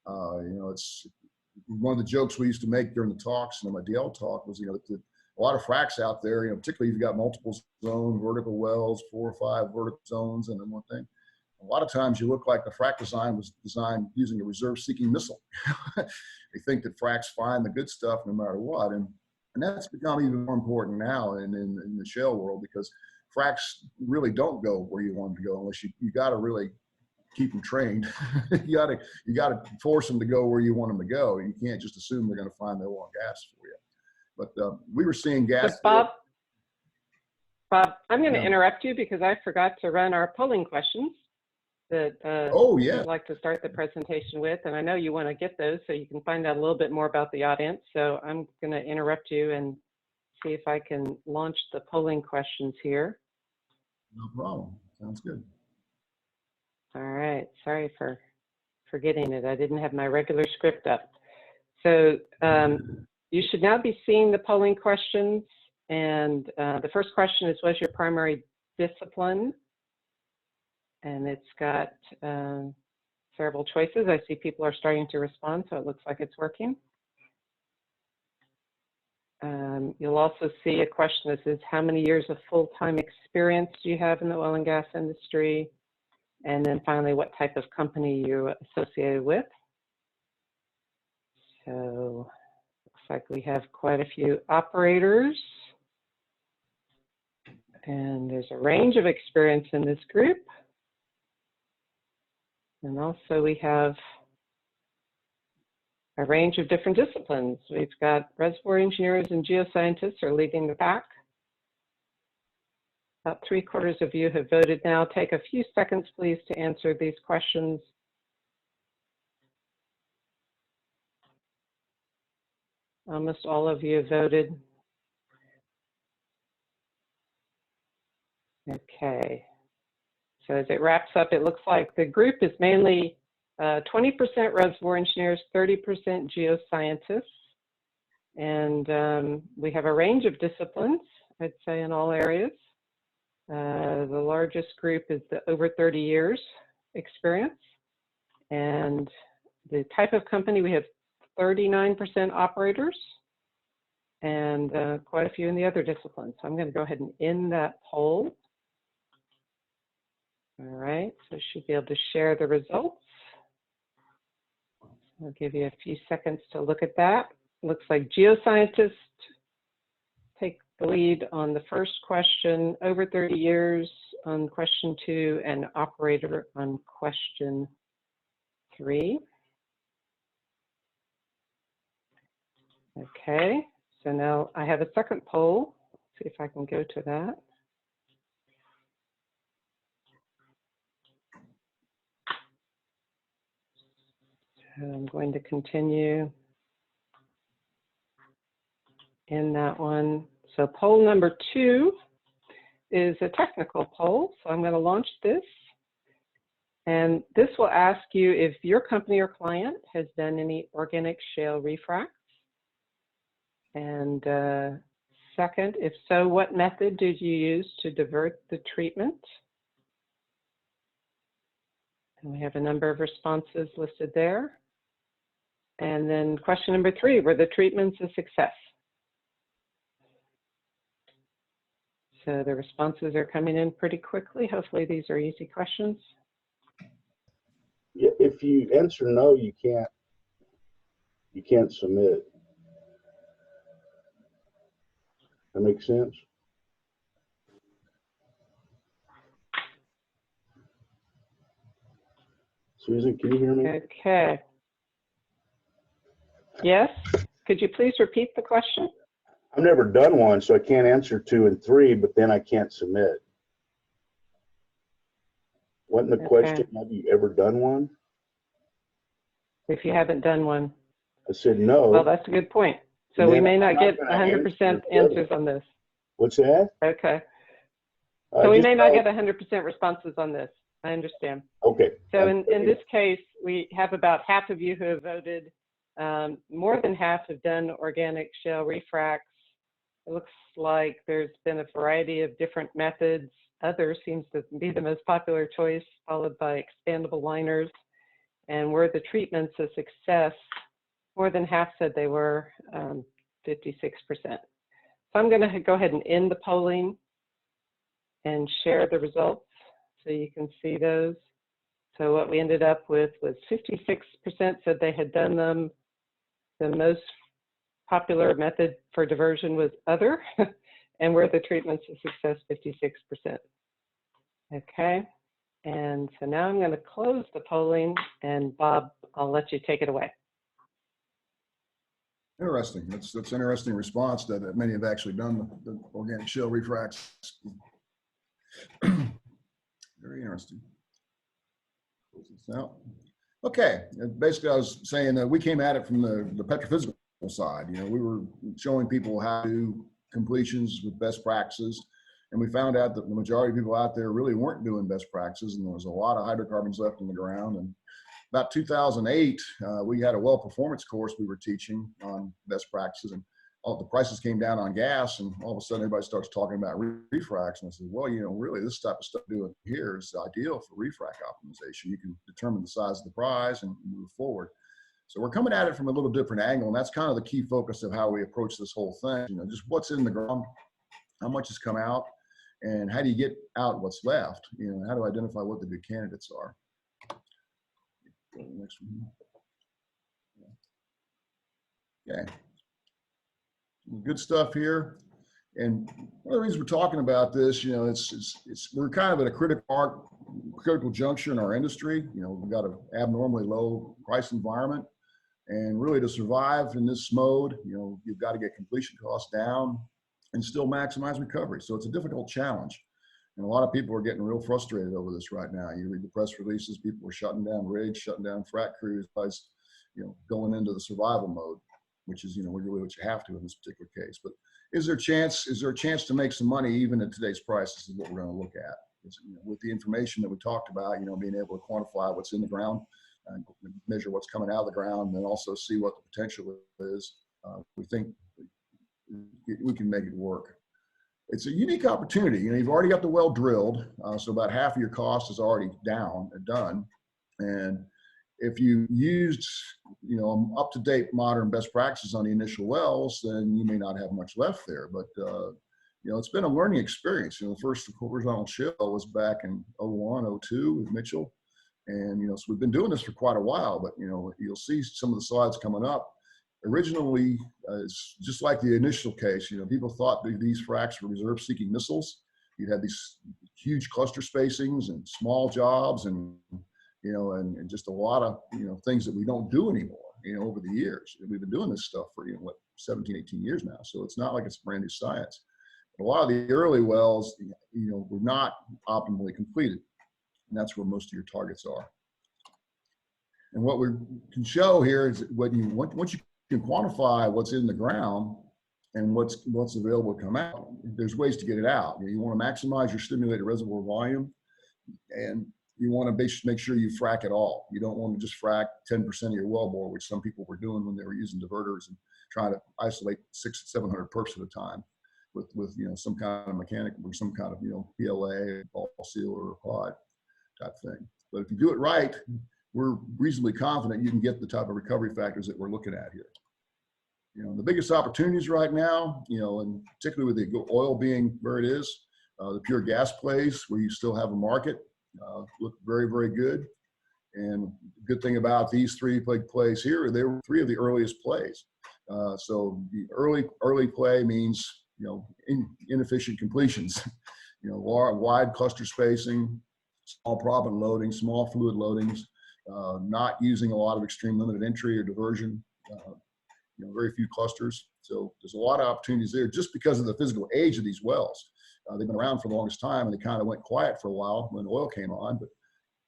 It's one of the jokes we used to make during the talks, my DL talk was, a lot of fracs out there, particularly if you've got multiple zone vertical wells, 4 or 5 vertical zones, and then one thing. A lot of times you look like the frac design was designed using a reserve-seeking missile. They think that fracs find the good stuff no matter what, and that's become even more important now in the shale world, because fracs really don't go where you want them to go unless you got to really keep them trained. you got to force them to go where you want them to go. You can't just assume they're going to find the oil and gas for you. But we were seeing gas. So Bob, I'm going to interrupt you because I forgot to run our polling questions that I'd like to start the presentation with, and I know you want to get those so you can find out a little bit more about the audience. So I'm going to interrupt you and see if I can launch the polling questions here. No problem. Sounds good. All right. Sorry for forgetting it. I didn't have my regular script up. So you should now be seeing the polling questions. And the first question is, what's your primary discipline? And it's got several choices. I see people are starting to respond, so it looks like it's working. You'll also see a question that says, how many years of full-time experience do you have in the oil and gas industry? And then finally, what type of company you're associated with. So looks like we have quite a few operators. And there's a range of experience in this group. And also we have a range of different disciplines. We've got reservoir engineers and geoscientists are leading the pack. About 3/4 of you have voted now. Take a few seconds, please, to answer these questions. Almost all of you have voted. Okay. So as it wraps up, it looks like the group is mainly 20% reservoir engineers, 30% geoscientists. And we have a range of disciplines, I'd say, in all areas. The largest group is the over 30 years experience. And the type of company, we have 39% operators and quite a few in the other disciplines. So I'm going to go ahead and end that poll. All right, so should be able to share the results. I'll give you a few seconds to look at that. Looks like geoscientists take the lead on the first question, over 30 years on question 2, and operator on question 3. Okay, so now I have a second poll. Let's see if I can go to that. So I'm going to continue in that one. So poll number 2 is a technical poll. So I'm going to launch this. And this will ask you if your company or client has done any organic shale refracs. And second, if so, what method did you use to divert the treatment? And we have a number of responses listed there. And then question number 3, were the treatments a success? So the responses are coming in pretty quickly. Hopefully these are easy questions. Yeah, if you answer no, you can't submit. That makes sense? Susan, can you hear me? Okay. Yes, could you please repeat the question? I've never done one, so I can't answer 2 and 3, but then I can't submit. Wasn't the question, have you ever done one? If you haven't done one. I said no. Well, that's a good point. So we may not get 100% answers on this. What's that? Okay. So we may not get 100% responses on this. I understand. Okay. So in this case, we have about half of you who have voted. More than half have done organic shale refracs. It looks like there's been a variety of different methods. Other seems to be the most popular choice, followed by expandable liners. And were the treatments a success? More than half said they were, 56%. So I'm going to go ahead and end the polling and share the results so you can see those. So what we ended up with was 56% said they had done them. The most popular method for diversion was other, and were the treatments a success, 56%. Okay, and so now I'm going to close the polling, and Bob, I'll let you take it away. Interesting. That's an interesting response that many have actually done the organic shale refracs. Very interesting. Close this out. Okay, and basically I was saying that we came at it from the petrophysical side. You know, we were showing people how to do completions with best practices, and we found out that the majority of people out there really weren't doing best practices, and there was a lot of hydrocarbons left in the ground. And about 2008, we had a well performance course we were teaching on best practices, and all the prices came down on gas, and all of a sudden everybody starts talking about refracs. And I said, well, you know, really this type of stuff doing here is ideal for refrac optimization. You can determine the size of the prize and move forward. So we're coming at it from a little different angle, and that's kind of the key focus of how we approach this whole thing. You know, just what's in the ground, how much has come out, and how do you get out what's left? You know, how to identify what the good candidates are. Go to the next one. Okay. Good stuff here. And one of the reasons we're talking about this, you know, we're kind of at a critical juncture in our industry. You know, we've got an abnormally low price environment, and really to survive in this mode, you know, you've got to get completion costs down and still maximize recovery. So it's a difficult challenge. And a lot of people are getting real frustrated over this right now. You read the press releases, people are shutting down rigs, shutting down frac crews, you know, going into the survival mode, which is, you know, really what you have to in this particular case. But is there a chance to make some money even at today's prices is what we're going to look at. You know, with the information that we talked about, you know, being able to quantify what's in the ground and measure what's coming out of the ground, and then also see what the potential is, we think we can make it work. It's a unique opportunity. You know, you've already got the well drilled, so about half of your cost is already done. And if you used, you know, up-to-date modern best practices on the initial wells, then you may not have much left there. But you know, it's been a learning experience. You know, the first horizontal shale was back in 01, 02 with Mitchell, and you know, so we've been doing this for quite a while. But you know, you'll see some of the slides coming up. Originally, it's just like the initial case. You know, people thought that these fracs were reserve-seeking missiles. You had these huge cluster spacings and small jobs, and you know, and just a lot of, you know, things that we don't do anymore, you know, over the years. We've been doing this stuff for, you know, what, 17, 18 years now. So it's not like it's brand new science. But a lot of the early wells, you know, were not optimally completed. And that's where most of your targets are. And what we can show here is once you can quantify what's in the ground and what's available to come out, there's ways to get it out. You want to maximize your stimulated reservoir volume, and you want to make sure you frac it all. You don't want to just frac 10% of your wellbore, which some people were doing when they were using diverters and trying to isolate 600 to 700 perps at a time with you know, some kind of mechanic or some kind of, you know, PLA, ball seal or a pod type thing. But if you do it right, we're reasonably confident you can get the type of recovery factors that we're looking at here. You know, the biggest opportunities right now, you know, and particularly with the oil being where it is, the pure gas plays where you still have a market, look very, very good. And the good thing about these three plays here, they were three of the earliest plays. So the early play means, you know, inefficient completions, you know, wide cluster spacing, small proppant loading, small fluid loadings, not using a lot of extreme limited entry or diversion, you know, very few clusters. So there's a lot of opportunities there just because of the physical age of these wells. They've been around for the longest time, and they kind of went quiet for a while when oil came on, but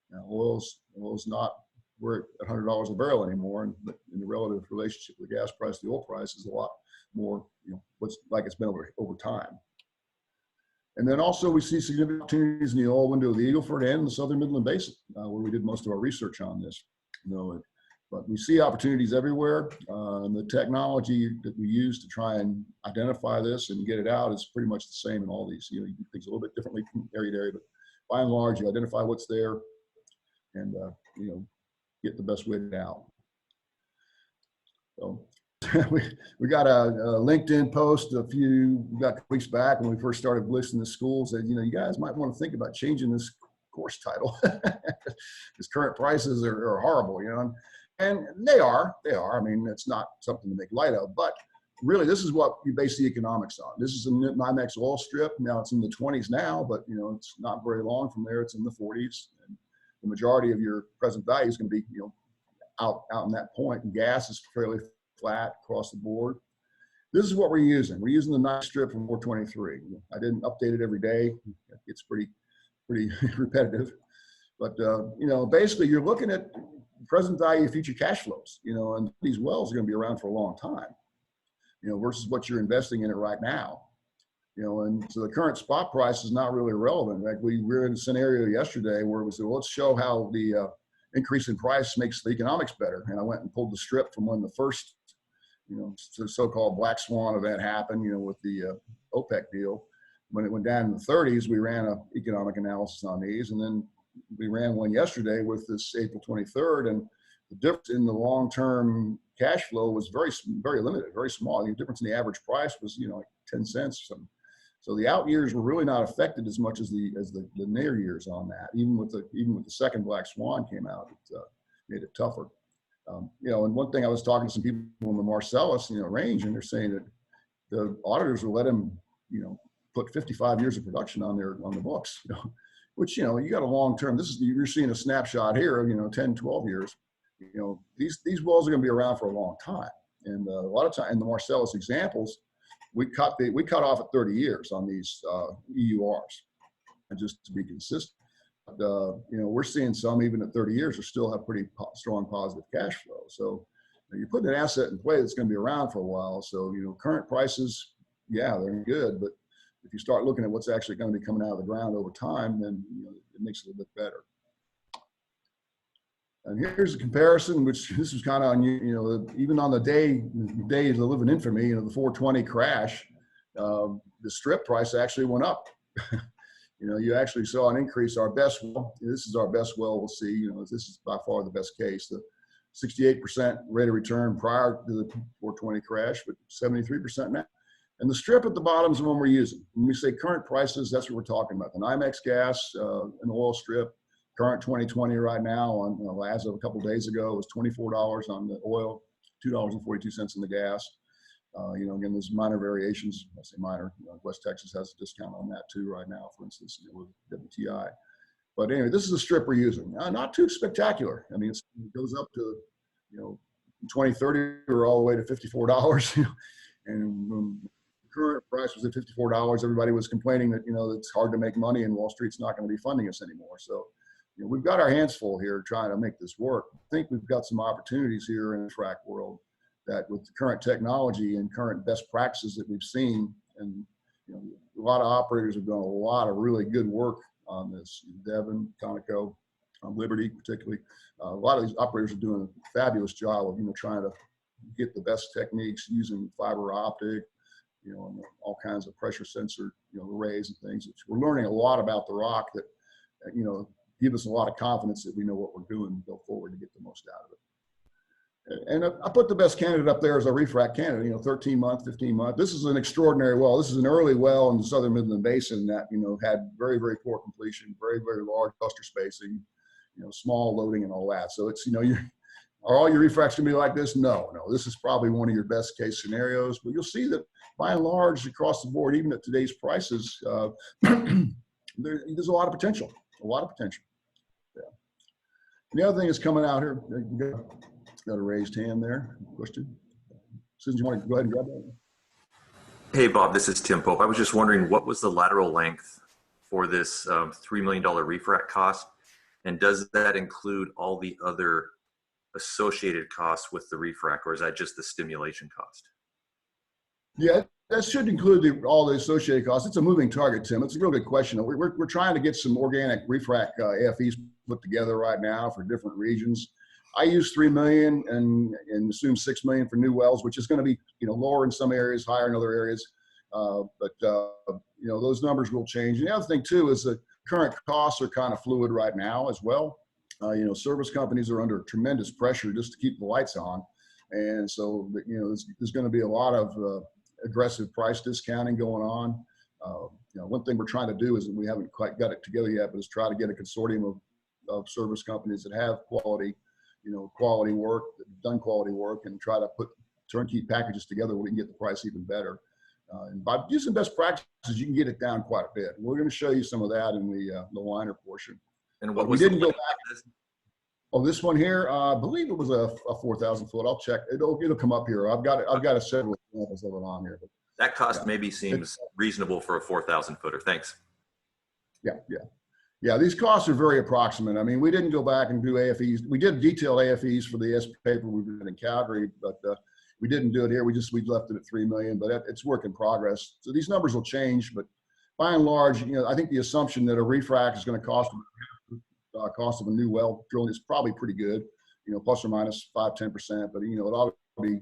you know, oil's not, we're at $100 a barrel anymore, and in the relative relationship with the gas price, the oil price is a lot more, you know, what's like it's been over time. And then also we see significant opportunities in the oil window of the Eagle Ford and the Southern Midland Basin, where we did most of our research on this. You know, but we see opportunities everywhere. And the technology that we use to try and identify this and get it out is pretty much the same in all these. You know, you do things a little bit differently from area to area, but by and large, you identify what's there, and you know, get the best weighted out. So we got a LinkedIn post a few weeks back when we first started listing the schools that, you guys might want to think about changing this course title because current prices are horrible, and they are. I mean, it's not something to make light of, but really this is what you base the economics on. This is a NYMEX oil strip. Now it's in the 20s now, but it's not very long from there. It's in the 40s, and the majority of your present value is going to be, out in that point. And gas is fairly flat across the board. This is what we're using. We're using the NYMEX strip from 423. I didn't update it every day. It's pretty repetitive, but basically you're looking at present value of future cash flows, and these wells are going to be around for a long time, versus what you're investing in it right now, and so the current spot price is not really relevant. Like we were in a scenario yesterday where we said, well, let's show how the increase in price makes the economics better. And I went and pulled the strip from when the first, so-called black swan event happened, with the OPEC deal. When it went down in the 30s, we ran an economic analysis on these, and then we ran one yesterday with this April 23rd, and the difference in the long-term cash flow was very, very limited, very small. The difference in the average price was, like 10 cents or something. So the out years were really not affected as much as the near years on that. Even with the second black swan came out, it made it tougher. And one thing, I was talking to some people in the Marcellus, range, and they're saying that the auditors will let them, put 55 years of production on the books, which, you got a long term. You're seeing a snapshot here of, 10, 12 years. These wells are going to be around for a long time. And a lot of time in the Marcellus examples, we cut off at 30 years on these EURs, and just to be consistent. But, we're seeing some even at 30 years will still have pretty strong positive cash flow. So you're putting an asset in play that's going to be around for a while. So, current prices, yeah, they're good, but if you start looking at what's actually going to be coming out of the ground over time, then it makes it a little bit better. And here's a comparison, which this was kind of on even on the days that live in infamy, the 420 crash, the strip price actually went up. You actually saw an increase. Our best well, this is our best well. We'll see. This is by far the best case. The 68% rate of return prior to the 420 crash, but 73% now. And the strip at the bottom is the one we're using. When we say current prices, that's what we're talking about. The NYMEX gas, an oil strip, current 2020 right now, on as of a couple of days ago, was $24 on the oil, $2.42 in the gas. Again, there's minor variations. I say minor. West Texas has a discount on that too right now, for instance, with WTI. But anyway, this is the strip we're using. Not too spectacular. I mean, it goes up to, 2030, we're all the way to $54. And when the current price was at $54, everybody was complaining that, it's hard to make money and Wall Street's not going to be funding us anymore. So, we've got our hands full here trying to make this work. I think we've got some opportunities here in the frac world that with the current technology and current best practices that we've seen, and a lot of operators have done a lot of really good work on this. Devon, Conoco, Liberty particularly. A lot of these operators are doing a fabulous job of trying to get the best techniques using fiber optic, and all kinds of pressure sensor arrays and things. We're learning a lot about the rock that give us a lot of confidence that we know what we're doing and go forward to get the most out of it. And I put the best candidate up there as a refrac candidate, 13 month, 15 month. This is an extraordinary well. This is an early well in the Southern Midland Basin that, had very, very poor completion, very, very large cluster spacing, small loading and all that. So it's, are all your refracs gonna be like this? No, this is probably one of your best case scenarios, but you'll see that by and large across the board, even at today's prices, there's a lot of potential, Yeah. And the other thing is coming out here, got a raised hand there. Question? Susan, you want to go ahead and grab that? Hey, Bob, this is Tim Pope. I was just wondering, what was the lateral length for this $3 million refrac cost? And does that include all the other associated costs with the refrac, or is that just the stimulation cost? Yeah, that should include all the associated costs. It's a moving target, Tim. It's a real good question. We're trying to get some organic refrac AFEs put together right now for different regions. I use 3 million and assume 6 million for new wells, which is going to be lower in some areas, higher in other areas. But those numbers will change. And the other thing too is the current costs are kind of fluid right now as well. Service companies are under tremendous pressure just to keep the lights on. And so, there's going to be a lot of aggressive price discounting going on. One thing we're trying to do is, and we haven't quite got it together yet, but is try to get a consortium of service companies that have quality work, that have done quality work, and try to put turnkey packages together where we can get the price even better. And by using best practices, you can get it down quite a bit. We're going to show you some of that in the liner portion. And what we was didn't the go back. Oh, this one here, I believe it was a 4,000 foot. I'll check. It'll come up here. I've got a several examples of it on here. But that cost maybe seems reasonable for a 4,000 footer. Thanks. Yeah. These costs are very approximate. I mean, we didn't go back and do AFEs. We did detailed AFEs for the SP paper we did in Calgary, but we didn't do it here. We left it at 3 million, but it's work in progress. So these numbers will change, but by and large, I think the assumption that a refrac is going to cost of a new well drilling is probably pretty good, plus or minus 5-10%. But it ought to be,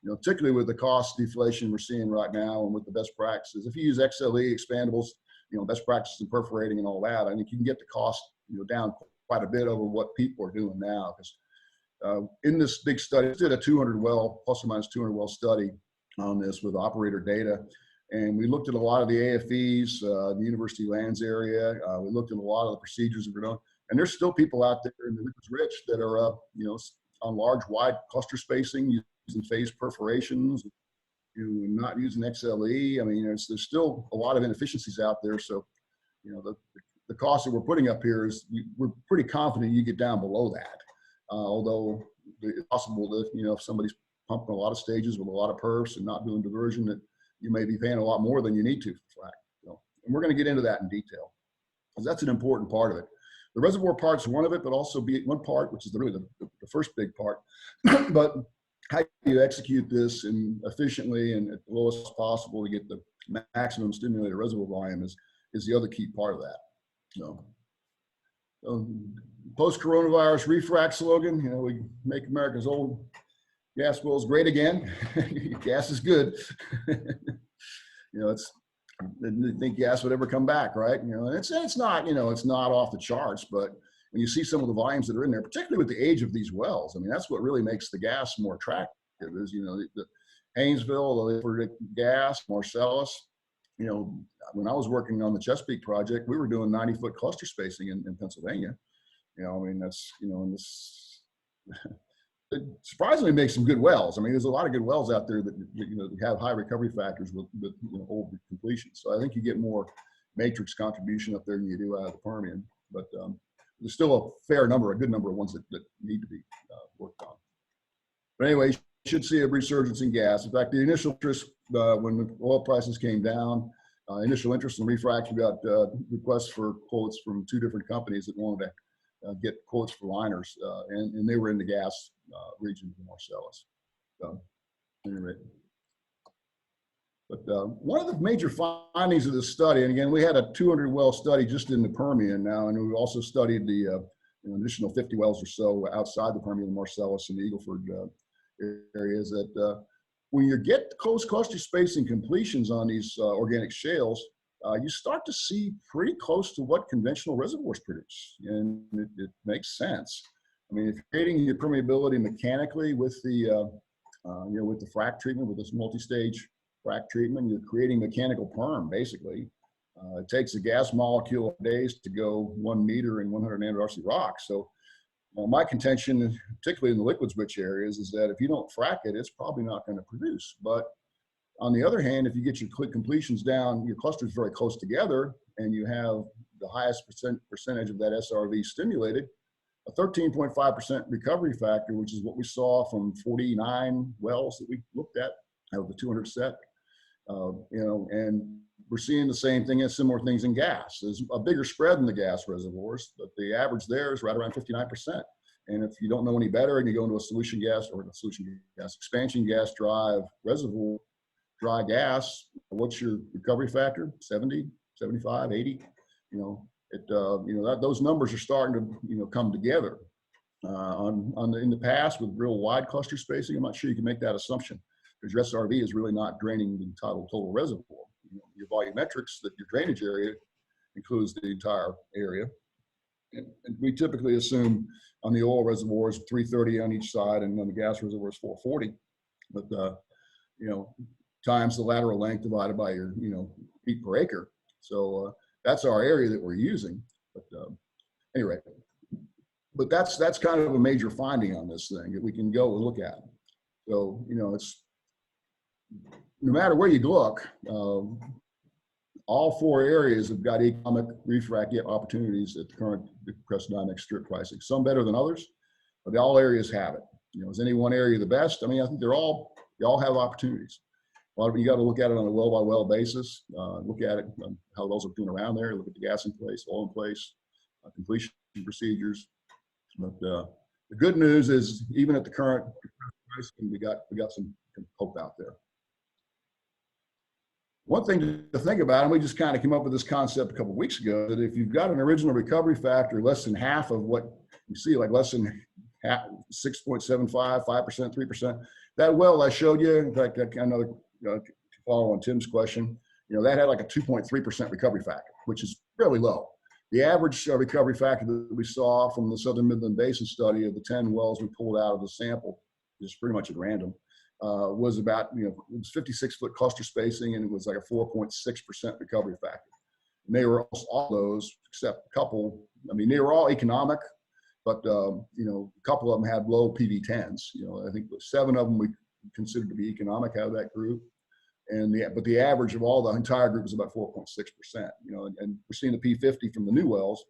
particularly with the cost deflation we're seeing right now and with the best practices. If you use XLE expandables, best practices in perforating and all that, I think you can get the cost down quite a bit over what people are doing now. Because in this big study, we did a 200 well, plus or minus 200 well study on this with operator data. And we looked at a lot of the AFEs, the university lands area. We looked at a lot of the procedures that we're doing. And there's still people out there in the liquids rich that are, on large, wide cluster spacing, using phase perforations, not using XLE. I mean, there's still a lot of inefficiencies out there. So, the cost that we're putting up here is we're pretty confident you get down below that. Although it's possible that, if somebody's pumping a lot of stages with a lot of perfs and not doing diversion, that you may be paying a lot more than you need to for frac. And we're going to get into that in detail, because that's an important part of it. The reservoir part's one of it, but also be one part, which is really the first big part. But how you execute this efficiently and at the lowest possible to get the maximum stimulated reservoir volume is the other key part of that. So post-coronavirus refrac slogan, we make America's old gas wells great again. Gas is good. I didn't think gas would ever come back, right? And it's not, it's not off the charts, but when you see some of the volumes that are in there, particularly with the age of these wells, I mean, that's what really makes the gas more attractive is, the Haynesville, the Refrac gas, Marcellus. When I was working on the Chesapeake project, we were doing 90-foot cluster spacing in Pennsylvania. I mean, that's, and this, it surprisingly makes some good wells. I mean, there's a lot of good wells out there that have high recovery factors with old completions. So I think you get more matrix contribution up there than you do out of the Permian. But there's still a good number of ones that need to be worked on. But anyway, you should see a resurgence in gas. In fact, the initial interest when the oil prices came down, initial interest in refrac, we got requests for quotes from 2 different companies that wanted to get quotes for liners, and they were in the gas region of Marcellus. So, anyway. But one of the major findings of this study, and again, we had a 200 well study just in the Permian now, and we also studied the additional 50 wells or so outside the Permian, Marcellus, and the Eagle Ford areas, that when you get close cluster spacing completions on these organic shales, you start to see pretty close to what conventional reservoirs produce, and it makes sense. I mean, if you're creating your permeability mechanically with the with the frac treatment, with this multi-stage frac treatment, you're creating mechanical perm basically. It takes a gas molecule days to go 1 meter in 100 nanodarcy rock. So my contention, particularly in the liquids rich areas, is that if you don't frac it, it's probably not going to produce. But on the other hand, if you get your completions down, your clusters very close together, and you have the highest percentage of that SRV stimulated, a 13.5% recovery factor, which is what we saw from 49 wells that we looked at out of the 200 set, and we're seeing the same thing as similar things in gas. There's a bigger spread in the gas reservoirs, but the average there is right around 59%. And if you don't know any better and you go into a solution gas or a solution gas expansion gas drive reservoir, dry gas, what's your recovery factor? 70, 75, 80, those numbers are starting to, come together. In the past with real wide cluster spacing, I'm not sure you can make that assumption, because your SRV is really not draining the total reservoir. Your volumetrics, that your drainage area includes the entire area. And we typically assume on the oil reservoirs 330 on each side, and on the gas reservoirs 440. But you know, times the lateral length divided by your feet per acre. So that's our area that we're using. But anyway, but that's kind of a major finding on this thing that we can go and look at. So it's no matter where you look. All four areas have got economic refrac opportunities at the current depressed NYMEX strip pricing. Some better than others, but all areas have it. Is any one area the best? I mean, I think they all have opportunities. A lot of you got to look at it on a well by well basis. Look at it, how wells are doing around there. Look at the gas in place, oil in place, completion procedures. But the good news is, even at the current pricing, we got some hope out there. One thing to think about, and we just kind of came up with this concept a couple of weeks ago, that if you've got an original recovery factor less than half of what you see, like less than 6.75, 5%, 3%, that well I showed you, in fact, another to follow on Tim's question, that had like a 2.3% recovery factor, which is really low. The average recovery factor that we saw from the Southern Midland Basin study of the 10 wells we pulled out of the sample, just pretty much at random, was about, it was 56-foot cluster spacing, and it was like a 4.6% recovery factor. And they were all those, except a couple. I mean, they were all economic, but a couple of them had low PV10s. I think 7 of them we considered to be economic out of that group, but the average of all the entire group is about 4.6%. And we're seeing the P50 from the new wells.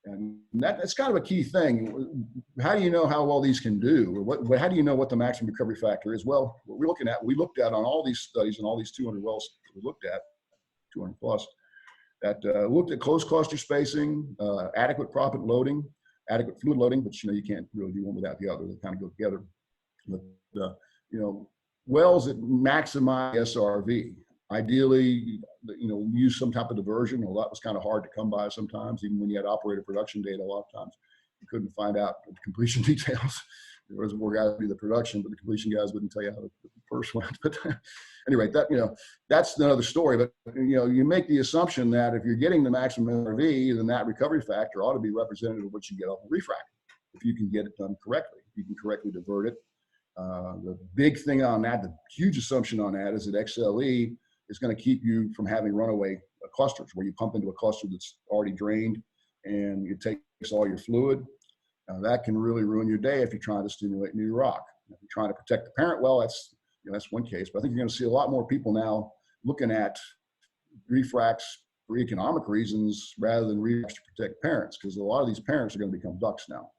And that's kind of a key thing. How do you know how well these can do? How do you know what the maximum recovery factor is? Well, what we looked at on all these studies and all these 200 wells we looked at, 200 plus, that looked at close cluster spacing, adequate proppant loading, adequate fluid loading, but you can't really do one without the other. They kind of go together. But wells that maximize SRV. Ideally, use some type of diversion. Well, that was kind of hard to come by sometimes, even when you had operator production data. A lot of times you couldn't find out the completion details. There was more guys do the production, but the completion guys wouldn't tell you how the first went. But anyway, that's another story. But you make the assumption that if you're getting the maximum SRV, then that recovery factor ought to be representative of what you get off the refrac. If you can get it done correctly, you can correctly divert it. The big thing on that, the huge assumption on that, is that XLE is going to keep you from having runaway clusters, where you pump into a cluster that's already drained and it takes all your fluid. That can really ruin your day if you're trying to stimulate new rock. If you're trying to protect the parent well, that's one case. But I think you're going to see a lot more people now looking at refracs for economic reasons rather than refracs to protect parents, because a lot of these parents are going to become ducks now.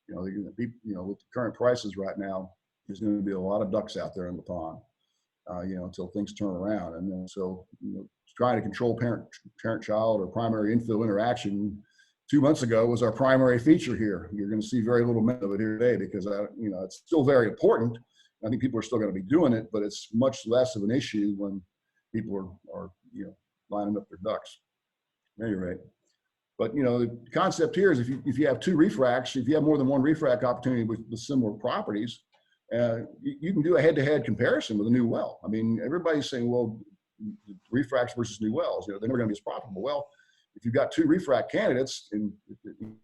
They're going to be, with the current prices right now, there's going to be a lot of ducks out there in the pond. Until things turn around. And then trying to control parent-child or primary infill interaction 2 months ago was our primary feature here. You're going to see very little of it here today, because it's still very important. I think people are still going to be doing it, but it's much less of an issue when people are lining up their ducks. At any rate, but the concept here is if you have 2 refracs, if you have more than one refrac opportunity with similar properties, you can do a head-to-head comparison with a new well. I mean, everybody's saying, well, refracs versus new wells, they're never going to be as profitable. Well, if you've got 2 refrac candidates and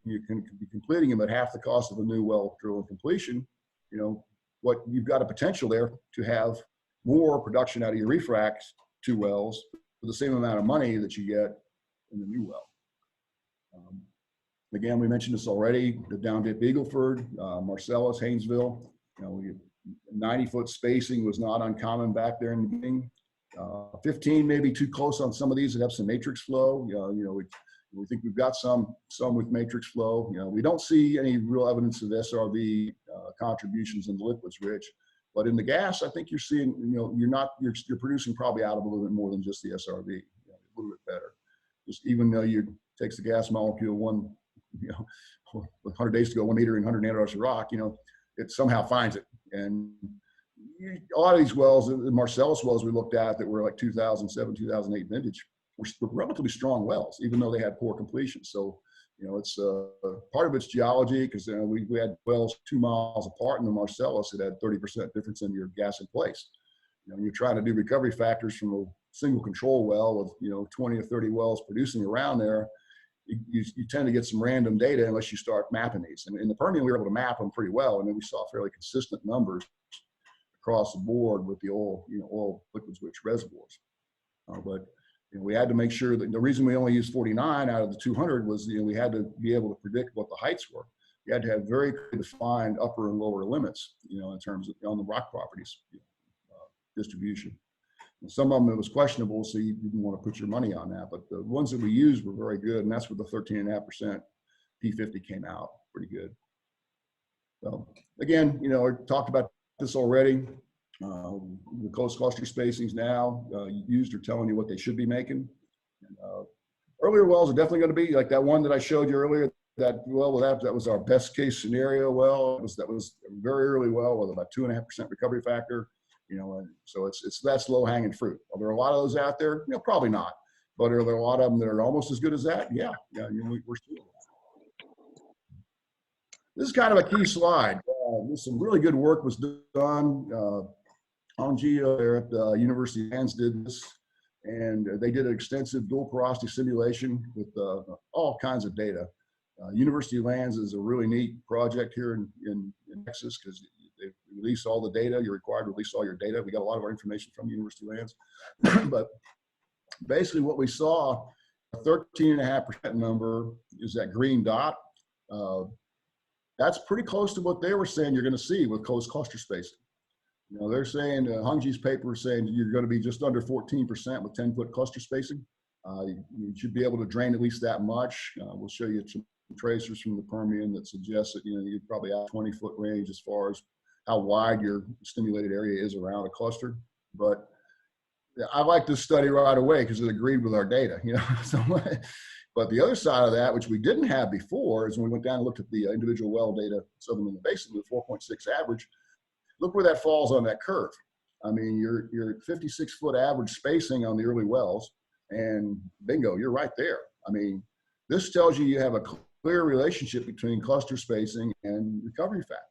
you can be completing them at half the cost of a new well drill and completion, what you've got a potential there to have more production out of your refracs 2 wells for the same amount of money that you get in the new well. Again, we mentioned this already, the down dip Eagleford, Marcellus, Haynesville. 90-foot spacing was not uncommon back there in the beginning. 15 maybe too close on some of these that have some matrix flow. We think we've got some with matrix flow. We don't see any real evidence of SRV contributions in the liquids rich, but in the gas, I think you're seeing, you're producing probably out of a little bit more than just the SRV, a little bit better. Just even though takes the gas molecule 100 days to go, 1 meter and 100 nanometers of rock, it somehow finds it. And a lot of these wells, the Marcellus wells we looked at that were like 2007, 2008 vintage, were relatively strong wells, even though they had poor completion. So, it's part of its geology, because we had wells 2 miles apart in the Marcellus that had 30% difference in your gas in place. You're trying to do recovery factors from a single control well with 20 or 30 wells producing around there. you tend to get some random data unless you start mapping these. And in the Permian, we were able to map them pretty well, and then we saw fairly consistent numbers across the board with the oil, oil liquids rich reservoirs. But we had to make sure that the reason we only used 49 out of the 200 was we had to be able to predict what the heights were. You had to have very defined upper and lower limits, in terms of on the rock properties distribution. And some of them it was questionable, so you didn't want to put your money on that. But the ones that we used were very good, and that's where the 13.5% P50 came out pretty good. So again, I talked about this already. The close cluster spacings now used are telling you what they should be making. And, earlier wells are definitely going to be like that one that I showed you earlier. That well, that was our best case scenario well. That was a very early well with about 2.5% recovery factor. And so that's low hanging fruit. Are there a lot of those out there? Probably not. But are there a lot of them that are almost as good as that? Yeah. We're still. This is kind of a key slide. Some really good work was done. Geo there at the University of Lands did this, and they did an extensive dual porosity simulation with all kinds of data. University of Lands is a really neat project here in Texas because they release all the data. You're required to release all your data. We got a lot of our information from University of Lands. But basically what we saw, a 13.5% number is that green dot. That's pretty close to what they were saying you're going to see with close cluster spacing. They're saying, Hongji's paper is saying you're going to be just under 14% with 10-foot cluster spacing. You should be able to drain at least that much. We'll show you some tracers from the Permian that suggest that, you're probably out 20-foot range as far as how wide your stimulated area is around a cluster. But I like this study right away because it agreed with our data, But the other side of that, which we didn't have before, is when we went down and looked at the individual well data, southern in the basin with 4.6 average, look where that falls on that curve. I mean, you're at 56-foot average spacing on the early wells, and bingo, you're right there. I mean, this tells you have a clear relationship between cluster spacing and recovery factor.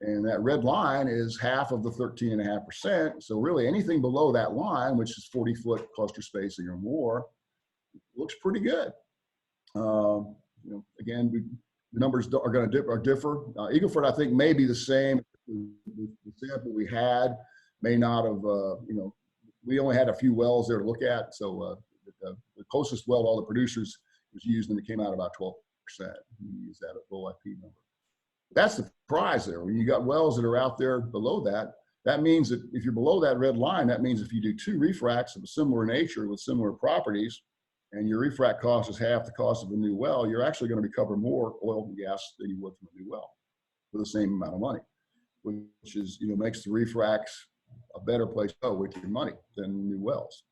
And that red line is half of the 13.5%. So really anything below that line, which is 40-foot cluster spacing or more, looks pretty good. Again, the numbers are going to differ. Eagle Ford, I think, may be the same. The sample we had may not have, we only had a few wells there to look at. So the closest well to all the producers was used, and it came out about 12%. We use that low IP number. That's the prize there. When you got wells that are out there below that, that means that if you're below that red line, that means if you do 2 refracs of a similar nature with similar properties, and your refrac cost is half the cost of a new well, you're actually going to recover more oil and gas than you would from a new well for the same amount of money, which is, makes the refracs a better place to go with your money than new wells.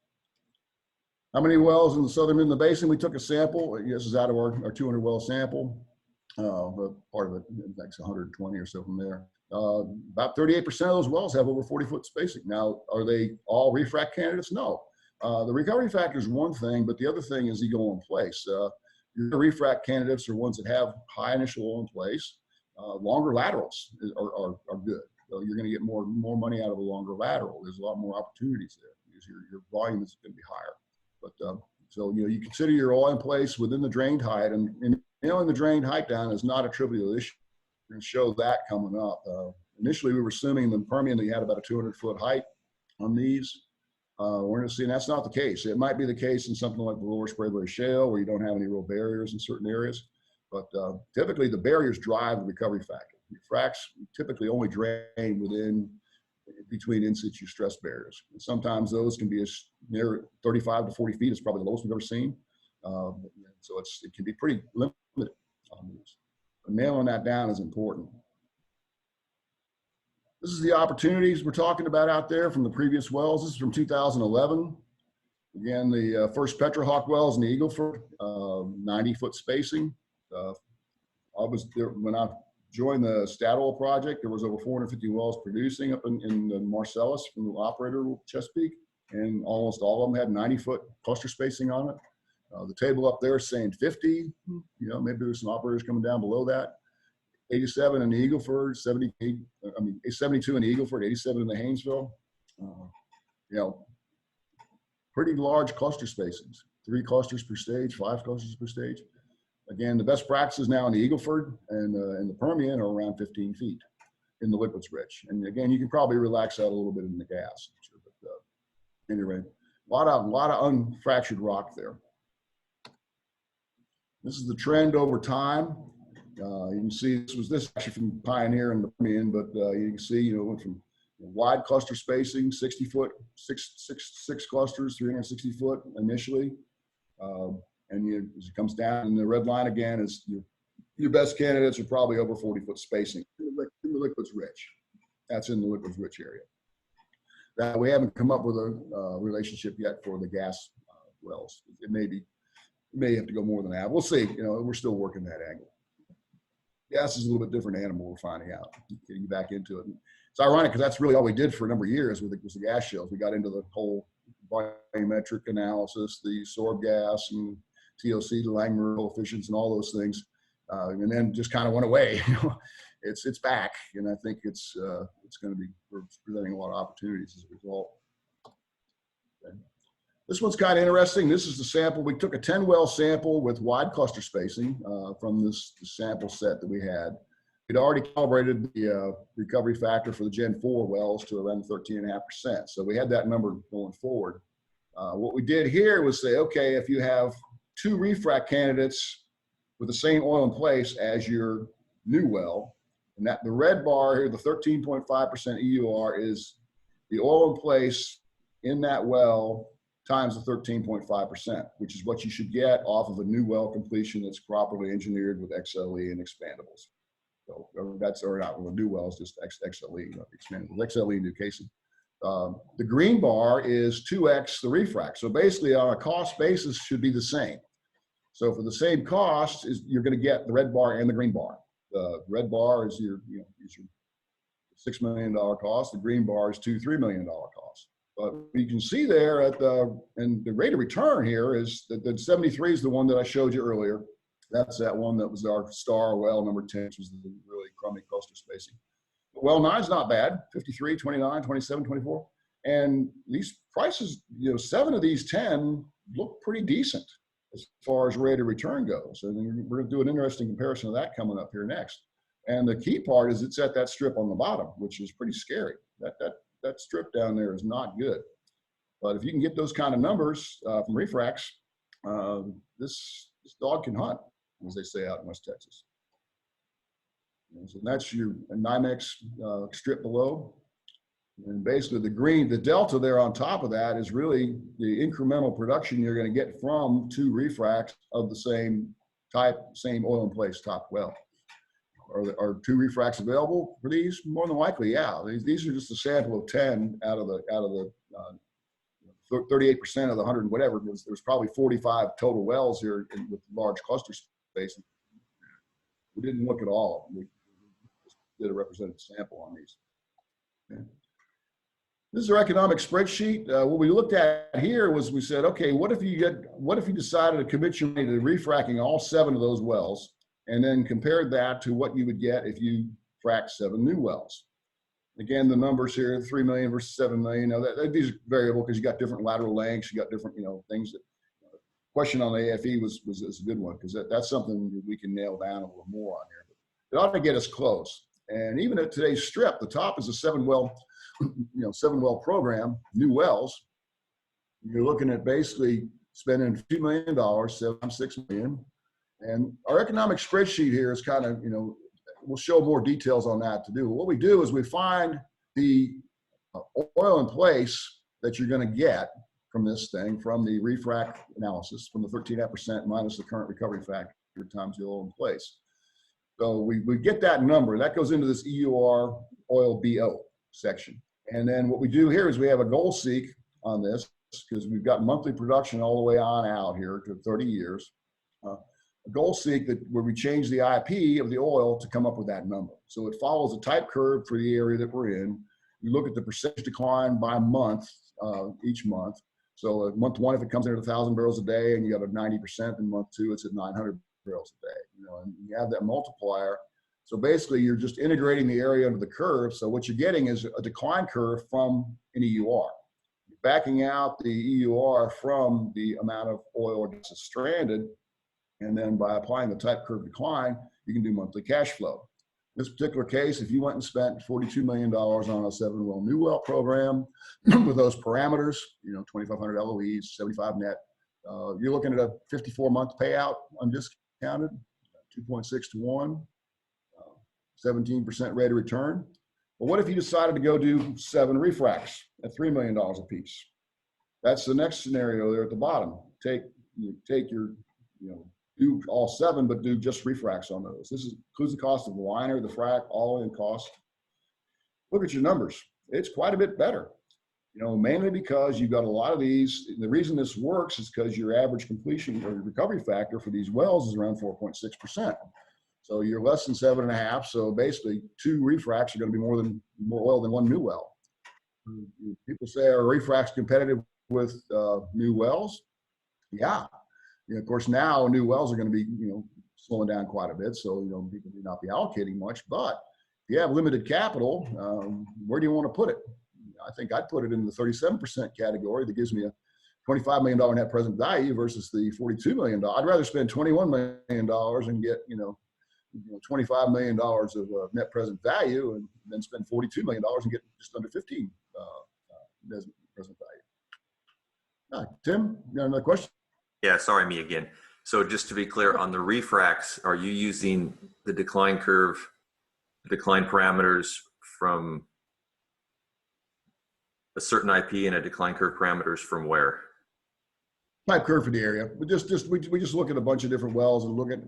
How many wells in the southern in the basin? We took a sample. This is out of our 200 well sample. But part of it, in fact, 120 or so from there. About 38% of those wells have over 40-foot spacing. Now, are they all refrac candidates? No. The recovery factor is one thing, but the other thing is eagle in place. Your refrac candidates are ones that have high initial oil in place. Longer laterals are good. So you're going to get more money out of a longer lateral. There's a lot more opportunities there because your volume is going to be higher. But so you consider your oil in place within the drained height, and nailing the drained height down is not a trivial issue. We're going to show that coming up. Initially, we were assuming in the Permian that you had about a 200-foot height on these. We're going to see, and that's not the case. It might be the case in something like the Lower Spraberry Shale, where you don't have any real barriers in certain areas. But typically, the barriers drive the recovery factor. Refracs typically only drain between in situ stress barriers. And sometimes those can be as near 35 to 40 feet. It's probably the lowest we've ever seen. So it can be pretty limited on these. But nailing that down is important. This is the opportunities we're talking about out there from the previous wells. This is from 2011. Again, the first Petrohawk wells in the Eagle Ford, 90-foot spacing. I was there when I joined the Statoil project. There was over 450 wells producing up in the Marcellus from the operator Chesapeake, and almost all of them had 90-foot cluster spacing on it. The table up there is saying 50. Maybe there's some operators coming down below that. 87 in the Eagle Ford, 72 in the Eagle Ford, 87 in the Haynesville. Pretty large cluster spacings. 3 clusters per stage, 5 clusters per stage. Again, the best practices now in the Eagle Ford and in the Permian are around 15 feet in the liquids rich. And again, you can probably relax that a little bit in the gas. But anyway, a lot of unfractured rock there. This is the trend over time. You can see this actually from Pioneer and the Permian, but you can see, you know, went from wide cluster spacing, 60 foot, six clusters, 360 foot initially. And as it comes down, and the red line again is your best candidates are probably over 40 foot spacing in the liquids rich. That's in the liquids rich area. That we haven't come up with a relationship yet for the gas wells. It may have to go more than that. We'll see. You know, we're still working that angle. Gas is a little bit different animal. We're finding out. Getting back into it. It's ironic because that's really all we did for a number of years was the gas shales. We got into the whole volumetric analysis, the sorb gas and TOC, the Langmuir coefficients, and all those things, and then just kind of went away. You know, it's back, and I think it's going to be presenting a lot of opportunities as a result. Okay. This one's kind of interesting. This is the sample. We took a 10-well sample with wide cluster spacing from this sample set that we had. We'd already calibrated the recovery factor for the Gen 4 wells to around 13.5%. So we had that number going forward. What we did here was say, okay, if you have 2 refrac candidates with the same oil in place as your new well, and that the red bar here, the 13.5% EUR, is the oil in place in that well times the 13.5%, which is what you should get off of a new well completion that's properly engineered with XLE and expandables. So that's, or not, well, the new well is just XLE, not expandables, XLE new casing. The green bar is 2x the refrac. So basically on a cost basis should be the same. So for the same cost, you're going to get the red bar and the green bar. The red bar is your $6 million cost. The green bar is $3 million cost. But you can see there and the rate of return here is that the 73 is the one that I showed you earlier. That's that one that was our star well number 10, which was the really crummy cluster spacing. Well, 9 is not bad, 53, 29, 27, 24. And these prices, 7 of these 10 look pretty decent as far as rate of return goes. So we're going to do an interesting comparison of that coming up here next. And the key part is it's at that strip on the bottom, which is pretty scary. That strip down there is not good. But if you can get those kind of numbers from Refracs, this dog can hunt, as they say out in West Texas. And so that's your NYMEX strip below. And basically the delta there on top of that is really the incremental production you're going to get from 2 refracs of the same type, same oil in place top well. Are 2 refracs available for these? More than likely, yeah. These are just a sample of 10 out of the 38% of the 100 whatever. There's probably 45 total wells here with large cluster spacing. We didn't look at all of them. We just did a representative sample on these. Okay. This is our economic spreadsheet. What we looked at here was we said, okay, what if you decided to commit your money to refracking all 7 of those wells, and then compared that to what you would get if you fracked 7 new wells. Again, the numbers here, 3 million versus 7 million. These are variable because you got different lateral lengths, you got different, things that. Question on the AFE was a good one because that's something we can nail down a little more on here. But it ought to get us close. And even at today's strip, the top is a 7-well, 7-well program, new wells. You're looking at basically spending $2 million, $6 million. And our economic spreadsheet here is kind of, we'll show more details on that to do. What we do is we find the oil in place that you're going to get from this thing, from the refrac analysis, from the 13.5% minus the current recovery factor times the oil in place. So we get that number. That goes into this EUR oil BO section. And then what we do here is we have a goal seek on this because we've got monthly production all the way on out here to 30 years. A goal seek where we change the IP of the oil to come up with that number. So it follows a type curve for the area that we're in. We look at the percentage decline by month, each month. So month 1, if it comes in at 1,000 barrels a day and you have a 90%, in month 2, it's at 900 barrels a day. And you have that multiplier. So basically you're just integrating the area under the curve. So what you're getting is a decline curve from an EUR. You're backing out the EUR from the amount of oil that's stranded. And then by applying the type curve decline, you can do monthly cash flow. In this particular case, if you went and spent $42 million on a 7-well new well program with those parameters, 2,500 LOEs, 75 net, you're looking at a 54-month payout undiscounted, 2.6 to 1, 17% rate of return. But what if you decided to go do 7 refracs at $3 million a piece? That's the next scenario there at the bottom. Take your, do all 7, but do just refracs on those. This includes the cost of the liner, the frac, all in cost. Look at your numbers. It's quite a bit better, mainly because you've got a lot of these. The reason this works is because your average completion or recovery factor for these wells is around 4.6%. So you're less than 7.5. So basically 2 refracs are going to be more oil than 1 new well. People say, are refracs competitive with new wells? Yeah. Of course, now new wells are going to be, slowing down quite a bit. So, people may not be allocating much, but if you have limited capital, where do you want to put it? I think I'd put it in the 37% category. That gives me a $25 million net present value versus the $42 million. I'd rather spend $21 million and get, $25 million of net present value and then spend $42 million and get just under 15 present value. Tim, you got another question? Yeah, sorry, me again. So just to be clear, on the refracs, are you using the decline curve, the decline parameters from a certain IP and a decline curve parameters from where? Type curve for the area. We just look at a bunch of different wells and look at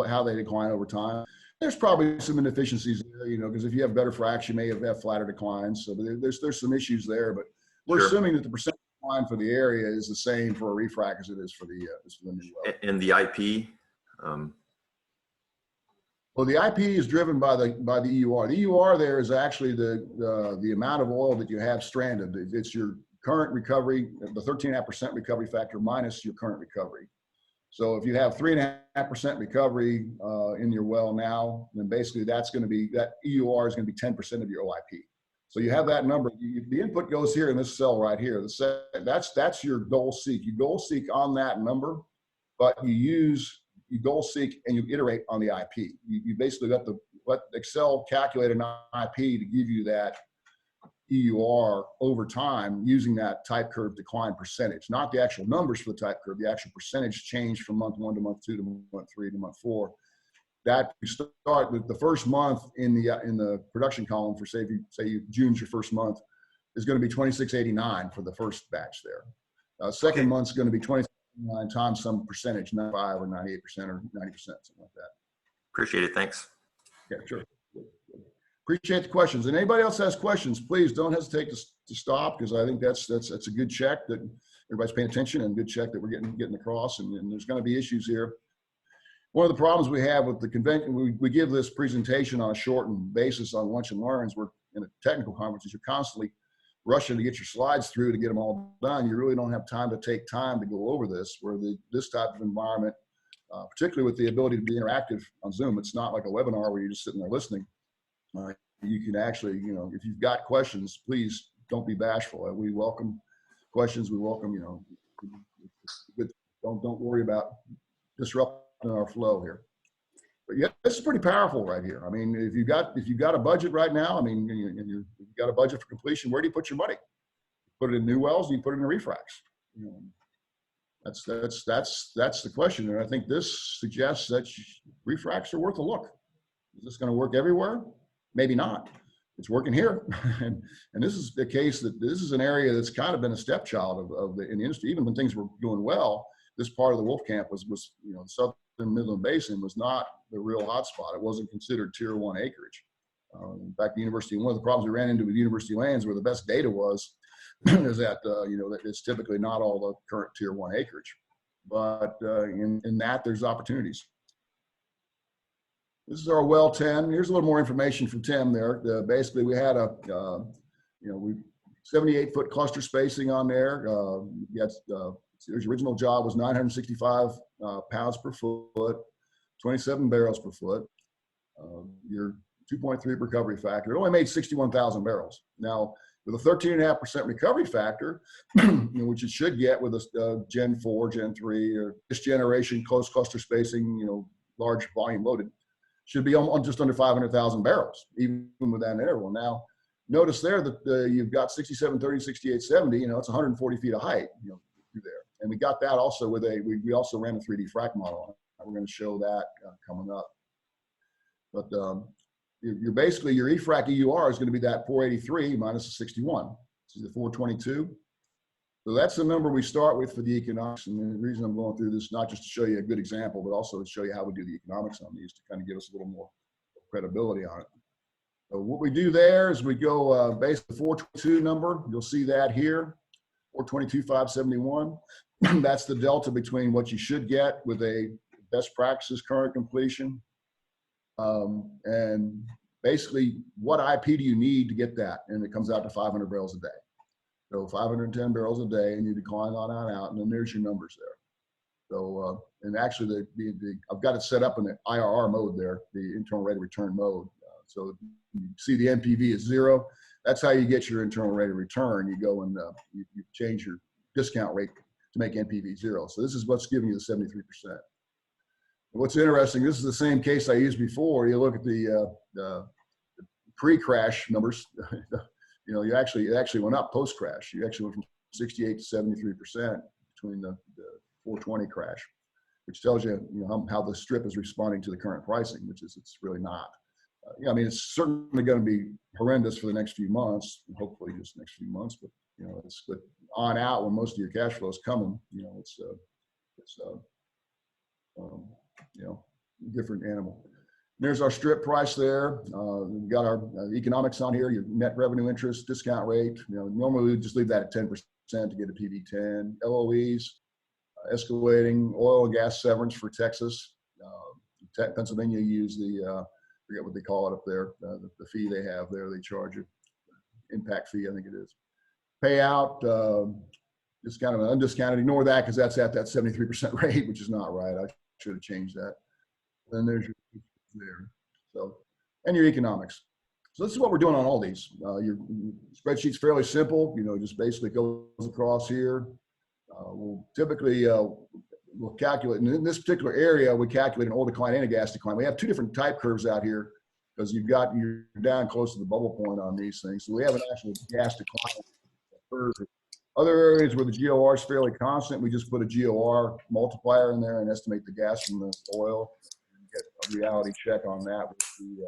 how they decline over time. There's probably some inefficiencies there, because if you have better fracs, you may have flatter declines. So there's some issues there, but we're Sure. assuming that the percent decline for the area is the same for a refrac as it is for the new well. And the IP? Well, the IP is driven by the EUR. The EUR there is actually the amount of oil that you have stranded. It's your current recovery, the 13.5% recovery factor minus your current recovery. So if you have 3.5% recovery in your well now, then basically that EUR is going to be 10% of your OIP. So you have that number. The input goes here in this cell right here. That's your goal seek. You goal seek on that number, but you goal seek and you iterate on the IP. You basically let Excel calculate an IP to give you that EUR over time using that type curve decline percentage, not the actual numbers for the type curve, the actual percentage change from month 1 to month 2 to month 3 to month 4. That you start with the first month in the production column for say June's your first month is going to be 2689 for the first batch there. Second month's going to be 29 times some percentage, 95 or 98% or 90%, something like that. Appreciate it. Thanks. Yeah, sure. Appreciate the questions. And anybody else has questions, please don't hesitate to stop, because I think that's a good check that everybody's paying attention and good check that we're getting across. And there's going to be issues here. One of the problems we have with the convention, we give this presentation on a shortened basis on lunch and learns. We're in a technical conferences. You're constantly rushing to get your slides through to get them all done. You really don't have time to take time to go over this, where this type of environment, particularly with the ability to be interactive on Zoom, it's not like a webinar where you're just sitting there listening. You can actually, if you've got questions, please don't be bashful. We welcome questions. We welcome, don't worry about disrupting our flow here. But yeah, this is pretty powerful right here. I mean, if you've got a budget right now, and you've got a budget for completion, where do you put your money? Put it in new wells, and you put it in refracs. That's the question. And I think this suggests that refracs are worth a look. Is this going to work everywhere? Maybe not. It's working here. and this is the case that this is an area that's kind of been a stepchild in the industry. Even when things were doing well, this part of the Wolfcamp was the Southern Midland Basin was not the real hotspot. It wasn't considered tier 1 acreage. In fact, one of the problems we ran into with university lands, where the best data was, is that that it's typically not all the current tier 1 acreage. But in that, there's opportunities. This is our well 10. Here's a little more information from Tim there. Basically, we had 78-foot cluster spacing on there. His original job was 965 pounds per foot, 27 barrels per foot. Your 2.3 recovery factor. It only made 61,000 barrels. Now, with a 13.5% recovery factor, which it should get with a Gen 4, Gen 3, or this generation, close cluster spacing, large volume loaded, should be on just under 500,000 barrels, even with that interval. Now, notice there that you've got 6730, 6870, it's 140 feet of height, through there. And we got that also with we also ran a 3D frac model on it. We're going to show that coming up. But you're basically, your EFRAC EUR is going to be that 483 minus the 61. This is the 422. So that's the number we start with for the economics. And the reason I'm going through this, not just to show you a good example, but also to show you how we do the economics on these to kind of give us a little more credibility on it. So what we do there is we go based on the 422 number. You'll see that here, 422,571. That's the delta between what you should get with a best practices current completion. And basically, what IP do you need to get that? And it comes out to 500 barrels a day. So 510 barrels a day, and you decline on out, and then there's your numbers there. So, and actually, I've got it set up in the IRR mode there, the internal rate of return mode. So you see the NPV is 0. That's how you get your internal rate of return. You go and you change your discount rate to make NPV 0. So this is what's giving you the 73%. What's interesting, this is the same case I used before. You look at the pre-crash numbers. It actually went up post-crash. You actually went from 68 to 73% between the 420 crash, which tells you, how the strip is responding to the current pricing, which is it's really not. It's certainly going to be horrendous for the next few months, hopefully just the next few months. But but on out when most of your cash flow is coming, it's different animal. There's our strip price there. We've got our economics on here, your net revenue interest, discount rate. Normally we just leave that at 10% to get a PV10. LOEs, escalating oil and gas severance for Texas. Pennsylvania, you use the, forget what they call it up there, the fee they have there, they charge you. Impact fee, I think it is. Payout, just kind of an undiscounted, ignore that because that's at that 73% rate, which is not right. I should have changed that. Then there's your there. So, and your economics. So this is what we're doing on all these. Your spreadsheet's fairly simple, just basically goes across here. We'll typically, we'll calculate, and in this particular area, we calculate an oil decline and a gas decline. We have two different type curves out here because you're down close to the bubble point on these things. So we have an actual gas decline curve. Other areas where the GOR is fairly constant, we just put a GOR multiplier in there and estimate the gas from the oil. Get a reality check on that with the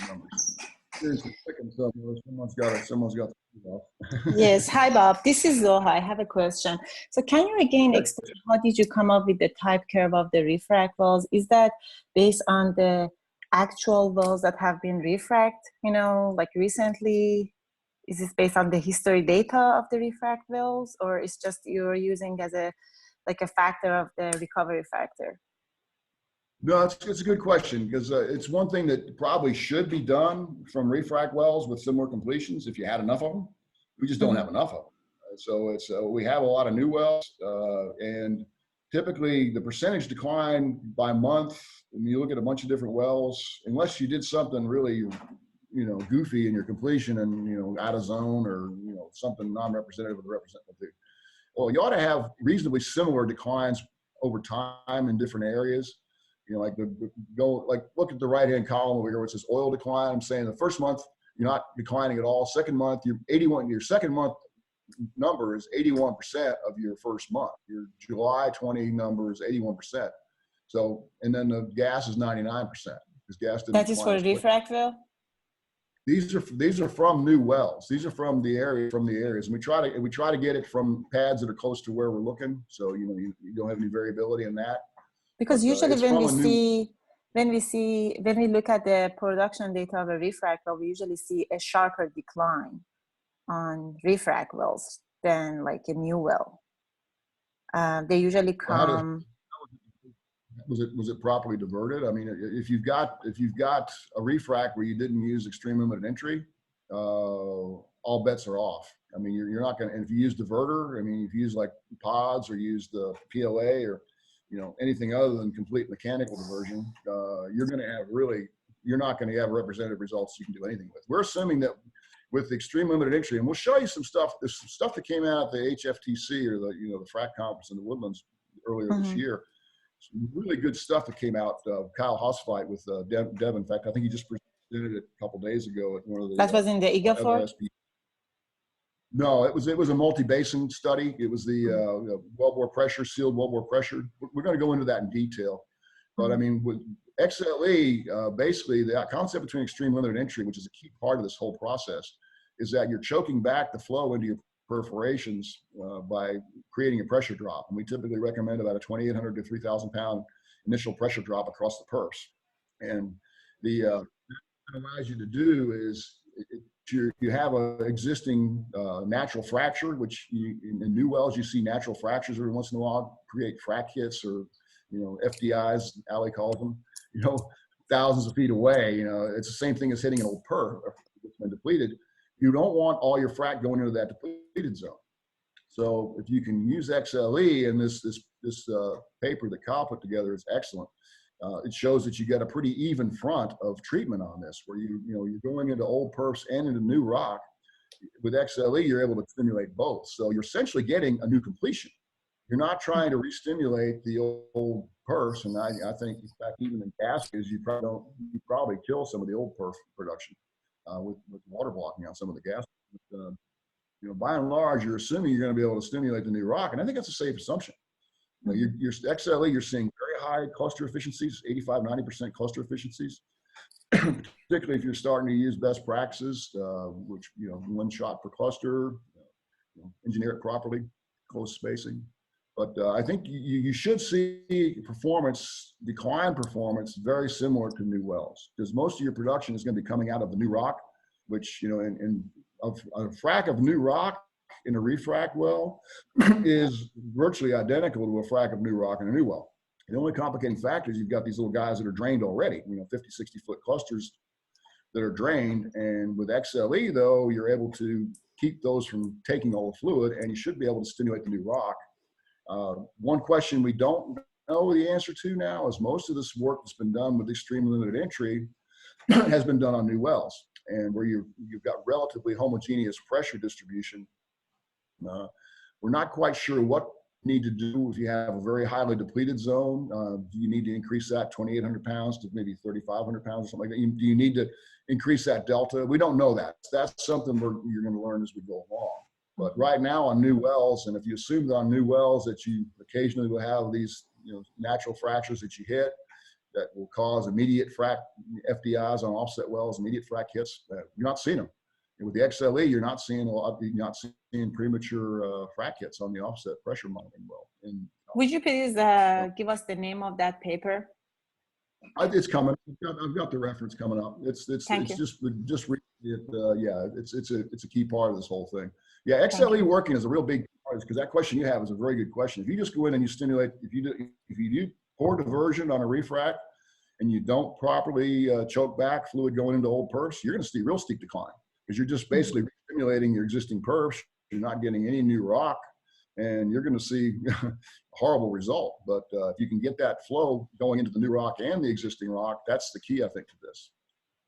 numbers. Here's the second somewhere. Someone's got the Yes. Hi, Bob. This is Zoha. I have a question. So can you again explain how did you come up with the type curve of the refrac wells? Is that based on the actual wells that have been refract, like recently? Is this based on the history data of the refract wells, or it's just you're using as a factor of the recovery factor? No, it's a good question because it's one thing that probably should be done from refrac wells with similar completions if you had enough of them. We just don't have enough of them. So we have a lot of new wells, and typically the percentage decline by month, when you look at a bunch of different wells, unless you did something really, goofy in your completion and, out of zone or, something non-representative of the representative. Well, you ought to have reasonably similar declines over time in different areas. Look at the right-hand column over here where it says oil decline. I'm saying the first month, you're not declining at all. Second month, your second month number is 81% of your first month. Your July 20 number is 81%. So, and then the gas is 99% because gas didn't. That is for refract well? These are from new wells. These are from the areas. And we try to get it from pads that are close to where we're looking. So, you don't have any variability in that. Because usually when we look at the production data of a refract well, we usually see a sharper decline on refract wells than like a new well. They usually come. Was it properly diverted? I mean, if you've got a refrac where you didn't use extreme limited entry, all bets are off. I mean, you're not going to. And if you use diverter, I mean, if you use like pods or use the PLA or anything other than complete mechanical diversion, you're not going to have representative results you can do anything with. We're assuming that with extreme limited entry. And we'll show you some stuff. There's some stuff that came out at the HFTC or the Frac conference in the Woodlands earlier this year. Some really good stuff that came out. Kyle Hosfite with Devin. In fact, I think he just presented it a couple days ago at one of the. That was in the Eagle Ford? No, it was a multi-basin study. It was the wellbore pressure, sealed wellbore pressure. We're going to go into that in detail. But I mean, with XLE, basically the concept between extreme limited entry, which is a key part of this whole process, is that you're choking back the flow into your perforations by creating a pressure drop. And we typically recommend about a 2,800 to 3,000 pound initial pressure drop across the purse. And what it allows you to do is you have an existing natural fracture, which in new wells, you see natural fractures every once in a while create frac hits or, FDIs, Ali calls them, thousands of feet away. It's the same thing as hitting an old perf that's been depleted. You don't want all your frac going into that depleted zone. So if you can use XLE, and this paper that Kyle put together is excellent. It shows that you get a pretty even front of treatment on this, where you're going into old perfs and into new rock. With XLE, you're able to stimulate both. So you're essentially getting a new completion. You're not trying to re-stimulate the old perfs, and I think, in fact, even in gases, you probably kill some of the old perf production with water blocking on some of the gas. But, by and large, you're assuming you're going to be able to stimulate the new rock, and I think that's a safe assumption. Your XLE, you're seeing very high cluster efficiencies, 85, 90% cluster efficiencies, particularly if you're starting to use best practices, which, one shot per cluster, engineer it properly, close spacing. But I think you should see decline performance very similar to new wells, because most of your production is going to be coming out of the new rock, which, in a frac of new rock in a refrac well is virtually identical to a frac of new rock in a new well. The only complicating factor is you've got these little guys that are drained already, 50, 60 foot clusters that are drained. And with XLE, though, you're able to keep those from taking all the fluid, and you should be able to stimulate the new rock. One question we don't know the answer to now is most of this work that's been done with extreme limited entry has been done on new wells, and where you've got relatively homogeneous pressure distribution. We're not quite sure what you need to do if you have a very highly depleted zone. Do you need to increase that 2,800 pounds to maybe 3,500 pounds or something like that? Do you need to increase that delta? We don't know that. That's something you're going to learn as we go along. But right now on new wells, and if you assume that on new wells that you occasionally will have these natural fractures that you hit that will cause immediate frac FDIs on offset wells, immediate frac hits, you're not seeing them. And with the XLE, you're not seeing premature frac hits on the offset pressure monitoring well. Would you please give us the name of that paper? It's coming. I've got the reference coming up. It's just read it. Yeah, it's a key part of this whole thing. Yeah, XLE working is a real big part, because that question you have is a very good question. If you just go in and you stimulate, if you do poor diversion on a refrac and you don't properly choke back fluid going into old perfs, you're going to see real steep decline, because you're just basically stimulating your existing perfs. You're not getting any new rock, and you're going to see a horrible result. But if you can get that flow going into the new rock and the existing rock, that's the key, I think, to this.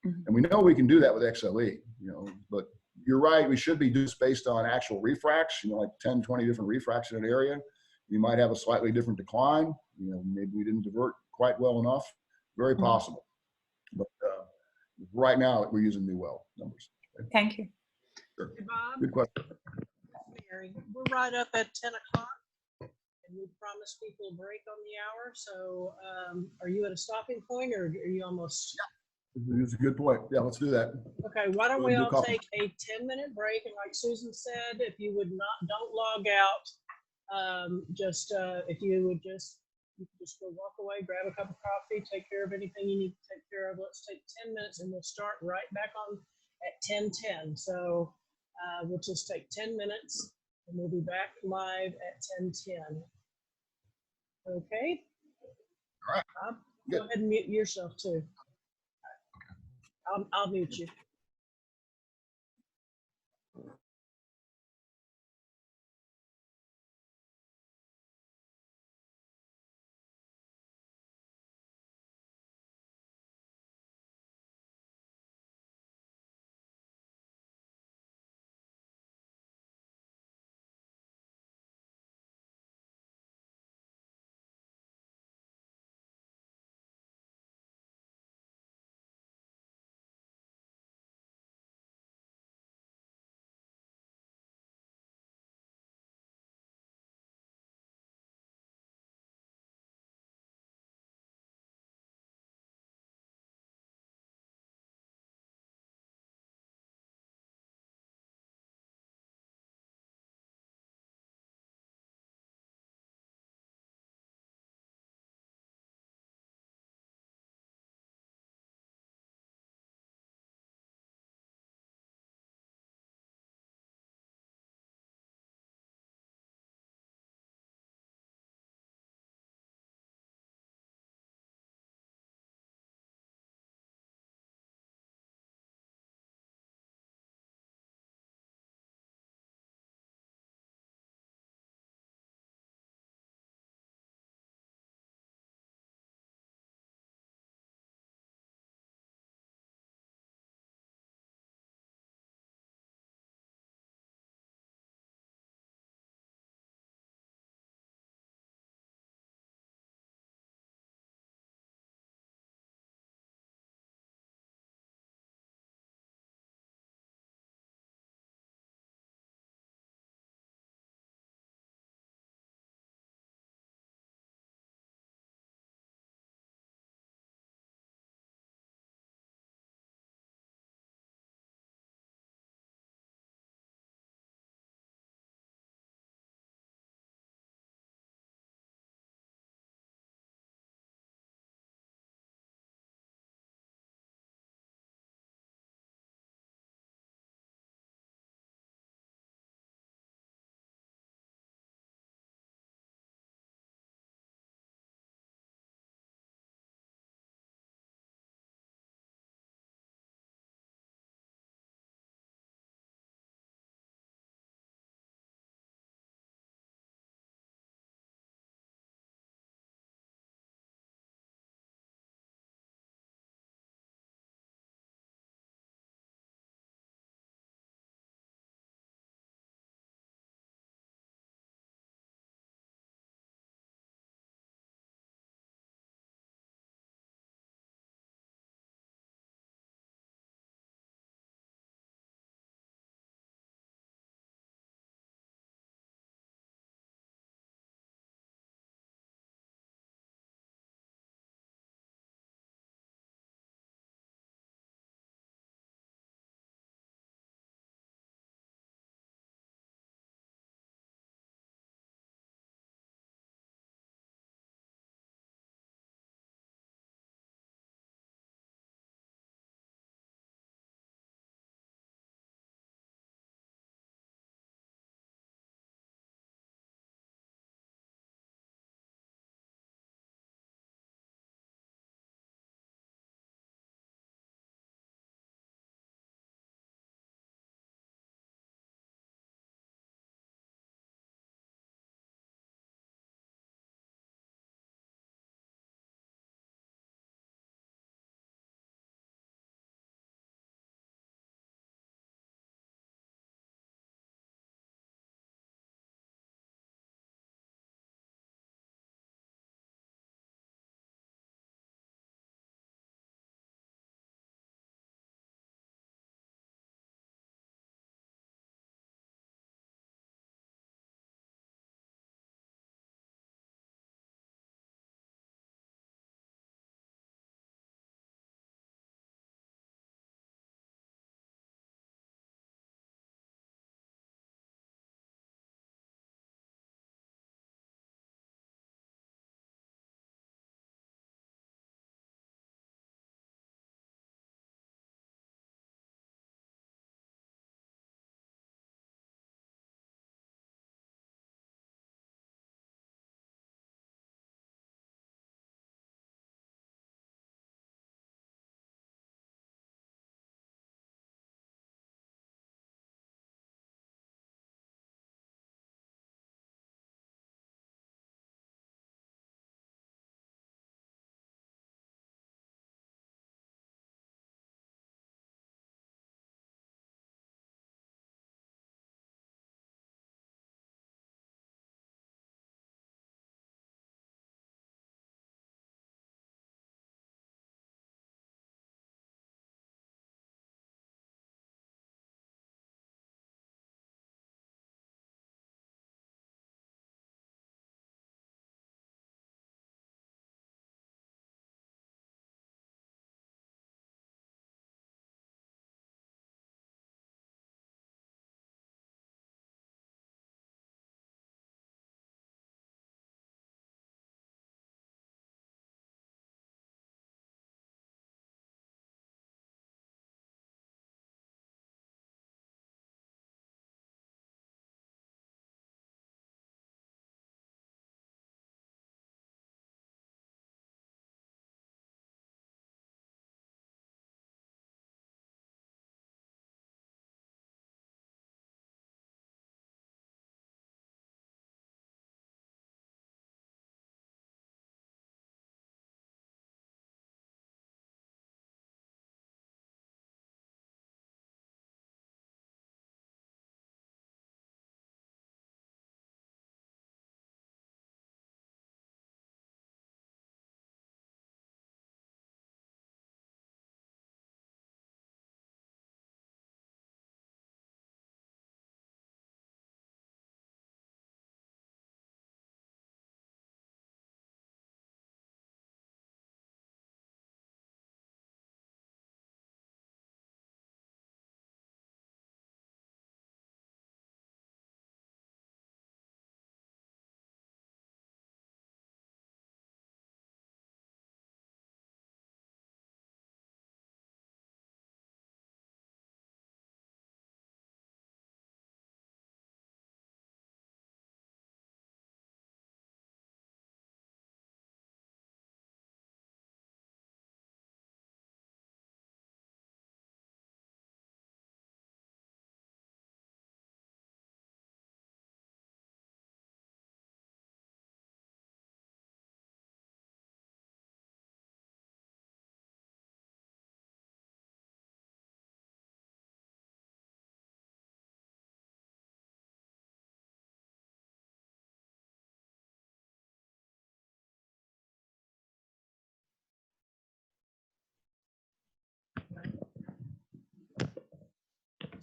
And we know we can do that with XLE, but you're right. We should be just based on actual refracs, like 10, 20 different refracs in an area. You might have a slightly different decline. Maybe we didn't divert quite well enough. Very possible. But right now we're using new well numbers. Okay? Thank you. Sure. Hey, Bob. Good question. Mary, we're right up at 10 o'clock, and we promised people a break on the hour. So are you at a stopping point, or are you almost? It's a good point. Yeah, let's do that. Okay, why don't we all take a 10-minute break? And like Susan said, if you don't log out, if you can just go walk away, grab a cup of coffee, take care of anything you need to take care of. Let's take 10 minutes, and we'll start right back on at 10:10. So we'll just take 10 minutes, and we'll be back live at 10:10. Okay? All right. Go ahead and mute yourself too. I'll mute you.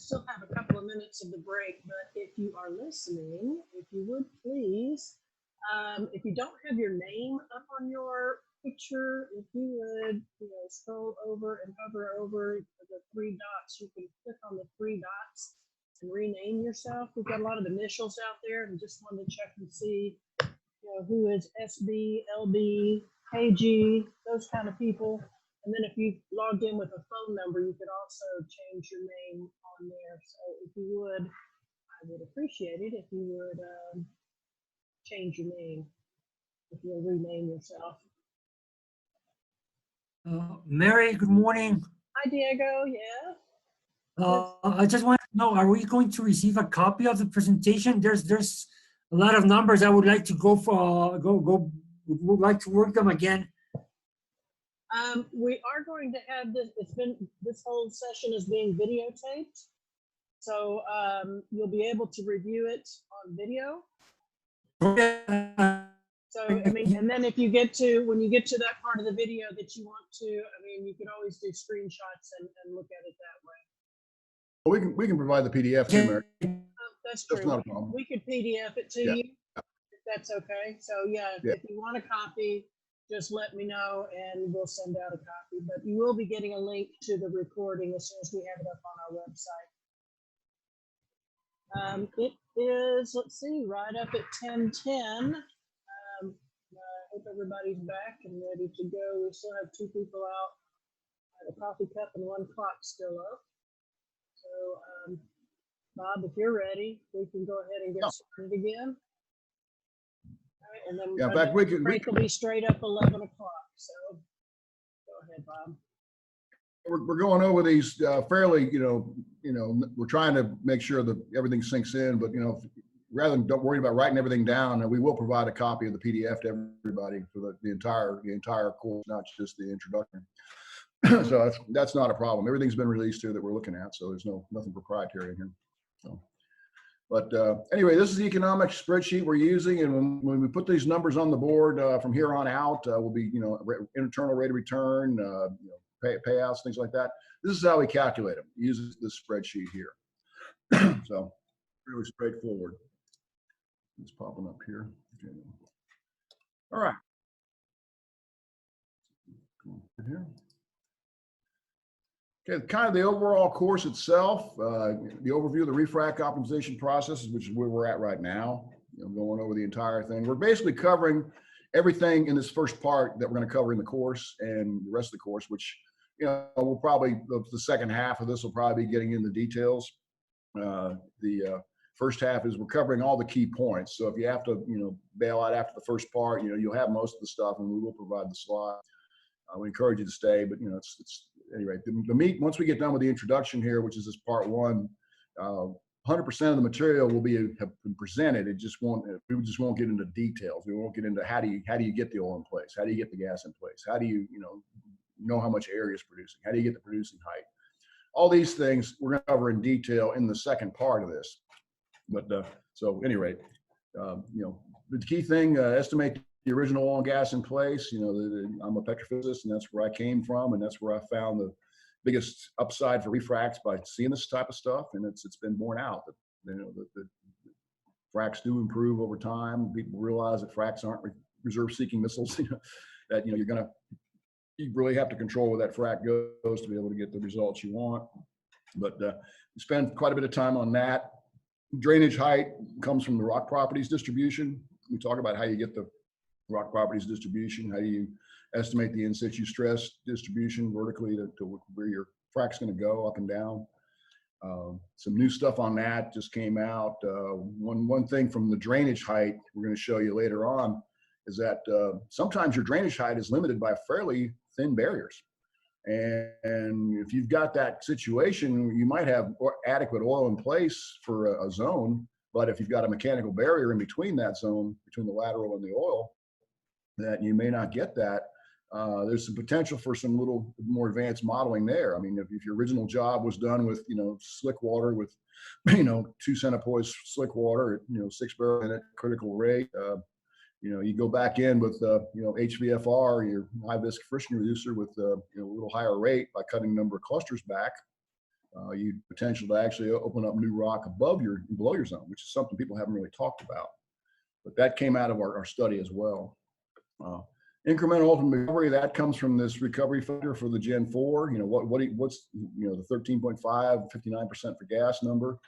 still have a couple of minutes of the break, but if you are listening, if you would please, if you don't have your name up on your picture, if you would, scroll over and hover over the three dots, you can click on the three dots and rename yourself. We've got a lot of initials out there, and just wanted to check and see, who is SB, LB, KG, those kind of people. And then if you logged in with a phone number, you could also change your name on there. So if you would, I would appreciate it if you would change your name, if you'll rename yourself. Mary, good morning. Hi, Diego. Yeah. I just want to know, are we going to receive a copy of the presentation? There's a lot of numbers I would like to would like to work them again. We are going to have this. This whole session is being videotaped, so you'll be able to review it on video. So I mean, and then if you when you get to that part of the video that you want to, you can always do screenshots and look at it that way. We can provide the PDF too, Mary. That's true. That's not a problem. We could PDF it to you, if that's okay. So yeah, if you want a copy, just let me know and we'll send out a copy. But you will be getting a link to the recording as soon as we have it up on our website. It is, let's see, right up at 10:10. I hope everybody's back and ready to go. We still have two people out. I have a coffee cup and one clock still up. So, Bob, if you're ready, we can go ahead and get started again. All right, and then In fact, break will be straight up 11 o'clock. So go ahead, Bob. We're going over these fairly, we're trying to make sure that everything sinks in, but rather than don't worry about writing everything down, and we will provide a copy of the PDF to everybody for the entire course, not just the introduction. So that's not a problem. Everything's been released here that we're looking at, so there's nothing proprietary in here. So, but anyway, this is the economic spreadsheet we're using, and when we put these numbers on the board from here on out, will be internal rate of return, payouts, things like that. This is how we calculate them. Use this spreadsheet here. So really straightforward. It's popping up here. Okay. All right. Here. Okay, kind of the overall course itself, the overview of the refrac optimization processes, which is where we're at right now, going over the entire thing. We're basically covering everything in this first part that we're going to cover in the course and the rest of the course, which, we'll probably, the second half of this will probably be getting into details. The first half is we're covering all the key points. So if you have to, bail out after the first part, you'll have most of the stuff and we will provide the slide. We encourage you to stay, but it's anyway, the meat, once we get done with the introduction here, which is this part one, 100% of the material will have been presented. We just won't get into details. We won't get into how do you get the oil in place? How do you get the gas in place? How do you, know how much area is producing? How do you get the producing height? All these things we're going to cover in detail in the second part of this. But so at any rate, the key thing, estimate the original oil and gas in place. I'm a petrophysicist, and that's where I came from, and that's where I found the biggest upside for refracs by seeing this type of stuff, and it's been borne out that the fracs do improve over time. People realize that fracs aren't reserve-seeking missiles. That you really have to control where that frac goes to be able to get the results you want. But we spend quite a bit of time on that. Drainage height comes from the rock properties distribution. We talk about how you get the rock properties distribution, how do you estimate the in situ stress distribution vertically to where your frac's going to go up and down. Some new stuff on that just came out. One thing from the drainage height we're going to show you later on is that sometimes your drainage height is limited by fairly thin barriers. And if you've got that situation, you might have adequate oil in place for a zone, but if you've got a mechanical barrier in between that zone, between the lateral and the oil, that you may not get that. There's some potential for some little more advanced modeling there. I mean, if your original job was done with, slick water with, 2 centipoise slick water at, 6 barrel minute critical rate, you go back in with, HVFR, your high viscous friction reducer with, a little higher rate by cutting the number of clusters back. you potential to actually open up new rock below your zone, which is something people haven't really talked about. But that came out of our study as well. Incremental ultimate recovery, that comes from this recovery factor for the Gen 4. You know, what's the 13.5, 59% for gas number.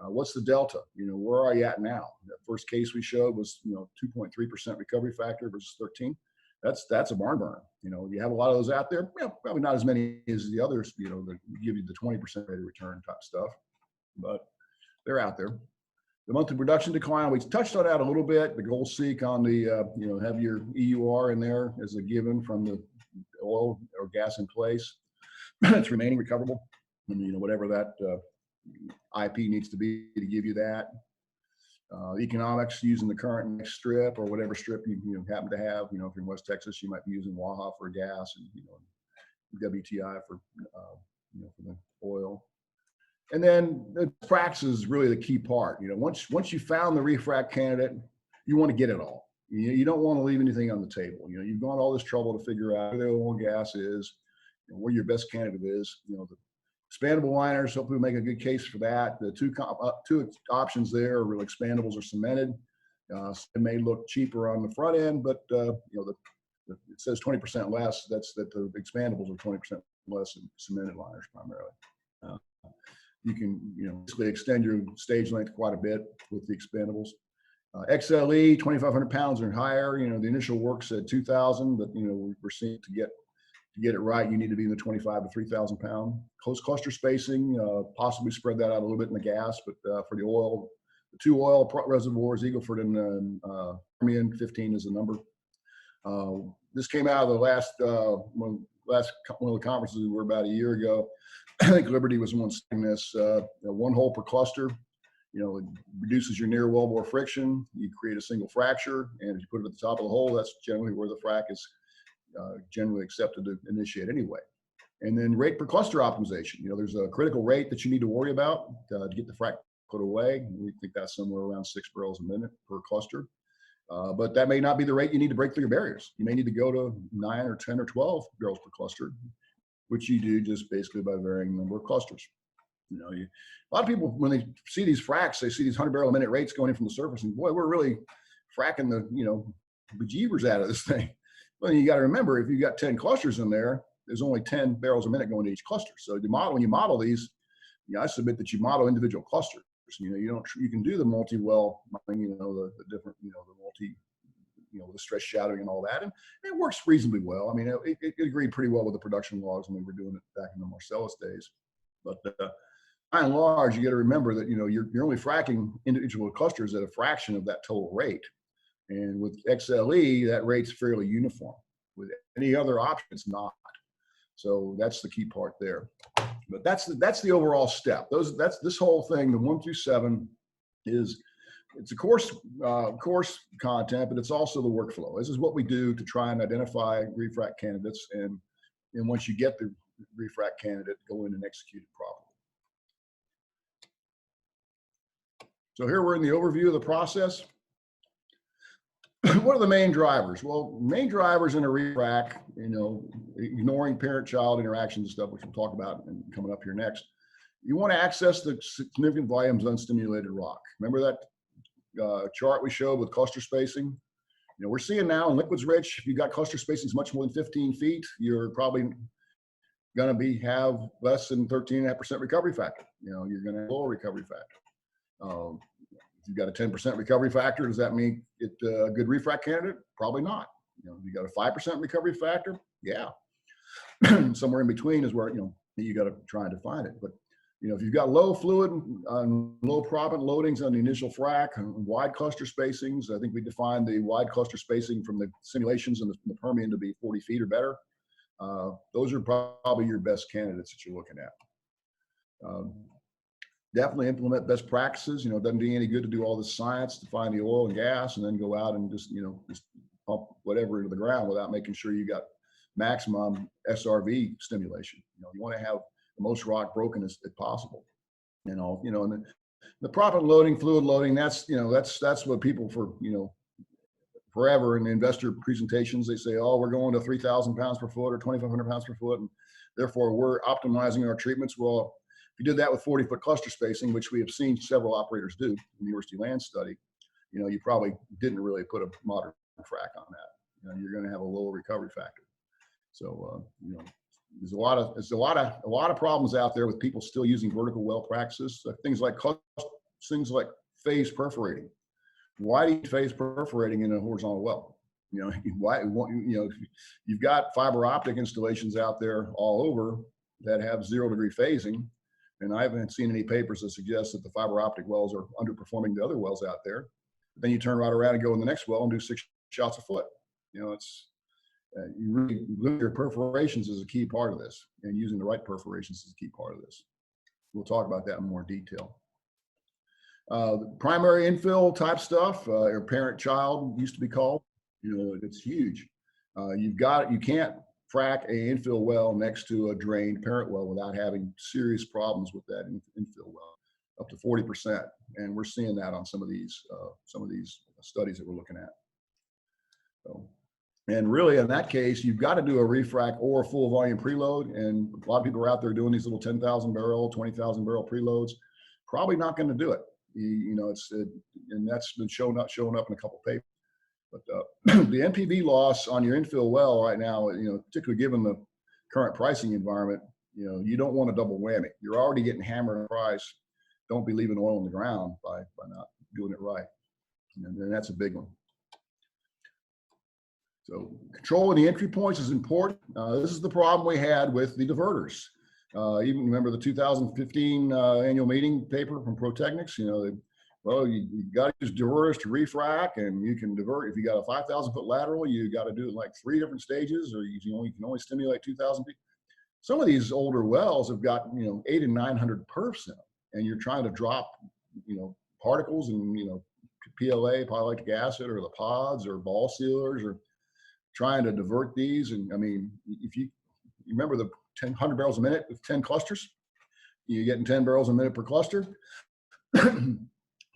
What's the delta? You know, where are you at now? That first case we showed was 2.3% recovery factor versus 13. That's a barn burner. You know, you have a lot of those out there. Probably not as many as the others. You know, that give you the 20% rate of return type stuff, but they're out there. The monthly production decline, we touched on that a little bit. The goal seek on the, have your EUR in there as a given from the oil or gas in place. It's remaining recoverable. And, whatever that IP needs to be to give you that. Economics using the current next strip or whatever strip you happen to have. You know, if you're in West Texas, you might be using Waha for gas and, WTI for, for the oil. And then the fracs is really the key part. You know, once you found the refrac candidate, you want to get it all. You don't want to leave anything on the table. You know, you've gone all this trouble to figure out where the oil and gas is, where your best candidate is. You know, the expandable liners, hopefully make a good case for that. The two options there are really expandables or cemented. It may look cheaper on the front end, but it says 20% less. That's that the expandables are 20% less than cemented liners primarily. You can, basically extend your stage length quite a bit with the expandables. XLE, 2,500 pounds or higher. You know, the initial work said 2,000, but we're seeing to get it right, you need to be in the 25 to 3,000 pound. Close cluster spacing, possibly spread that out a little bit in the gas, but for the oil, the two oil reservoirs, Eagle Ford and Permian, 15 is the number. This came out of the last one of the conferences we were about a year ago. I think Liberty was one saying this, one hole per cluster, it reduces your near wellbore friction. You create a single fracture, and if you put it at the top of the hole, that's generally where the frac is generally accepted to initiate anyway. And then rate per cluster optimization. There's a critical rate that you need to worry about to get the frac put away. We think that's somewhere around 6 barrels a minute per cluster. But that may not be the rate you need to break through your barriers. You may need to go to 9 or 10 or 12 barrels per cluster, which you do just basically by varying the number of clusters. A lot of people, when they see these fracs, they see these 100 barrel a minute rates going in from the surface, and boy, we're really fracking the, bejeebers out of this thing. Well, you got to remember, if you've got 10 clusters in there, there's only 10 barrels a minute going to each cluster. So when you model these, I submit that you model individual clusters. You can do the multi-well, the different, the multi, the stress shadowing and all that, and it works reasonably well. I mean, it agreed pretty well with the production logs when we were doing it back in the Marcellus days. But by and large, you got to remember that you're only fracking individual clusters at a fraction of that total rate. And with XLE, that rate's fairly uniform. With any other option, it's not. So that's the key part there. But that's the overall step. That's this whole thing. The 1 through 7 it's a course content, but it's also the workflow. This is what we do to try and identify refrac candidates, and once you get the refrac candidate, go in and execute it properly. So here we're in the overview of the process. What are the main drivers? Well, main drivers in a refrac, ignoring parent-child interactions and stuff, which we'll talk about and coming up here next. You want to access the significant volumes of unstimulated rock. Remember that chart we showed with cluster spacing? We're seeing now in liquids rich, if you've got cluster spacing more than 15 feet, you're probably going to have less than 13.5% recovery factor. You're going to have lower recovery factor. If you've got a 10% recovery factor, does that mean it's a good refrac candidate? Probably not. You got a 5% recovery factor? Yeah. Somewhere in between is where, you got to try and define it. But, if you've got low fluid and low proppant loadings on the initial frac, wide cluster spacings, I think we defined the wide cluster spacing from the simulations in the Permian to be 40 feet or better. Those are probably your best candidates that you're looking at. Definitely implement best practices. It doesn't do any good to do all this science to find the oil and gas and then go out and just pump whatever into the ground without making sure you got maximum SRV stimulation. You want to have the most rock broken as possible. And the proppant loading, fluid loading, that's what people forever in the investor presentations, they say, oh, we're going to 3,000 pounds per foot or 2,500 pounds per foot, and therefore we're optimizing our treatments. Well, If you did that with 40-foot cluster spacing, which we have seen several operators do in the University Land Study, you know, you probably didn't really put a modern frac on that. You know, you're going to have a lower recovery factor. So, you know, there's a lot of problems out there with people still using vertical well practices. Things like phase perforating. Why do you phase perforating in a horizontal well? You know, why? You know, you've got fiber optic installations out there all over that have 0-degree phasing, and I haven't seen any papers that suggest that the fiber optic wells are underperforming the other wells out there. But then you turn right around and go in the next well and do 6 shots a foot. You know, it's you really limit your perforations is a key part of this, and using the right perforations is a key part of this. We'll talk about that in more detail. Primary infill type stuff, or parent-child used to be called. You know, it's huge. You can't frack a infill well next to a drained parent well without having serious problems with that infill well, up to 40%. And we're seeing that on some of these studies that we're looking at. So, and really, in that case, you've got to do a refrac or a full volume preload. And a lot of people are out there doing these little 10,000 barrel, 20,000 barrel preloads. Probably not going to do it. You know, and that's been showing up in a couple papers. But the NPV loss on your infill well right now, you know, particularly given the current pricing environment, you know, you don't want a double whammy. You're already getting hammered on price. Don't be leaving oil in the ground by not doing it right. And that's a big one. So controlling the entry points is important. This is the problem we had with the diverters. Even remember the 2015 annual meeting paper from ProTechnics, you know, well, you got to use diverters to refrac, and you can divert. If you got a 5,000-foot lateral, you got to do it in like 3 different stages, or you can only stimulate 2,000 feet. Some of these older wells have got, you know, 800 and 900 perfs in them, and you're trying to drop, you know, particles and, you know, PLA, polylactic acid, or the pods, or ball sealers, or trying to divert these. And I mean, if you remember the 100 barrels a minute with 10 clusters, you're getting 10 barrels a minute per cluster.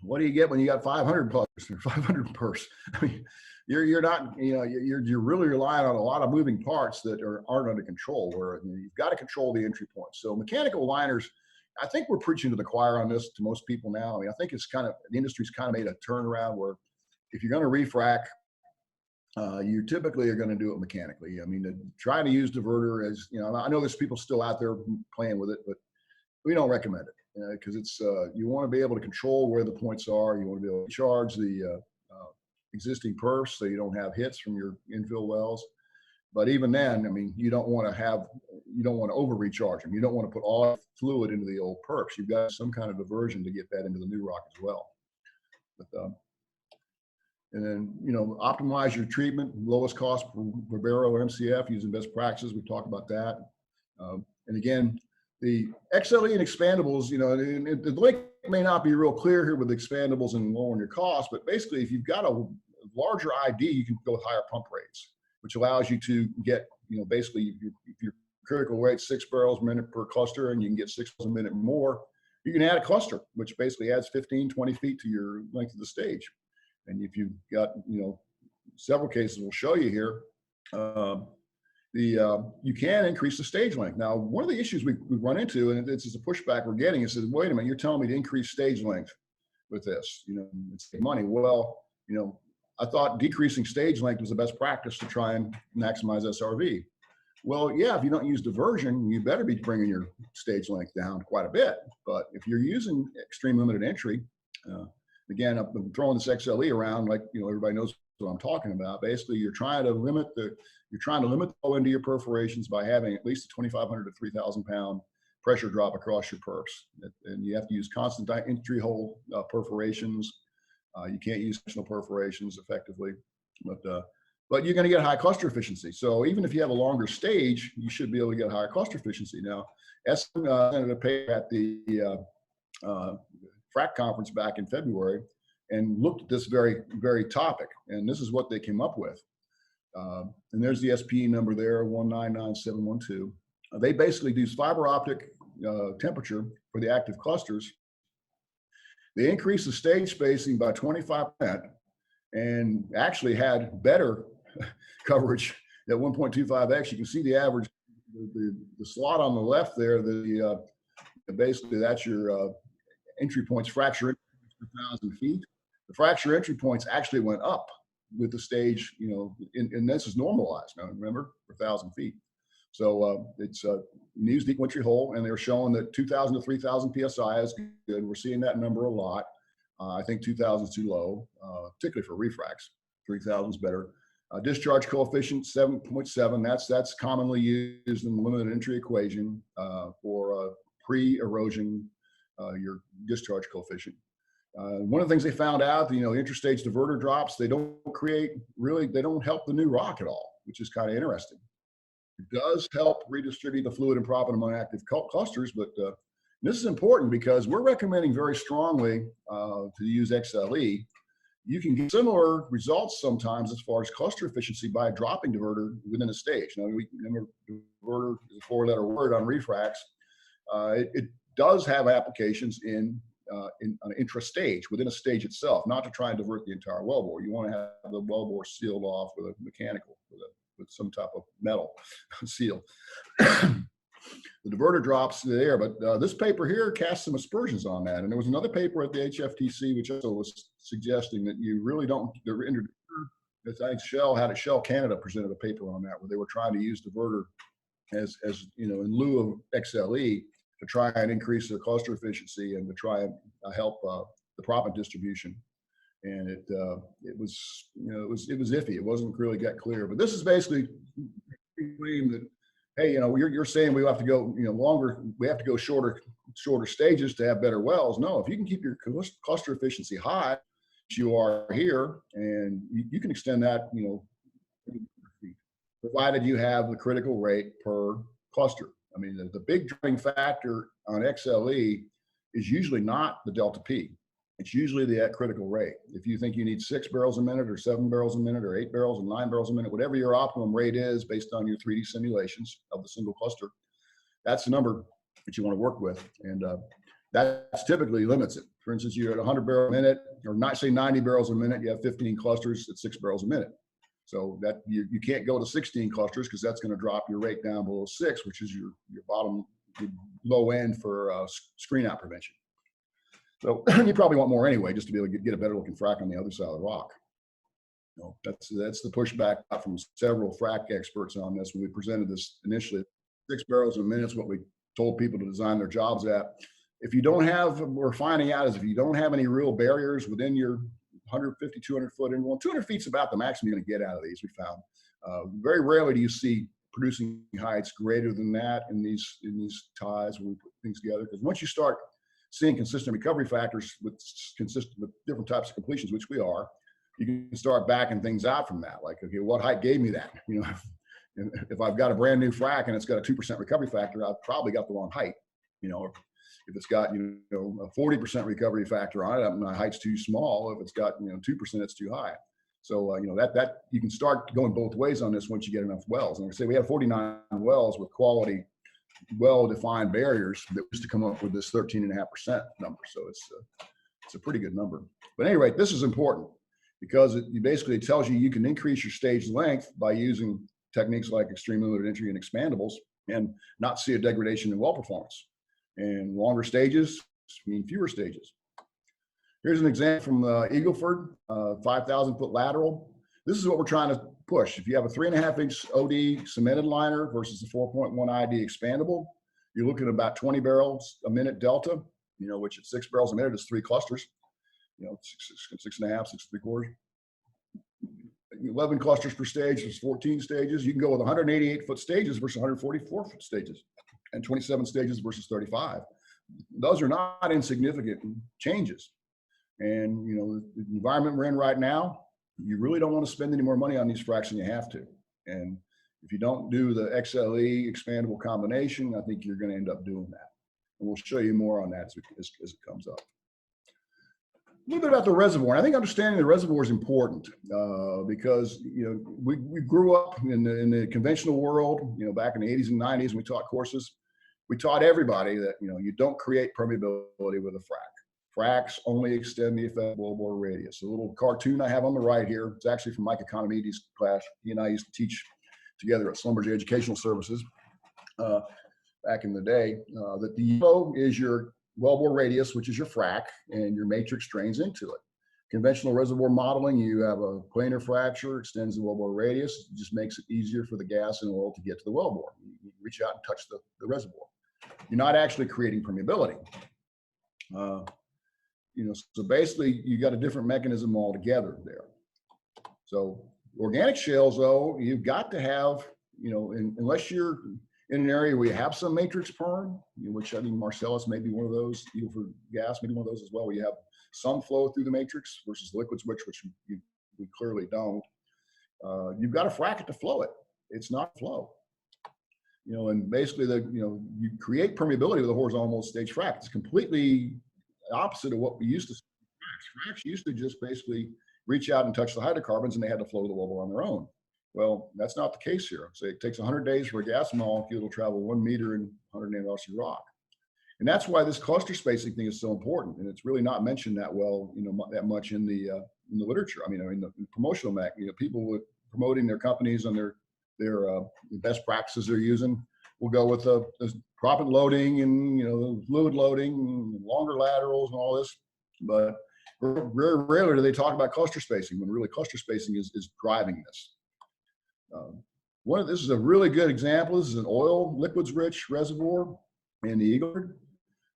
What do you get when you got 500 clusters or 500 perfs? I mean, you're not, you know, you're really relying on a lot of moving parts that aren't under control, where you've got to control the entry points. So mechanical liners, I think we're preaching to the choir on this to most people now. I mean, I think it's kind of, the industry's kind of made a turnaround where if you're going to refrac, you typically are going to do it mechanically. I mean, try to use diverter as, you know, I know there's people still out there playing with it, but we don't recommend it because it's, you want to be able to control where the points are. You want to be able to charge the existing perfs so you don't have hits from your infill wells. But even then, I mean, you don't want to over recharge them. You don't want to put all fluid into the old perfs. You've got some kind of diversion to get that into the new rock as well. But, and then, you know, optimize your treatment, lowest cost per barrel or MCF using best practices. We've talked about that. And again, the XLE and expandables, you know, the link may not be real clear here with expandables and lowering your cost, but basically if you've got a larger ID, you can go with higher pump rates, which allows you to get, you know, basically if your critical rate 6 barrels a minute per cluster and you can get 6 a minute more, you can add a cluster, which basically adds 15, 20 feet to your length of the stage. And if you've got, you know, several cases we'll show you here, you can increase the stage length. Now, one of the issues we run into, and this is a pushback we're getting, is that, wait a minute, you're telling me to increase stage length with this, you know, it's money. Well, you know, I thought decreasing stage length was the best practice to try and maximize SRV. Well, yeah, if you don't use diversion, you better be bringing your stage length down quite a bit. But if you're using extreme limited entry, again, I'm throwing this XLE around like, you know, everybody knows what I'm talking about. Basically, you're trying to limit the flow into your perforations by having at least a 2,500 to 3,000 pound pressure drop across your perfs. And you have to use constant entry hole perforations. You can't use sectional perforations effectively, but you're going to get high cluster efficiency. So even if you have a longer stage, you should be able to get higher cluster efficiency. Now, SM sent a paper at the Frac conference back in February and looked at this very, very topic. And this is what they came up with. And there's the SPE number there, 1999712. They basically use fiber optic temperature for the active clusters. They increased the stage spacing by 25% and actually had better coverage at 1.25x. You can see the average, the slot on the left there, the basically that's your entry points, fracture per 1,000 feet. The fracture entry points actually went up with the stage, and this is normalized now, remember, per 1,000 feet. So it's used equal entry hole, and they're showing that 2,000 to 3,000 PSI is good. We're seeing that number a lot. I think 2,000 is too low, particularly for refracs. 3,000 is better. Discharge coefficient 7.7. That's commonly used in the limited entry equation for pre-erosion, your discharge coefficient. One of the things they found out, interstage diverter drops, they don't help the new rock at all, which is kind of interesting. It does help redistribute the fluid and proppant among active clusters, but this is important because we're recommending very strongly to use XLE. You can get similar results sometimes as far as cluster efficiency by dropping diverter within a stage. Now, we remember diverter is a four-letter word on Refracs. It does have applications in an intra-stage, within a stage itself, not to try and divert the entire wellbore. You want to have the wellbore sealed off with a mechanical, with some type of metal seal. The diverter drops there, but this paper here casts some aspersions on that. And there was another paper at the HFTC which also was suggesting that you really don't, I think Shale Canada presented a paper on that where they were trying to use diverter as in lieu of XLE to try and increase the cluster efficiency and to try and help the proppant distribution. And it was iffy. It wasn't really get clear. But this is basically claim that, hey, you're saying we have to go longer. We have to go shorter stages to have better wells. No, if you can keep your cluster efficiency high, as you are here, and you can extend that, provided you have the critical rate per cluster. I mean, the big driving factor on XLE is usually not the delta P. It's usually the critical rate. If you think you need 6 barrels a minute or 7 barrels a minute or 8 barrels or 9 barrels a minute, whatever your optimum rate is based on your 3D simulations of the single cluster, that's the number that you want to work with. And that's typically limits it. For instance, you're at 100 barrels a minute, or not say 90 barrels a minute, you have 15 clusters at 6 barrels a minute. So that you can't go to 16 clusters because that's going to drop your rate down below 6, which is your bottom, your low end for screen out prevention. So you probably want more anyway, just to be able to get a better looking frac on the other side of the rock. That's the pushback from several frac experts on this when we presented this initially. 6 barrels a minute is what we told people to design their jobs at. If you don't have, we're finding out is if you don't have any real barriers within your 150, 200 foot interval, 200 feet is about the maximum you're going to get out of these, we found. Very rarely do you see producing heights greater than that in these ties when we put things together. Because once you start seeing consistent recovery factors with different types of completions, which we are, you can start backing things out from that. Like, okay, what height gave me that? If I've got a brand new frac and it's got a 2% recovery factor, I've probably got the wrong height. If it's got a 40% recovery factor on it, my height's too small. If it's got 2%, it's too high. So that you can start going both ways on this once you get enough wells. And like I say, we have 49 wells with quality, well-defined barriers that was to come up with this 13.5% number. So it's a pretty good number. But at any rate, this is important because it basically tells you can increase your stage length by using techniques like extreme limited entry and expandables and not see a degradation in well performance. And longer stages mean fewer stages. Here's an example from Eagle Ford, 5,000 foot lateral. This is what we're trying to push. If you have a 3.5 inch OD cemented liner versus a 4.1 ID expandable, you're looking at about 20 barrels a minute delta, which at 6 barrels a minute is 3 clusters, 6.5, 6.75. 11 clusters per stage is 14 stages. You can go with 188 foot stages versus 144 foot stages and 27 stages versus 35. Those are not insignificant changes. And, the environment we're in right now, you really don't want to spend any more money on these fracs than you have to. And if you don't do the XLE expandable combination, I think you're going to end up doing that. And we'll show you more on that as it comes up. A little bit about the reservoir. I think understanding the reservoir is important because we grew up in the conventional world. Back in the 80s and 90s, when we taught courses, we taught everybody that you don't create permeability with a frac. Fracs only extend the effective wellbore radius. A little cartoon I have on the right here. It's actually from Mike Economides' class. He and I used to teach together at Schlumberger Educational Services. back in the day, that the yellow is your wellbore radius, which is your frac, and your matrix drains into it. Conventional reservoir modeling, you have a planar fracture, extends the wellbore radius, it just makes it easier for the gas and oil to get to the wellbore. You reach out and touch the reservoir. You're not actually creating permeability. So basically you got a different mechanism altogether there. So organic shales, though, you've got to have, unless you're in an area where you have some matrix perm, which I mean, Marcellus may be one of those, Eagle Ford gas may be one of those as well, where you have some flow through the matrix versus liquids rich, which we clearly don't. You've got to frack it to flow it. It's not flow. And basically you create permeability with a horizontal multi-stage frac. It's completely opposite of what we used to see. Fracs used to just basically reach out and touch the hydrocarbons and they had to flow to the wellbore on their own. Well, that's not the case here. So it takes 100 days for a gas molecule to travel 1 meter in 100 nanometers of rock. And that's why this cluster spacing thing is so important. And it's really not mentioned that well, that much in the literature. I mean, the promotional people promoting their companies and their best practices they're using will go with the proppant loading and, the fluid loading, and longer laterals and all this. But very rarely do they talk about cluster spacing when really cluster spacing is driving this. This is a really good example. This is an oil liquids rich reservoir in the Eagle Ford.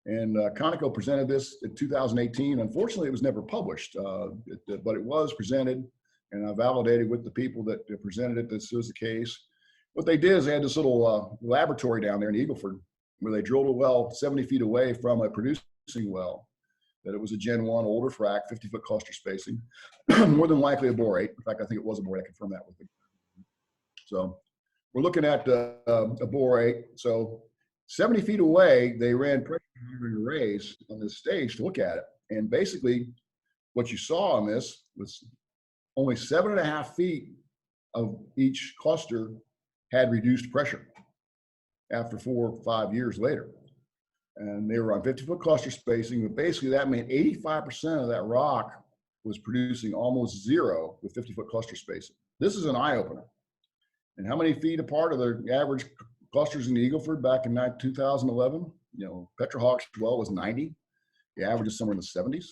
And Conoco presented this in 2018. Unfortunately, it was never published, but it was presented, and I validated with the people that presented it this was the case. What they did is they had this little laboratory down there in Eagle Ford where they drilled a well 70 feet away from a producing well, that it was a Gen 1 older frac, 50-foot cluster spacing, more than likely a borate. In fact, I think it was a borate. I confirmed that with them. So we're looking at a borate. So 70 feet away, they ran pressure arrays on this stage to look at it. And basically what you saw on this was only 7.5 feet of each cluster had reduced pressure after 4 or 5 years later. And they were on 50-foot cluster spacing, but basically that meant 85% of that rock was producing almost zero with 50-foot cluster spacing. This is an eye-opener. And how many feet apart are the average clusters in the Eagle Ford back in 2011? Petrohawk's well was 90. The average is somewhere in the 70s.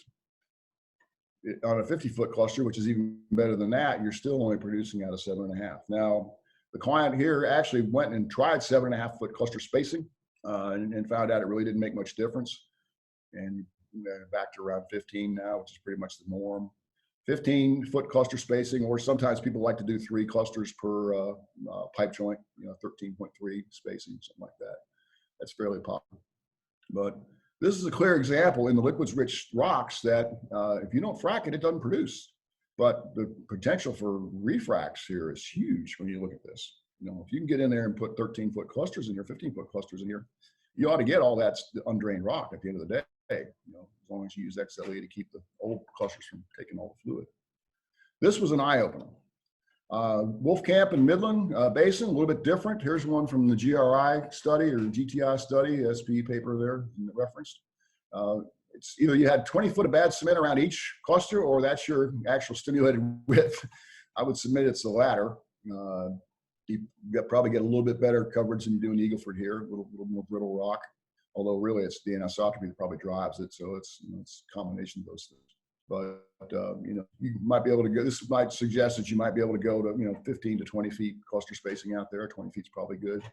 On a 50-foot cluster, which is even better than that, you're still only producing out of 7.5. Now, the client here actually went and tried 7.5-foot cluster spacing and found out it really didn't make much difference. And back to around 15 now, which is pretty much the norm. 15-foot cluster spacing, or sometimes people like to do 3 clusters per pipe joint, 13.3 spacing, something like that. That's fairly popular. But this is a clear example in the liquids-rich rocks that if you don't frack it, it doesn't produce. But the potential for refracs here is huge when you look at this. If you can get in there and put 13-foot clusters in here, 15-foot clusters in here, you ought to get all that undrained rock at the end of the day. As long as you use XLE to keep the old clusters from taking all the fluid. This was an eye-opener. Wolfcamp and Midland Basin, a little bit different. Here's one from the GRI study or GTI study, SPE paper there referenced. It's either you had 20 foot of bad cement around each cluster, or that's your actual stimulated width. I would submit it's the latter. You probably get a little bit better coverage than you do in Eagle Ford here, a little more brittle rock. Although really it's the anisotropy that probably drives it, so it's it's a combination of those things. But you might be able to go. This might suggest that you might be able to go to 15 to 20 feet cluster spacing out there. 20 feet's probably good.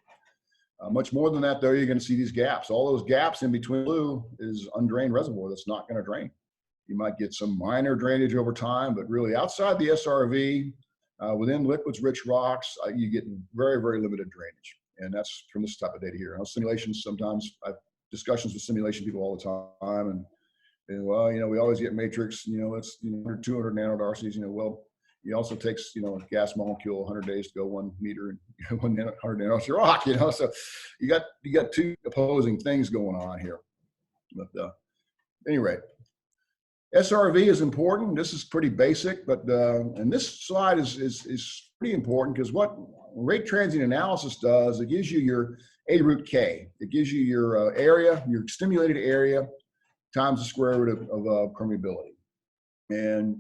Much more than that, though, you're going to see these gaps. All those gaps in between blue is undrained reservoir that's not going to drain. You might get some minor drainage over time, but really outside the SRV, within liquids-rich rocks, you get very, very limited drainage. And that's from this type of data here. Simulations, sometimes I have discussions with simulation people all the time, and well, we always get matrix, it's 200 nanodarcies, well, it also takes, a gas molecule 100 days to go 1 meter and 100 nanodarcy rock, so you got 2 opposing things going on here. But at any rate, SRV is important. This is pretty basic, but and this slide is pretty important because what rate transient analysis does, it gives you your A root K. It gives you your area, your stimulated area, times the square root of permeability. And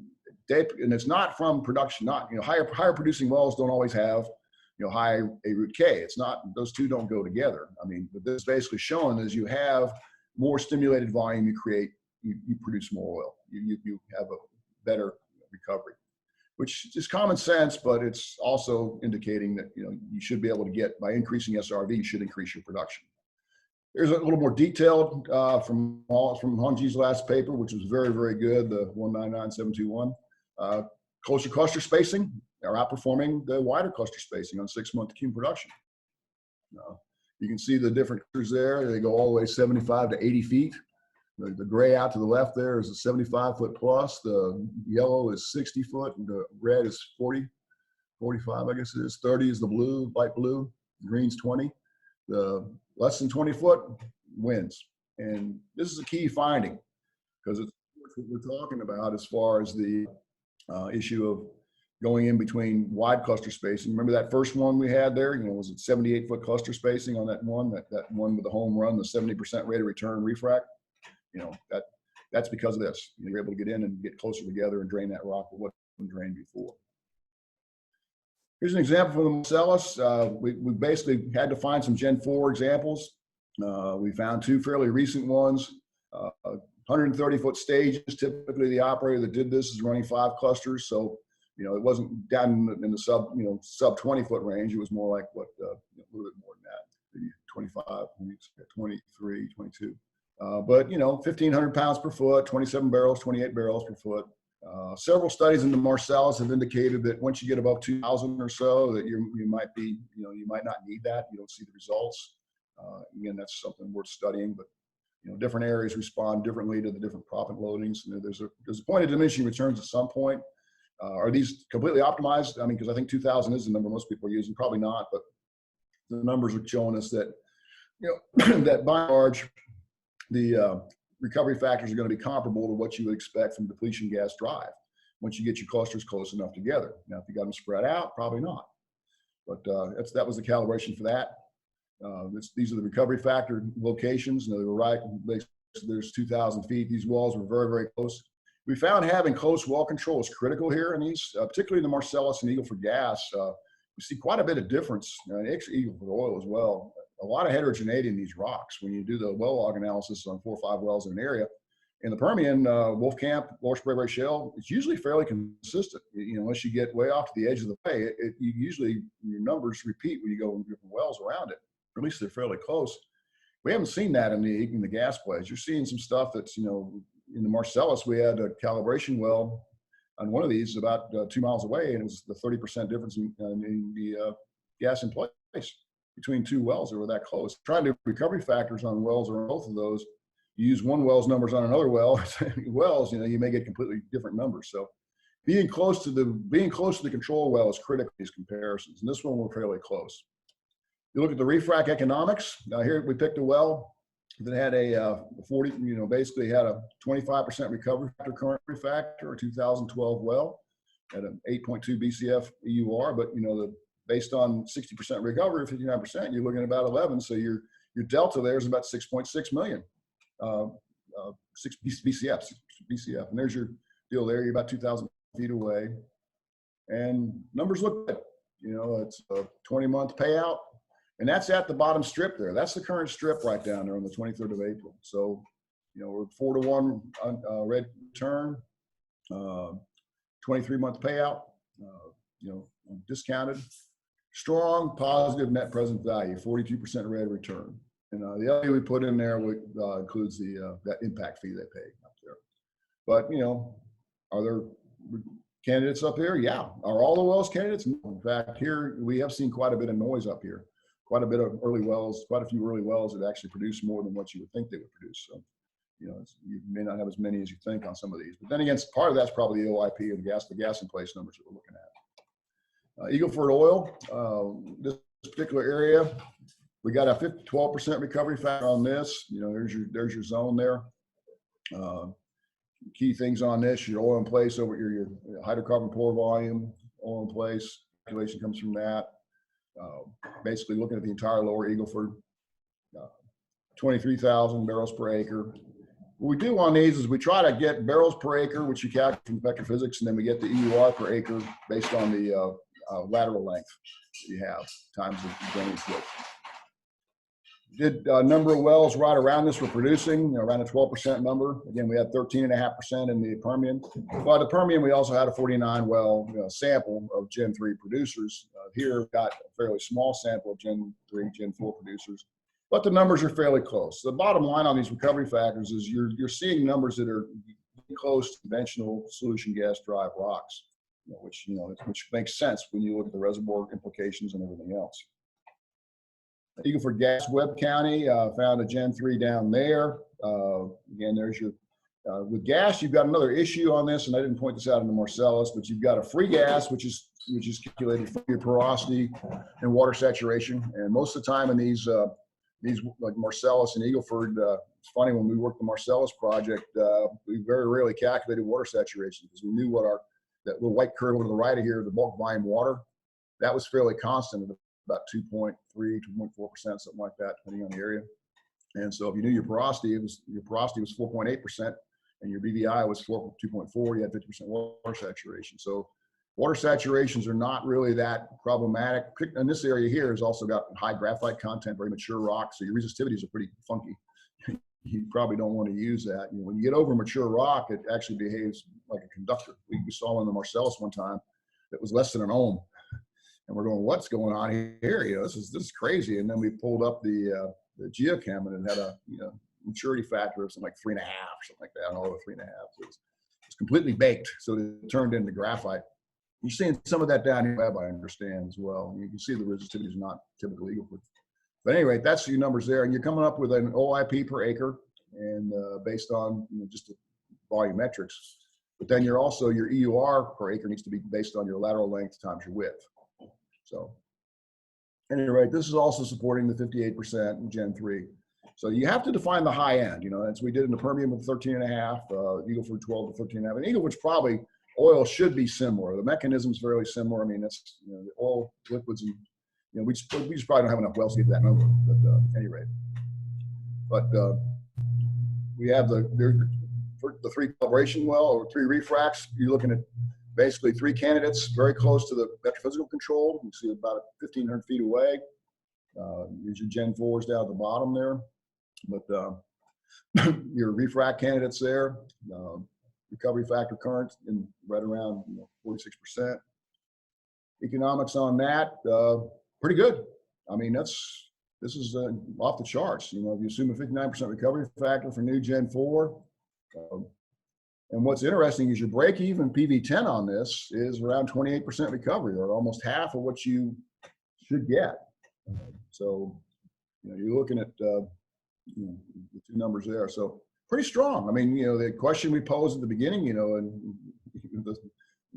it's not from production, higher producing wells don't always have high A root K. It's not, those two don't go together. I mean, but this is basically showing as you have more stimulated volume, you produce more oil. You have a better recovery, which is common sense, but it's also indicating that, you should be able to get, by increasing SRV, you should increase your production. Here's a little more detailed from Hongji's last paper, which was very, very good, the 199721. Closer cluster spacing are outperforming the wider cluster spacing on 6-month cum production. You can see the different clusters there. They go all the way 75 to 80 feet. The gray out to the left there is a 75-foot plus. The yellow is 60 foot, and the red is 40, 45, I guess it is. 30 is the blue, light blue. Green's 20. The less than 20 foot wins. And this is a key finding because it's what we're talking about as far as the issue of going in between wide cluster spacing. Remember that first one we had there, was it 78-foot cluster spacing on that one with the home run, the 70% rate of return refrac? That's because of this. You're able to get in and get closer together and drain that rock with what wasn't drained before. Here's an example from the Marcellus. We basically had to find some Gen 4 examples. We found 2 fairly recent ones. 130-foot stages. Typically, the operator that did this is running 5 clusters. So, it wasn't down in the sub 20-foot range. It was more like a little bit more than that, maybe 25, 23, 22. But 1,500 pounds per foot, 27 barrels, 28 barrels per foot. Several studies in the Marcellus have indicated that once you get above 2,000 or so, that you might be, you might not need that. You don't see the results. Again, that's something worth studying. But different areas respond differently to the different proppant loadings. There's a point of diminishing returns at some point. Are these completely optimized? I mean, because I think 2,000 is the number most people are using. Probably not, but the numbers are showing us that that by and large, the recovery factors are going to be comparable to what you would expect from depletion gas drive once you get your clusters close enough together. Now, if you got them spread out, probably not. But that was the calibration for that. These are the recovery factor locations. They were right. There's 2,000 feet. These wells were very, very close. We found having close well control is critical here in these, particularly the Marcellus and Eagle Ford gas. We see quite a bit of difference, actually Eagle Ford oil as well. A lot of heterogeneity in these rocks when you do the well log analysis on 4 or 5 wells in an area. In the Permian, Wolfcamp, Lower Spraberry Shale, it's usually fairly consistent. Unless you get way off to the edge of the play, usually your numbers repeat when you go in different wells around it. Or at least they're fairly close. We haven't seen that in the gas plays. You're seeing some stuff that's, in the Marcellus, we had a calibration well on one of these about 2 miles away, and it was the 30% difference in the gas in place between 2 wells that were that close. Trying to do recovery factors on wells or both of those, you use one well's numbers on another well, you may get completely different numbers. So being close to the control well is critical in these comparisons. And this one we're fairly close. You look at the refrac economics. Now here we picked a well that had a 40, basically had a 25% recovery factor, current refactor, a 2012 well at an 8.2 BCF EUR, but based on 60% recovery, 59%, you're looking at about 11. So your delta there is about 6.6 million, 6 BCF. And there's your deal there. You're about 2,000 feet away. And numbers look good. It's a 20-month payout. And that's at the bottom strip there. That's the current strip right down there on the 23rd of April. So, we're 4-to-1 red return, 23-month payout, discounted. Strong positive net present value, 42% rate of return. And the other we put in there includes that impact fee they pay up there. But, are there candidates up here? Yeah. Are all the wells candidates? No. In fact, here we have seen quite a bit of noise up here. Quite a bit of early wells, quite a few early wells that actually produce more than what you would think they would produce. So, you may not have as many as you think on some of these. But then again, part of that's probably the OIP and the gas in place numbers that we're looking at. Eagle Ford oil, this particular area, we got a 12% recovery factor on this. There's your zone there. Key things on this: your oil in place over your hydrocarbon pore volume, oil in place. Calculation comes from that. Basically looking at the entire lower Eagle Ford, 23,000 barrels per acre. What we do on these is we try to get barrels per acre, which you calculate from vector physics, and then we get the EUR per acre based on the lateral length that you have times the drainage width. Did a number of wells right around this were producing, around a 12% number. Again, we had 13.5% in the Permian. But the Permian, we also had a 49 well sample of Gen 3 producers. Here, we've got a fairly small sample of Gen 3, Gen 4 producers. But the numbers are fairly close. The bottom line on these recovery factors is you're seeing numbers that are close to conventional solution gas drive rocks, which makes sense when you look at the reservoir implications and everything else. Eagle Ford Gas, Webb County, found a Gen 3 down there. Again, there's your, with gas, you've got another issue on this, and I didn't point this out in the Marcellus, but you've got a free gas, which is calculated for your porosity and water saturation. And most of the time in these like Marcellus and Eagle Ford, it's funny, when we worked the Marcellus project, we very rarely calculated water saturation because we knew what that little white curve over the right of here, the bulk volume water, that was fairly constant, about 2.3, 2.4%, something like that, depending on the area. And so if you knew your porosity was 4.8%, and your BVI was 2.4, you had 50% water saturation. So water saturations are not really that problematic. And this area here has also got high graphite content, very mature rock, so your resistivities are pretty funky. You probably don't want to use that. When you get over mature rock, it actually behaves like a conductor. We saw in the Marcellus one time that was less than an ohm. And we're going, what's going on here? This is crazy. And then we pulled up the geochem, and it had a maturity factor of something like 3.5 or something like that, all over 3.5. So it was completely baked, so it turned into graphite. You're seeing some of that down here, I understand as well. You can see the resistivity is not typically equal. But anyway, that's your numbers there, and you're coming up with an OIP per acre, and based on just the volumetrics. But then your EUR per acre needs to be based on your lateral length times your width. So, anyway, this is also supporting the 58% Gen 3. So you have to define the high end, as we did in the Permian with 13.5, Eagle Ford 12 to 13.5, and Eagle Ford's probably oil should be similar. The mechanism is fairly similar. I mean, it's the oil, liquids, and we just probably don't have enough wells to get to that number. But at any rate, we have the 3 calibration well or 3 refracs. You're looking at basically 3 candidates very close to the petrophysical control. You see about 1,500 feet away. Here's your Gen 4s down at the bottom there. But your refrac candidates there, recovery factor current in right around 46%. Economics on that, pretty good. I mean, this is off the charts. If you assume a 59% recovery factor for new Gen 4, and what's interesting is your break-even PV10 on this is around 28% recovery, or almost half of what you should get. So, you're looking at the 2 numbers there. So pretty strong. I mean, the question we posed at the beginning, and the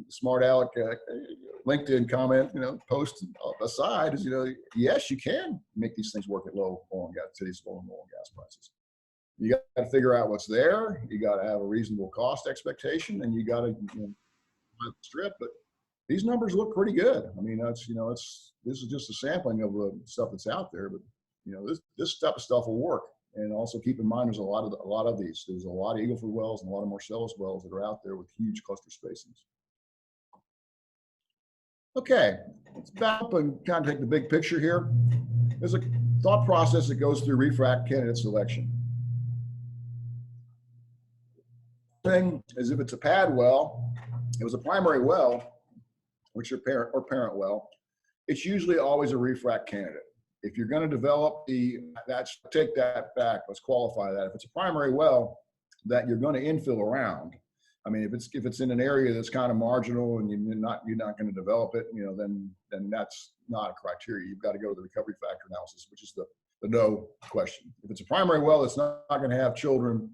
smart aleck LinkedIn comment, post aside is, yes, you can make these things work at low oil and gas, today's low oil and gas prices. You got to figure out what's there. You got to have a reasonable cost expectation, and you got to strip. But these numbers look pretty good. I mean, this is just a sampling of the stuff that's out there. But this type of stuff will work. And also keep in mind, there's a lot of these. There's a lot of Eagle Ford wells and a lot of Marcellus wells that are out there with huge cluster spacings. Okay, let's back up and kind of take the big picture here. There's a thought process that goes through refrac candidate selection. Thing is, if it's a pad well, it was a primary well, which your parent well, it's usually always a refrac candidate. If you're going to develop take that back. Let's qualify that. If it's a primary well that you're going to infill around, I mean, if it's in an area that's kind of marginal and you're not going to develop it, then that's not a criteria. You've got to go to the recovery factor analysis, which is the no question. If it's a primary well that's not going to have children,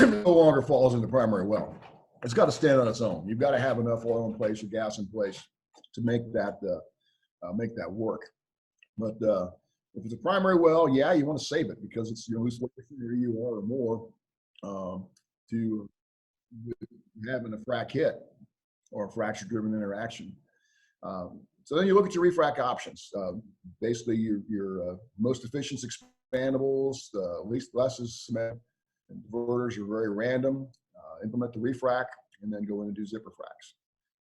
no longer falls in the primary well. It's got to stand on its own. You've got to have enough oil in place or gas in place to make that work. But if it's a primary well, yeah, you want to save it because it's your EUR or more to having a frac hit or a fracture-driven interaction. So then you look at your refrac options. Basically, your most efficient expandables, less is cement. And diverters are very random. Implement the refrac and then go in and do zipper fracs.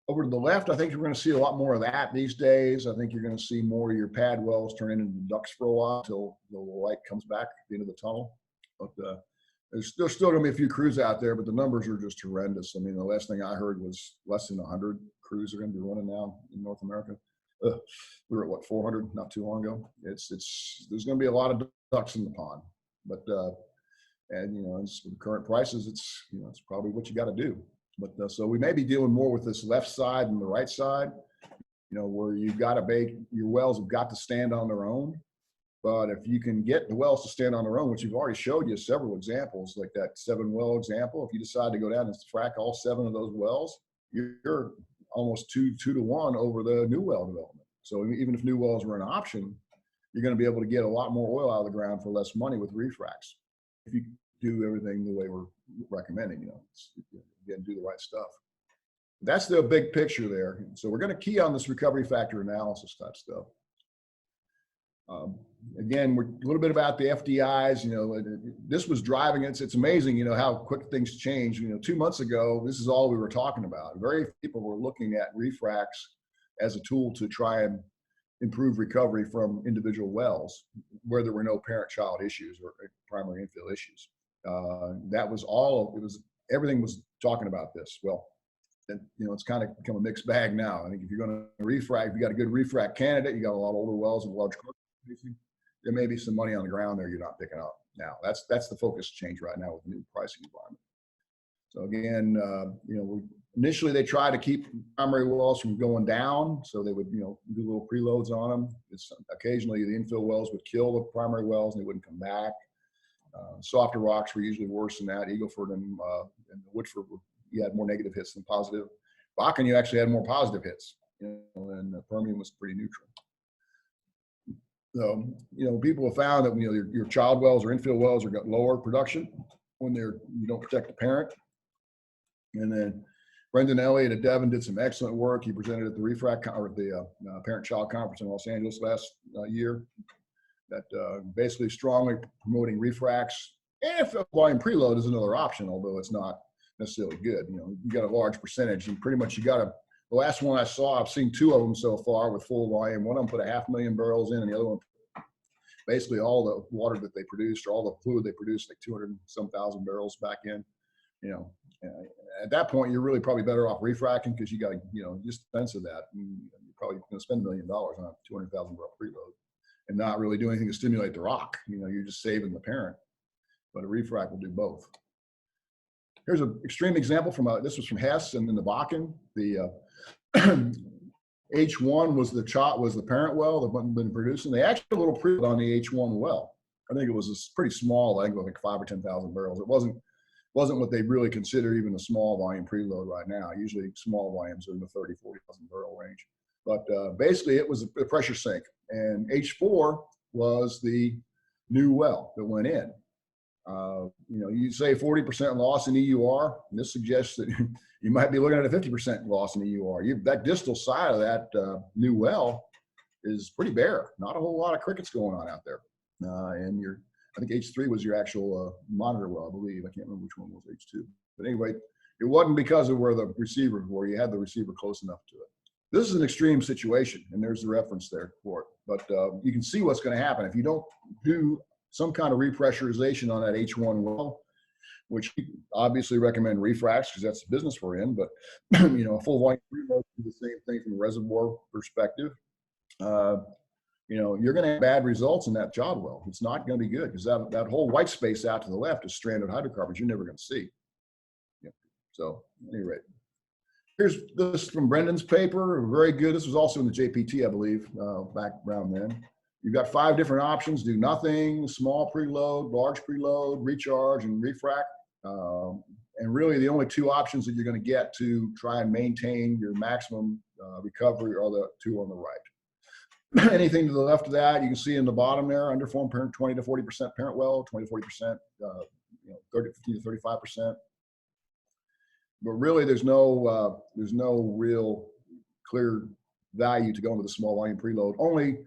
Over to the left, I think you're going to see a lot more of that these days. I think you're going to see more of your pad wells turn into ducks for a while until the light comes back at the end of the tunnel. But there's still going to be a few crews out there, but the numbers are just horrendous. I mean, the last thing I heard was less than 100 crews are going to be running now in North America. We were at what, 400 not too long ago. There's going to be a lot of ducks in the pond, but and you know, with current prices, it's probably what you got to do. But so we may be dealing more with this left side than the right side, you know, where you've got to bake, your wells have got to stand on their own. But if you can get the wells to stand on their own, which you've already showed you several examples, like that 7-well example, if you decide to go down and frack all 7 of those wells, you're almost 2 to 1 over the new well development. So even if new wells were an option, you're going to be able to get a lot more oil out of the ground for less money with refracs. If you do everything the way we're recommending, you know, again, do the right stuff. That's the big picture there. So we're going to key on this recovery factor analysis type stuff. Again, we're a little bit about the FDIs. You know, this was driving it. It's amazing, you know, how quick things change. You know, 2 months ago, this is all we were talking about. Very few people were looking at refracs as a tool to try and improve recovery from individual wells where there were no parent-child issues or primary infill issues. That was all. Everything was talking about this. Well, and, you know, it's kind of become a mixed bag now. I think if you're going to refrac, if you got a good refrac candidate, you got a lot of older wells and large, there may be some money on the ground there you're not picking up now. That's the focus change right now with the new pricing environment. So again, you know, initially they tried to keep primary wells from going down, so they would, you know, do little preloads on them. Occasionally the infill wells would kill the primary wells and they wouldn't come back. Softer rocks were usually worse than that. Eagle Ford and Woodford, you had more negative hits than positive. Bakken, you actually had more positive hits, you know, and Permian was pretty neutral. So, you know, people have found that, you know, your child wells or infill wells are got lower production when you don't protect the parent. And then Brendan Elliott at Devon did some excellent work. He presented at the Refrac or the parent-child conference in Los Angeles last year. That basically strongly promoting refracs. And if volume preload is another option, although it's not necessarily good. You know, you got a large percentage, and pretty much you got to. The last one I saw, I've seen 2 of them so far with full volume. One of them put 500,000 barrels in, and the other one, basically all the water that they produced or all the fluid they produced, like 200-some thousand barrels back in. You know, at that point, you're really probably better off refracking because you got to, you know, just sense of that. And you're probably going to spend $1 million on a 200,000 barrel preload and not really do anything to stimulate the rock. You know, you're just saving the parent. But a refrac will do both. Here's an extreme example from this was from Hess and in the Bakken. The H1 was the parent well that hadn't been producing. They actually had a little preload on the H1 well. I think it was pretty small. I think it was like 5,000 or 10,000 barrels. It wasn't what they really consider even a small volume preload right now. Usually small volumes are in the 30, 40,000 barrel range. But basically it was a pressure sink, and H4 was the new well that went in. You know, you say 40% loss in EUR, and this suggests that you might be looking at a 50% loss in EUR. That distal side of that new well is pretty bare. Not a whole lot of crickets going on out there. And I think H3 was your actual monitor well, I believe. I can't remember which one was H2. But anyway, it wasn't because of where the receivers were. You had the receiver close enough to it. This is an extreme situation, and there's the reference there for it. But you can see what's going to happen if you don't do some kind of repressurization on that H1 well, which we obviously recommend refracs because that's the business we're in. But you know, a full volume preload do the same thing from a reservoir perspective. You know, you're going to have bad results in that child well. It's not going to be good because that whole white space out to the left is stranded hydrocarbons you're never going to see. Yeah. So, at any rate. Here's this from Brendan's paper, very good. This was also in the JPT, I believe, back around then. You've got 5 different options: do nothing, small preload, large preload, recharge, and refrac. And really the only 2 options that you're going to get to try and maintain your maximum recovery are the 2 on the right. Anything to the left of that, you can see in the bottom there, underform parent 20 to 40% parent well, 20 to 40%, you know, 50 to 35%. But really, there's no real clear value to go into the small volume preload. Only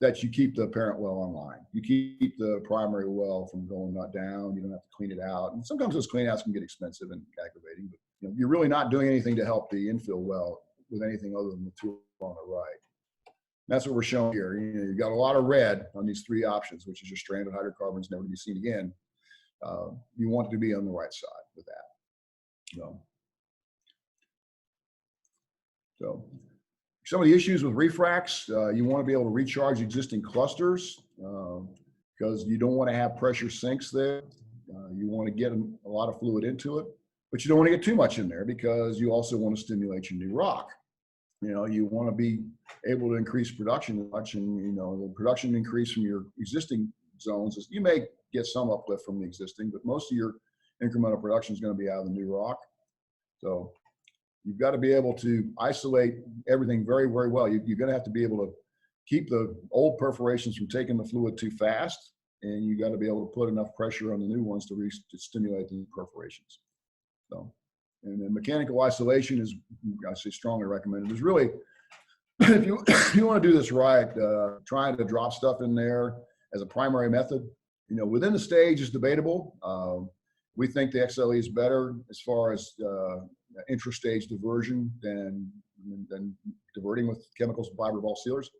that you keep the parent well online. You keep the primary well from going not down. You don't have to clean it out. And sometimes those clean outs can get expensive and aggravating. But you know, you're really not doing anything to help the infill well with anything other than the two on the right. That's what we're showing here. You've got a lot of red on these three options, which is your stranded hydrocarbons never to be seen again. You want to be on the right side with that. So some of the issues with refracs, you want to be able to recharge existing clusters because you don't want to have pressure sinks there. You want to get a lot of fluid into it, but you don't want to get too much in there because you also want to stimulate your new rock. You want to be able to increase production much, and the production increase from your existing zones is you may get some uplift from the existing, but most of your incremental production is going to be out of the new rock. So you've got to be able to isolate everything very, very well. You're going to have to be able to keep the old perforations from taking the fluid too fast, and you got to be able to put enough pressure on the new ones to stimulate the new perforations. So, and then mechanical isolation is, I say, strongly recommended. Is really, if you want to do this right, trying to drop stuff in there as a primary method, within the stage is debatable. We think the XLE is better as far as intrastage diversion than diverting with chemicals and fiber ball sealers.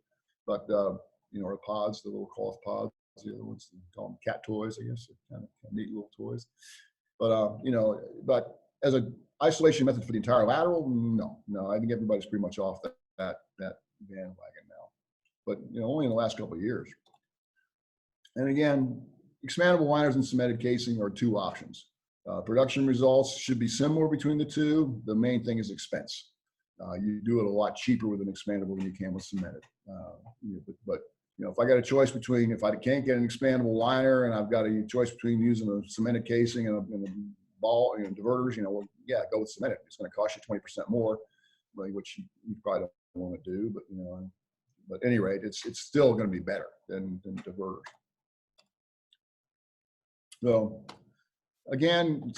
But our pods, the little cloth pods, the other ones, we call them cat toys, I guess. They're kind of neat little toys. But but as an isolation method for the entire lateral, no, I think everybody's pretty much off that bandwagon now. But only in the last couple of years. And again, expandable liners and cemented casing are two options. Production results should be similar between the two. The main thing is expense. You do it a lot cheaper with an expandable than you can with cemented. But if I got a choice between, if I can't get an expandable liner and I've got a choice between using a cemented casing and a ball, diverters, yeah, go with cemented. It's going to cost you 20% more, which you probably don't want to do. But at any rate, it's still going to be better than diverters. So again,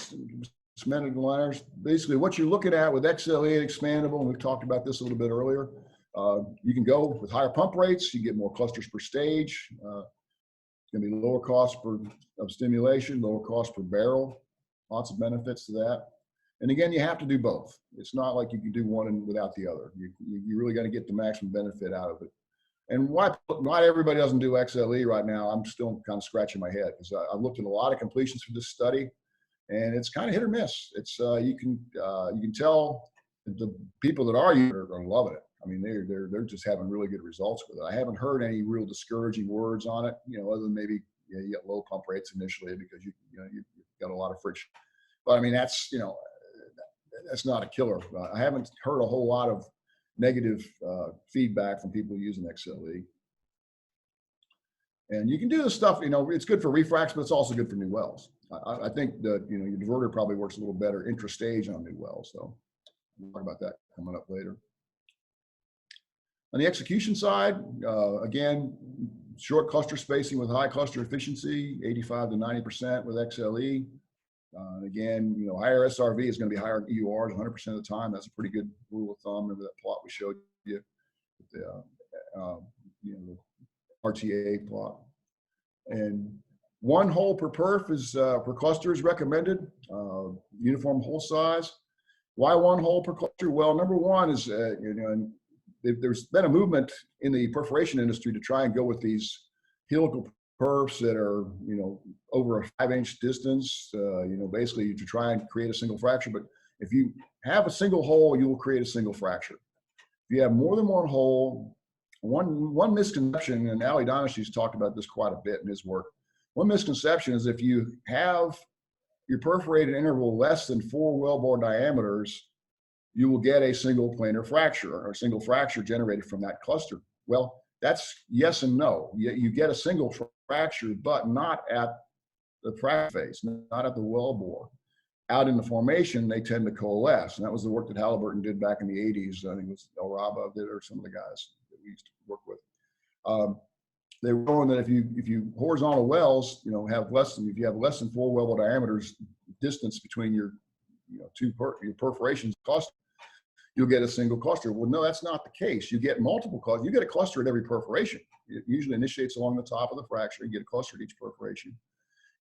cemented liners, basically what you're looking at with XLE and expandable, and we've talked about this a little bit earlier, you can go with higher pump rates, you get more clusters per stage, it's going to be lower cost of stimulation, lower cost per barrel, lots of benefits to that. And again, you have to do both. It's not like you can do one and without the other. You really got to get the maximum benefit out of it. And why everybody doesn't do XLE right now, I'm still kind of scratching my head, because I've looked at a lot of completions for this study, and it's kind of hit or miss. It's you can tell the people that are using it are going to love it. I mean, they're just having really good results with it. I haven't heard any real discouraging words on it, other than maybe you get low pump rates initially because you've got a lot of friction. But I mean, that's not a killer. I haven't heard a whole lot of negative feedback from people using XLE. And you can do this stuff, it's good for refracs, but it's also good for new wells. I think that, your diverter probably works a little better intrastage on new wells. So we'll talk about that coming up later. On the execution side, again, short cluster spacing with high cluster efficiency, 85 to 90% with XLE. Again, higher SRV is going to be higher EURs 100% of the time. That's a pretty good rule of thumb. Remember that plot we showed you, the RTA plot. And one hole per perf is per cluster is recommended. Uniform hole size. Why one hole per cluster? Well, number one is there's been a movement in the perforation industry to try and go with these helical perfs that are, over a 5-inch distance, basically to try and create a single fracture. But if you have a single hole, you will create a single fracture. If you have more than one hole, one misconception, and Ali Donahue's talked about this quite a bit in his work. One misconception is if you have your perforated interval less than 4 wellbore diameters, you will get a single planar fracture or a single fracture generated from that cluster. Well, that's yes and no. You get a single fracture, but not at the fracture face, not at the wellbore. Out in the formation, they tend to coalesce. And that was the work that Halliburton did back in the 80s. I think it was El Raba did, or some of the guys that we used to work with. They were showing that if you horizontal wells, if you have less than 4 wellbore diameters distance between your your perforations cluster, you'll get a single cluster. Well, no, that's not the case. You get multiple clusters. You get a cluster at every perforation. It usually initiates along the top of the fracture. You get a cluster at each perforation,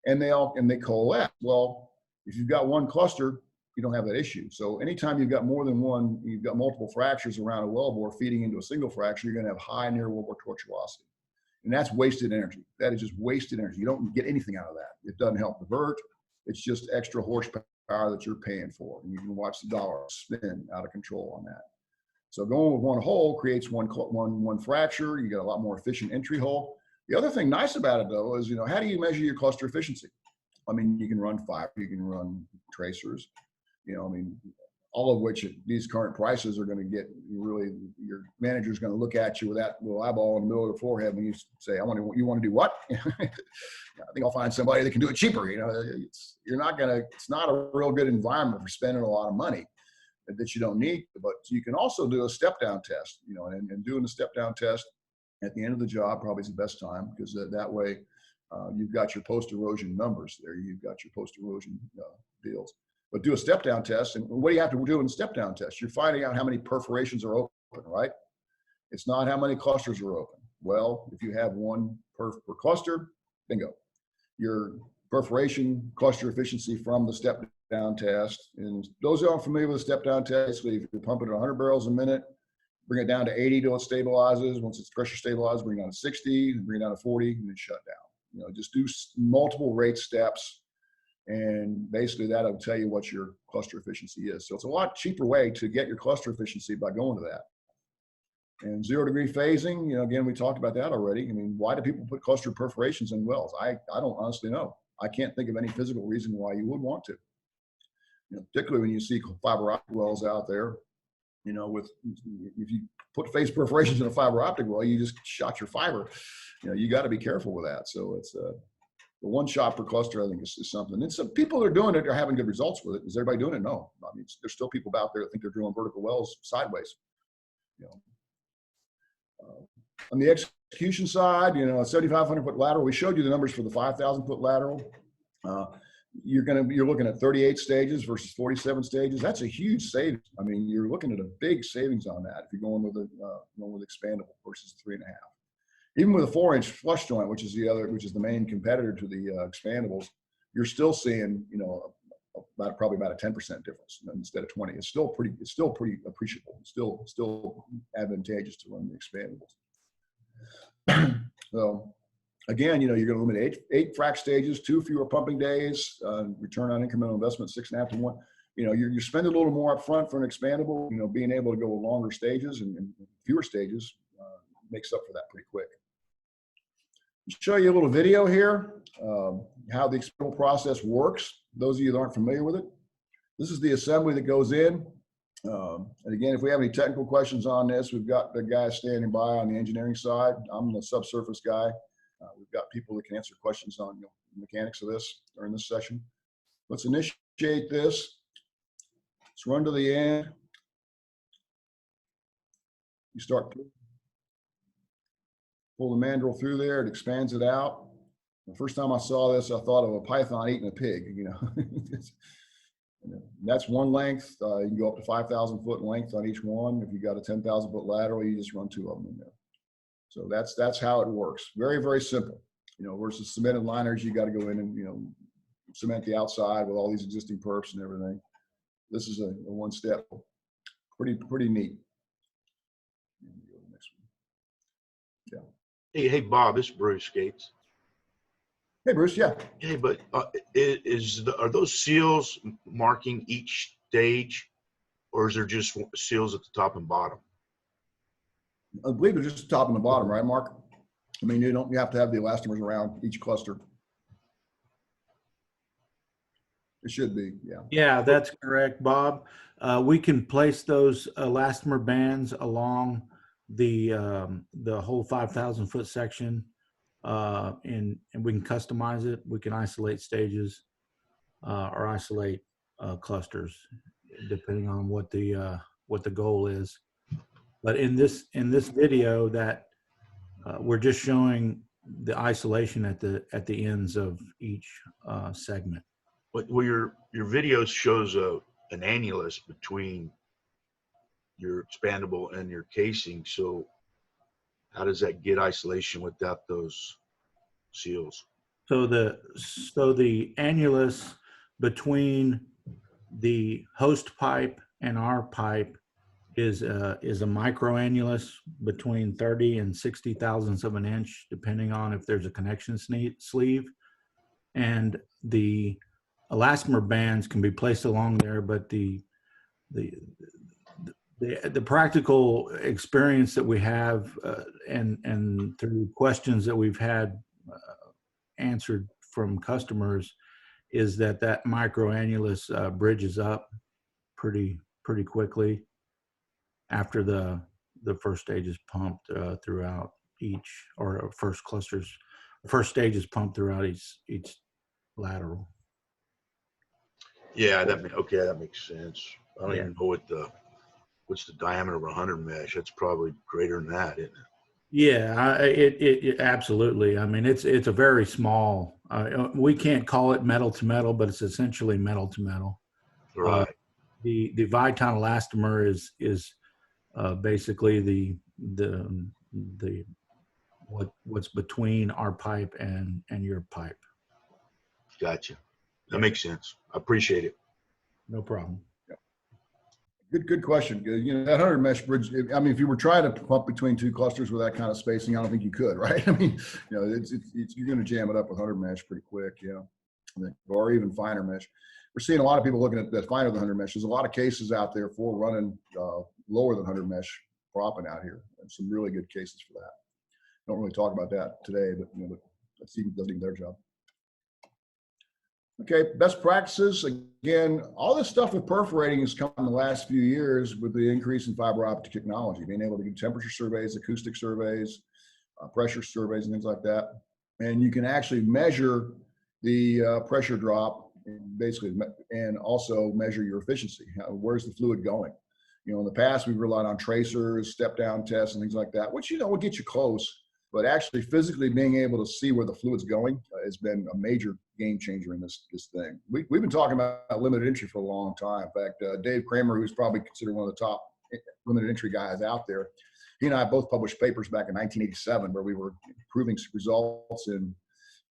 and they coalesce. Well, if you've got one cluster you don't have that issue. So anytime you've got more than one, you've got multiple fractures around a wellbore feeding into a single fracture, you're going to have high near wellbore tortuosity. And that's wasted energy. That is just wasted energy. You don't get anything out of that. It doesn't help divert. It's just extra horsepower that you're paying for. And you can watch the dollar spin out of control on that. So going with one hole creates one fracture. You get a lot more efficient entry hole. The other thing nice about it though is, how do you measure your cluster efficiency? I mean, you can run fiber, you can run tracers, all of which at these current prices are going to get really, your manager's going to look at you with that little eyeball in the middle of the forehead when you say, you want to do what? I think I'll find somebody that can do it cheaper. It's not a real good environment for spending a lot of money that you don't need. But you can also do a step down test, and doing the step down test at the end of the job probably is the best time, because that way you've got your post erosion numbers there. You've got your post erosion deals. But do a step down test, and what do you have to do in the step down test? You're finding out how many perforations are open, right? It's not how many clusters are open. Well, if you have one perf per cluster, bingo. Your perforation cluster efficiency from the step down test, and those who aren't familiar with the step down test, if you're pumping at 100 barrels a minute, bring it down to 80 till it stabilizes. Once it's pressure stabilized, bring it down to 60, bring it down to 40, and then shut down. Just do multiple rate steps. And basically that'll tell you what your cluster efficiency is. So it's a lot cheaper way to get your cluster efficiency by going to that. And 0 degree phasing, again, we talked about that already. I mean, why do people put cluster perforations in wells? I don't honestly know. I can't think of any physical reason why you would want to. Particularly when you see fiber optic wells out there, if you put phase perforations in a fiber optic well, you just shot your fiber. You got to be careful with that. So it's the one shot per cluster, I think, is something. And some people that are doing it are having good results with it. Is everybody doing it? No. I mean, there's still people out there that think they're drilling vertical wells sideways. On the execution side, a 7,500 foot lateral. We showed you the numbers for the 5,000 foot lateral. You're looking at 38 stages versus 47 stages. That's a huge savings. I mean, you're looking at a big savings on that if you're going with expandable versus 3.5. Even with a 4-inch flush joint, which is the main competitor to the expandables, you're still seeing, probably about a 10% difference instead of 20. It's still pretty appreciable. It's still advantageous to run the expandables. So again, you're going to limit eight frac stages, 2 fewer pumping days, return on incremental investment 6.5 to 1. You spend a little more up front for an expandable. Being able to go with longer stages and fewer stages makes up for that pretty quick. Show you a little video here, how the expandable process works. Those of you that aren't familiar with it, this is the assembly that goes in. And again, if we have any technical questions on this, we've got the guys standing by on the engineering side. I'm the subsurface guy. We've got people that can answer questions on the mechanics of this during this session. Let's initiate this. Let's run to the end. You start. Pull the mandrel through there, it expands it out. The first time I saw this, I thought of a python eating a pig, That's one length. You can go up to 5,000 foot length on each one. If you got a 10,000 foot lateral, you just run 2 of them in there. So that's how it works. Very, very simple. Versus cemented liners, you got to go in and, cement the outside with all these existing perfs and everything. This is a one step. Pretty neat. Yeah. Hey, Bob, this is Bruce Gates. Hey, Bruce. Yeah. Hey, but are those seals marking each stage, or is there just seals at the top and bottom? I believe they're just the top and the bottom, right, Mark? I mean, you have to have the elastomers around each cluster. It should be, yeah. Yeah, that's correct, Bob. We can place those elastomer bands along the whole 5,000 foot section, and we can customize it. We can isolate stages or isolate clusters, depending on what the goal is. But in this video, that we're just showing the isolation at the ends of each segment. Well, your video shows an annulus between your expandable and your casing. So how does that get isolation without those seals? So the annulus between the host pipe and our pipe is a microannulus between 30 and 60 thousandths of an inch, depending on if there's a connection sleeve. And the elastomer bands can be placed along there, but the practical experience that we have and through questions that we've had answered from customers is that microannulus bridges up pretty quickly after the first stage is pumped throughout each, or first stage is pumped throughout each lateral. Yeah, that makes sense. I don't even know what's the diameter of a 100 mesh. It's probably greater than that, isn't it? Yeah, it absolutely. I mean, it's a very small. We can't call it metal to metal, but it's essentially metal to metal. Right. The Viton elastomer is basically what's between our pipe and your pipe. Gotcha. That makes sense. I appreciate it. No problem. Good question. You know, that 100 mesh bridge, I mean, if you were trying to pump between two clusters with that kind of spacing, I don't think you could, right? I mean, you know, you're going to jam it up with 100 mesh pretty quick, or even finer mesh. We're seeing a lot of people looking at that finer than 100 mesh. There's a lot of cases out there for running lower than 100 mesh propping out here, and some really good cases for that. Don't really talk about that today, but you know, that's doesn't even their job. Okay, best practices. Again, all this stuff with perforating has come in the last few years with the increase in fiber optic technology, being able to do temperature surveys, acoustic surveys, pressure surveys, and things like that. And you can actually measure the pressure drop, basically, and also measure your efficiency. Where's the fluid going? You know, in the past, we've relied on tracers, step-down tests, and things like that, which, you know, will get you close. But actually physically being able to see where the fluid's going has been a major game changer in this thing. We've been talking about limited entry for a long time. In fact, Dave Kramer, who's probably considered one of the top limited entry guys out there, he and I both published papers back in 1987 where we were proving results in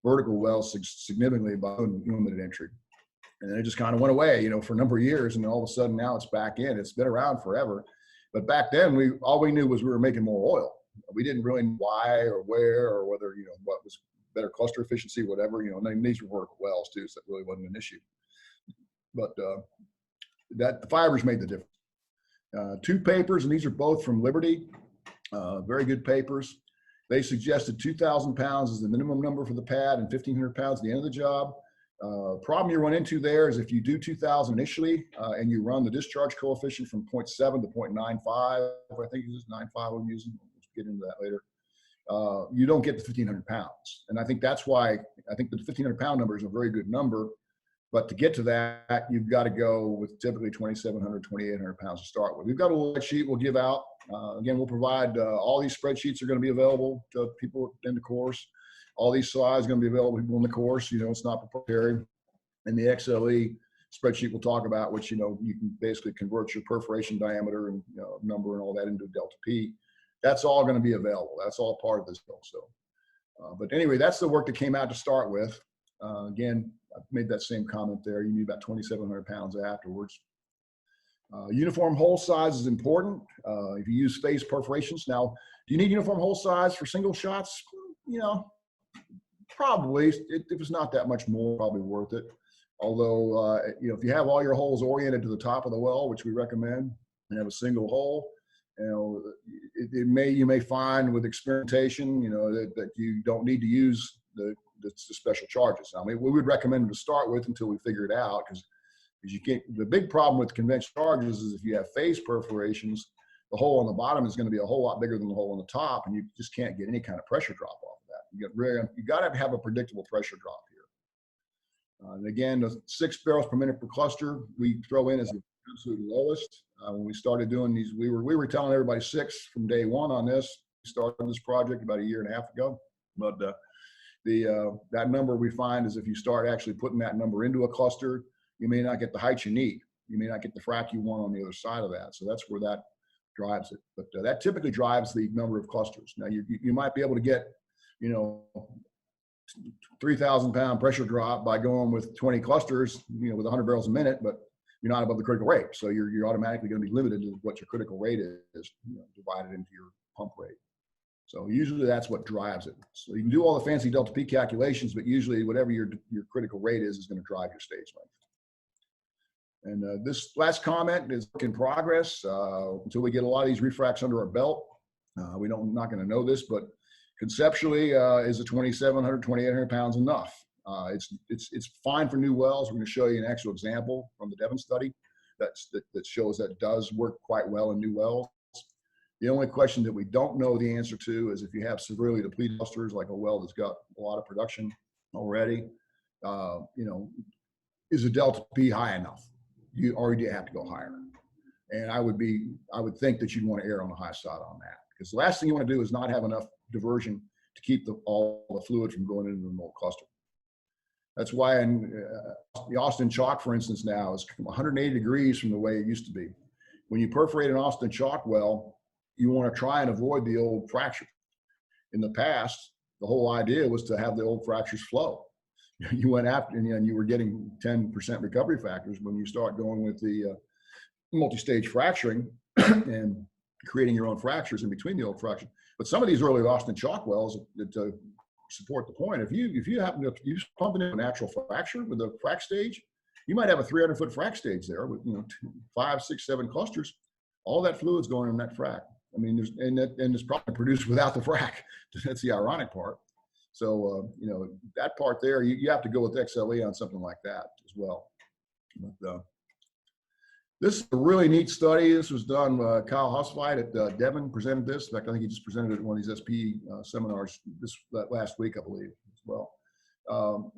vertical wells significantly by limited entry. And then it just kind of went away, you know, for a number of years. And then all of a sudden now it's back in. It's been around forever. But back then, all we knew was we were making more oil. We didn't really know why or where or whether, you know, what was better cluster efficiency, whatever, you know, and these were vertical wells too, so that really wasn't an issue. But the fibers made the difference. Two papers, and these are both from Liberty, very good papers. They suggested 2,000 pounds is the minimum number for the pad and 1,500 pounds at the end of the job. Problem you run into there is if you do 2,000 initially and you run the discharge coefficient from 0.7 to 0.95, I think it is 9.5 I'm using. Get into that later. You don't get the 1,500 pounds. And I think that's why I think the 1,500 pound number is a very good number. But to get to that, you've got to go with typically 2,700, 2,800 pounds to start with. We've got a little sheet we'll give out. Again, we'll provide all these spreadsheets are going to be available to people in the course. All these slides are going to be available to people in the course. You know, it's not proprietary. And the XLE spreadsheet we'll talk about, which, you know, you can basically convert your perforation diameter and number and all that into delta P. That's all going to be available. That's all part of this bill. So, but anyway, that's the work that came out to start with. Again, I made that same comment there. You need about 2,700 pounds afterwards. Uniform hole size is important. If you use phased perforations. Now, do you need uniform hole size for single shots? You know, probably. If it's not that much more, probably worth it. Although, you know, if you have all your holes oriented to the top of the well, which we recommend, and have a single hole, you know, you may find with experimentation, you know, that you don't need to use the special charges. I mean, we would recommend them to start with until we figure it out, because you can't. The big problem with conventional charges is if you have phased perforations, the hole on the bottom is going to be a whole lot bigger than the hole on the top, and you just can't get any kind of pressure drop off of that. You got to have a predictable pressure drop here. And again, the 6 barrels per minute per cluster we throw in as the absolute lowest. When we started doing these, we were telling everybody 6 from day one on this. We started this project about 1.5 years ago. But that number we find is if you start actually putting that number into a cluster, you may not get the height you need. You may not get the frac you want on the other side of that. So that's where that drives it. But that typically drives the number of clusters. Now you might be able to get, you know, 3,000 pound pressure drop by going with 20 clusters, you know, with 100 barrels a minute, but you're not above the critical rate. So you're automatically going to be limited to what your critical rate is, divided into your pump rate. So usually that's what drives it. So you can do all the fancy delta P calculations, but usually whatever your critical rate is going to drive your stage length. And this last comment is work in progress until we get a lot of these refracs under our belt. We're not going to know this, but conceptually, is a 2,700, 2,800 pounds enough? It's fine for new wells. We're going to show you an actual example from the Devon study that shows that does work quite well in new wells. The only question that we don't know the answer to is if you have severely depleted clusters, like a well that's got a lot of production already, is the delta P high enough? You already have to go higher. And I would think that you'd want to err on the high side on that, because the last thing you want to do is not have enough diversion to keep all the fluid from going into the mold cluster. That's why in the Austin Chalk, for instance, now is 180 degrees from the way it used to be. When you perforate an Austin Chalk well, you want to try and avoid the old fracture. In the past, the whole idea was to have the old fractures flow. You went after, and you were getting 10% recovery factors. When you start going with the multi-stage fracturing and creating your own fractures in between the old fractures. But some of these early Austin Chalk wells, to support the point, if you happen to pump in a natural fracture with a frac stage, you might have a 300-foot frac stage there with 5, 6, 7 clusters. All that fluid's going in that frac. I mean, it's probably produced without the frac. That's the ironic part. So that part there, you have to go with XLE on something like that as well. But, this is a really neat study. This was done, Kyle Husflight at Devon presented this. In fact, I think he just presented it at one of these SP seminars last week, I believe, as well.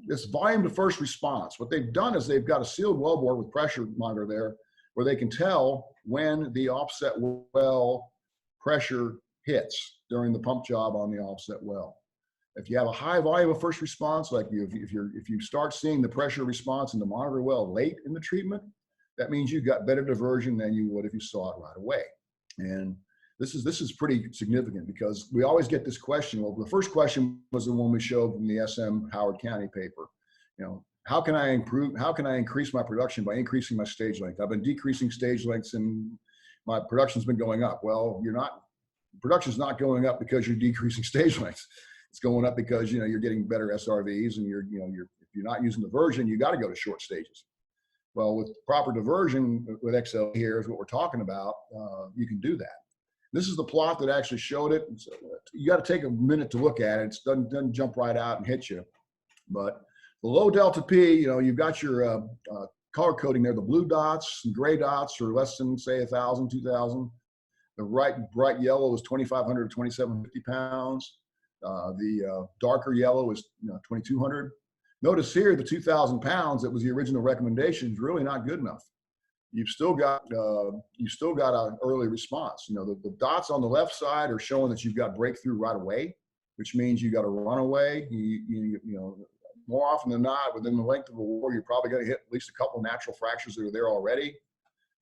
This volume to first response. What they've done is they've got a sealed wellbore with pressure monitor there where they can tell when the offset well pressure hits during the pump job on the offset well. If you have a high volume of first response, like if you start seeing the pressure response in the monitor well late in the treatment, that means you've got better diversion than you would if you saw it right away. And this is pretty significant because we always get this question. Well, the first question was the one we showed from the SM Howard County paper. How can I improve? How can I increase my production by increasing my stage length? I've been decreasing stage lengths and my production's been going up. Well, production's not going up because you're decreasing stage lengths. It's going up because you're getting better SRVs, and if you're not using diversion, you got to go to short stages. Well, with proper diversion with XL here is what we're talking about. You can do that. This is the plot that actually showed it. So you got to take a minute to look at it. It doesn't jump right out and hit you. But the low delta P, you've got your color coding there. The blue dots and gray dots are less than, say, 1,000, 2,000. The bright yellow is 2,500 to 2,750 pounds. The darker yellow is 2,200. Notice here the 2,000 pounds that was the original recommendation is really not good enough. You've still got an early response. The dots on the left side are showing that you've got breakthrough right away, which means you got to run away. More often than not, within the length of a war, you're probably going to hit at least a couple of natural fractures that are there already,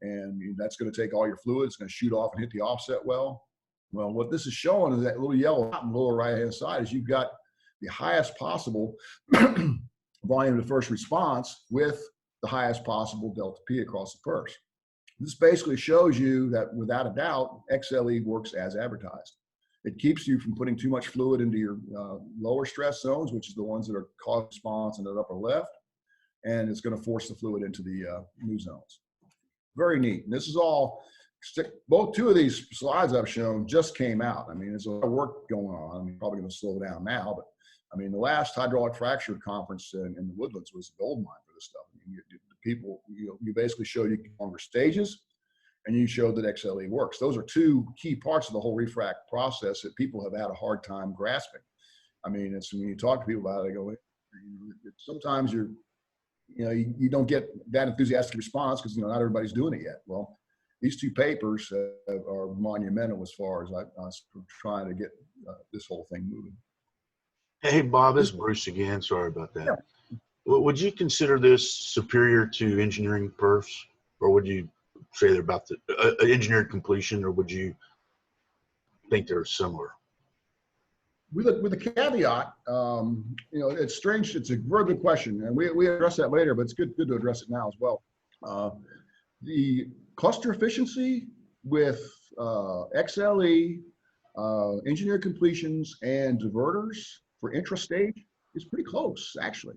and that's going to take all your fluid. It's going to shoot off and hit the offset well. Well, what this is showing is that little yellow dot on the lower right-hand side is you've got the highest possible volume to first response with the highest possible delta P across the purse. This basically shows you that without a doubt, XLE works as advertised. It keeps you from putting too much fluid into your lower stress zones, which is the ones that are cause response in the upper left, and it's going to force the fluid into the new zones. Very neat. And this is all, two of these slides I've shown just came out. I mean, there's a lot of work going on. I mean, probably going to slow down now, but I mean, the last hydraulic fracture conference in the Woodlands was a gold mine for this stuff. I mean, you basically showed you longer stages, and you showed that XLE works. Those are two key parts of the whole refrac process that people have had a hard time grasping. I mean, it's when you talk to people about it, they go, sometimes you don't get that enthusiastic response because not everybody's doing it yet. Well, these two papers are monumental as far as I'm trying to get this whole thing moving. Hey, Bob, this is Bruce again. Sorry about that. Yeah. Would you consider this superior to engineering perfs, or would you say they're about the engineered completion, or would you think they're similar? With a caveat, it's strange. It's a very good question, and we address that later, but it's good to address it now as well. the cluster efficiency with XLE, engineered completions, and diverters for intrastage is pretty close, actually.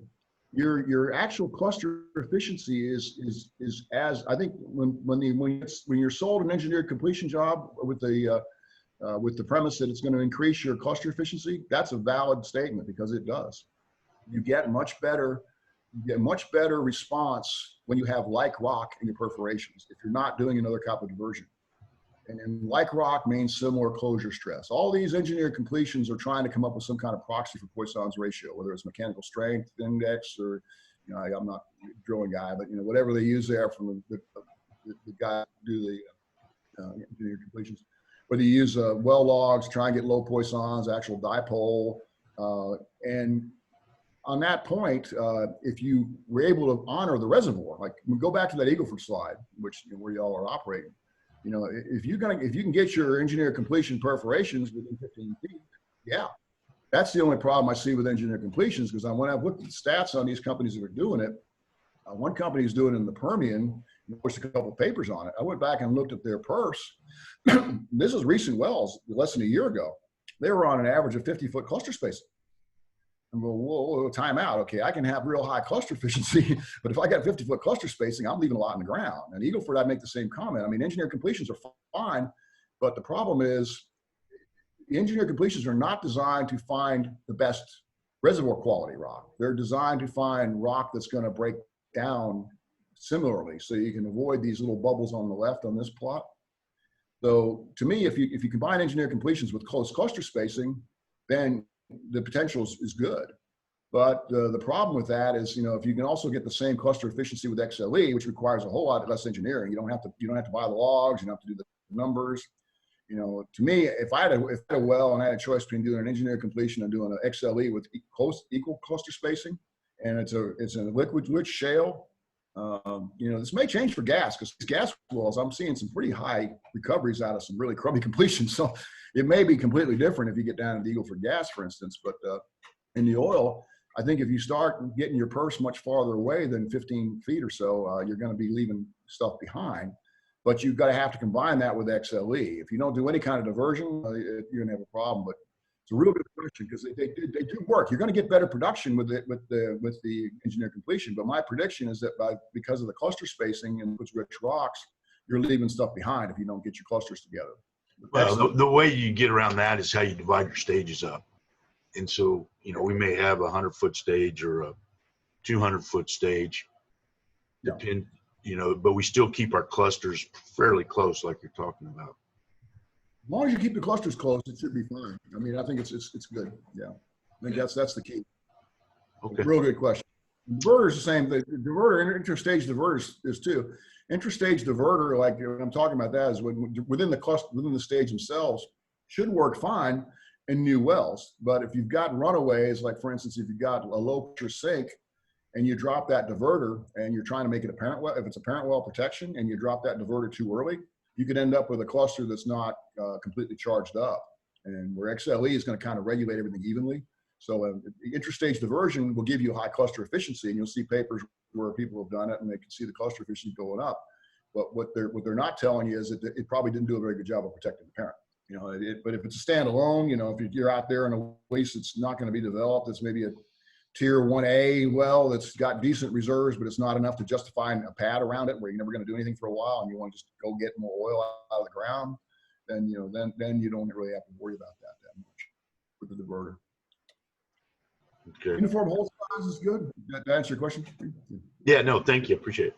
Your actual cluster efficiency is as I think when you're sold an engineered completion job with the premise that it's going to increase your cluster efficiency, that's a valid statement because it does. You get much better response when you have like rock in your perforations if you're not doing another type of diversion. And like rock means similar closure stress. All these engineered completions are trying to come up with some kind of proxy for Poisson's ratio, whether it's mechanical strength index or, you know, I'm not a drilling guy, but, you know, whatever they use there from the guy who do the engineered completions. Whether you use well logs, try and get low Poissons, actual dipole. And on that point, if you were able to honor the reservoir, like we go back to that Eagle Ford slide, which, you know, where y'all are operating, you know, if you can get your engineered completion perforations within 15 feet, yeah, that's the only problem I see with engineered completions. Because when I've looked at the stats on these companies that are doing it, one company is doing it in the Permian. There's a couple of papers on it. I went back and looked at their purse. This is recent wells, less than a year ago. They were on an average of 50-foot cluster spacing. I'm going, whoa, time out. Okay, I can have real high cluster efficiency, but if I got 50-foot cluster spacing, I'm leaving a lot in the ground. And Eagle Ford, I'd make the same comment. I mean, engineered completions are fine, but the problem is the engineered completions are not designed to find the best reservoir quality rock. They're designed to find rock that's going to break down similarly, so you can avoid these little bubbles on the left on this plot. So to me, if you combine engineered completions with close cluster spacing, then the potential is good. But the problem with that is, you know, if you can also get the same cluster efficiency with XLE, which requires a whole lot less engineering, you don't have to buy the logs, you don't have to do the numbers. You know, to me, if I had a well and I had a choice between doing an engineered completion and doing an XLE with equal cluster spacing, and it's a liquid-rich shale, you know, this may change for gas, because these gas wells, I'm seeing some pretty high recoveries out of some really crummy completions. So it may be completely different if you get down to the Eagle Ford gas, for instance. But in the oil, I think if you start getting your purse much farther away than 15 feet or so, you're going to be leaving stuff behind. But you've got to have to combine that with XLE. If you don't do any kind of diversion, you're going to have a problem. But it's a real good question, because they do work. You're going to get better production with the engineered completion. But my prediction is that because of the cluster spacing and with rich rocks, you're leaving stuff behind if you don't get your clusters together. Well, the way you get around that is how you divide your stages up. And so, you know, we may have a 100-foot stage or a 200-foot stage, Yeah. You know, but we still keep our clusters fairly close, like you're talking about. As long as you keep the clusters close, it should be fine. I mean, I think it's good. Yeah, I think that's the key. Okay. Real good question. Diverter is the same. The diverter, interstage diverters is too. Interstage diverter, like when I'm talking about that, is within the stage themselves should work fine in new wells. But if you've got runaways, like for instance, if you've got a low pressure sink and you drop that diverter and you're trying to make it a parent well, if it's a parent well protection and you drop that diverter too early, you could end up with a cluster that's not completely charged up, and where XLE is going to kind of regulate everything evenly. So interstage diversion will give you a high cluster efficiency, and you'll see papers where people have done it and they can see the cluster efficiency going up. But what they're not telling you is that it probably didn't do a very good job of protecting the parent. You know, but if it's a standalone, you know, if you're out there in a lease that's not going to be developed, it's maybe a tier 1A well that's got decent reserves, but it's not enough to justify a pad around it where you're never going to do anything for a while, and you want to just go get more oil out of the ground, then, you know, then you don't really have to worry about that much with the diverter. Okay. Uniform hole size is good. Did that answer your question? Yeah, no, thank you. Appreciate it.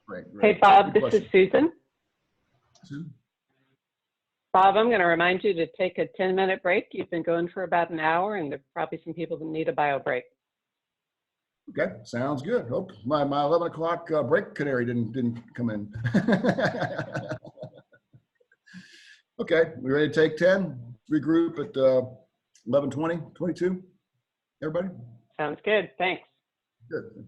Great. Hey, Bob, Good this is question. Susan. Bob, I'm going to remind you to take a 10-minute break. You've been going for about an hour, and there's probably some people that need a bio break. Okay, sounds good. Hope my 11 o'clock break canary didn't come in. Okay, we ready to take 10? Regroup at 11:20, 22? Everybody? Sounds good. Thanks. Good.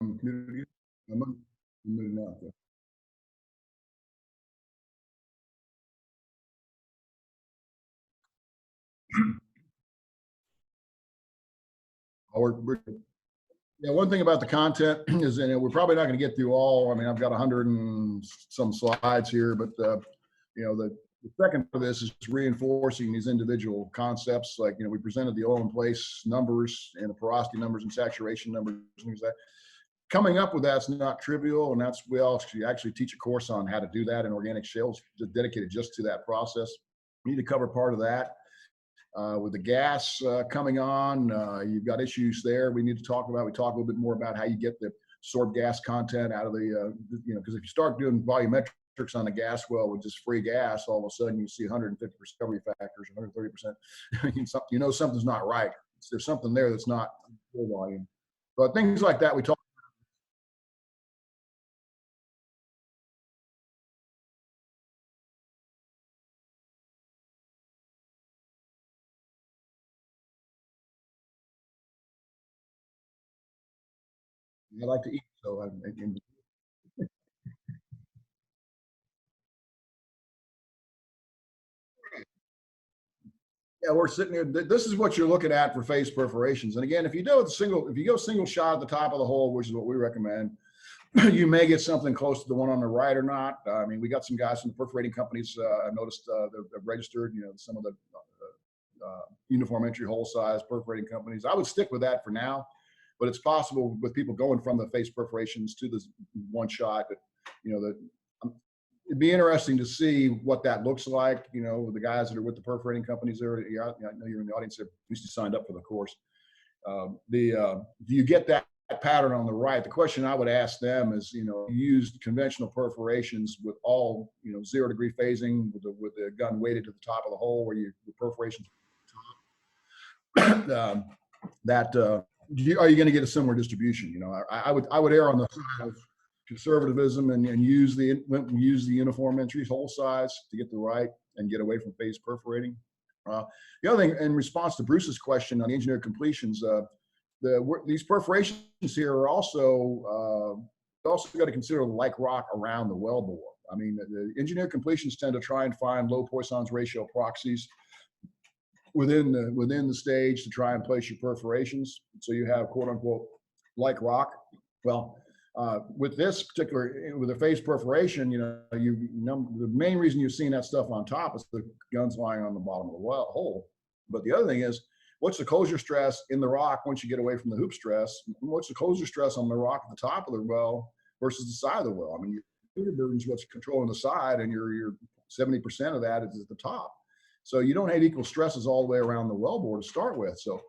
muted again? I'm muted now. Okay. Yeah, one thing about the content is, we're probably not going to get through all. I mean, I've got 100 and some slides here, but the second for this is reinforcing these individual concepts. Like, we presented the oil in place numbers and the porosity numbers and saturation numbers, things like that. Coming up with that's not trivial, and we actually teach a course on how to do that in organic shales, dedicated just to that process. We need to cover part of that. With the gas coming on, you've got issues there we need to talk about. We talk a little bit more about how you get the sorbed gas content out of the, because if you start doing volumetrics on a gas well with just free gas, all of a sudden you see 150% recovery factors, 130%. Something's not right. There's something there that's not full volume. But things like that we talk. I like to eat, so yeah, we're sitting here. This is what you're looking at for face perforations. And again, if you go single shot at the top of the hole, which is what we recommend, you may get something close to the one on the right or not. I mean, we got some guys from the perforating companies. I noticed they've registered, some of the uniform entry hole size perforating companies. I would stick with that for now, but it's possible with people going from the face perforations to this one shot that, it'd be interesting to see what that looks like, the guys that are with the perforating companies there. I know you're in the audience that recently signed up for the course. Do you get that pattern on the right? The question I would ask them is, you used conventional perforations with all, 0 degree phasing with the gun weighted to the top of the hole where the perforations are you going to get a similar distribution? I would err on the side of conservatism and use the uniform entry hole size to get the right and get away from phase perforating. The other thing, in response to Bruce's question on engineered completions, these perforations here are also got to consider like rock around the wellbore. I mean, the engineered completions tend to try and find low Poisson's ratio proxies within the stage to try and place your perforations, so you have quote unquote like rock. Well, with this particular, with a phase perforation, the main reason you're seeing that stuff on top is the gun's lying on the bottom of the hole. But the other thing is, what's the closure stress in the rock once you get away from the hoop stress? What's the closure stress on the rock at the top of the well versus the side of the well? I mean, your burden is what's controlling the side, and your 70% of that is at the top. So you don't have equal stresses all the way around the wellbore to start with. So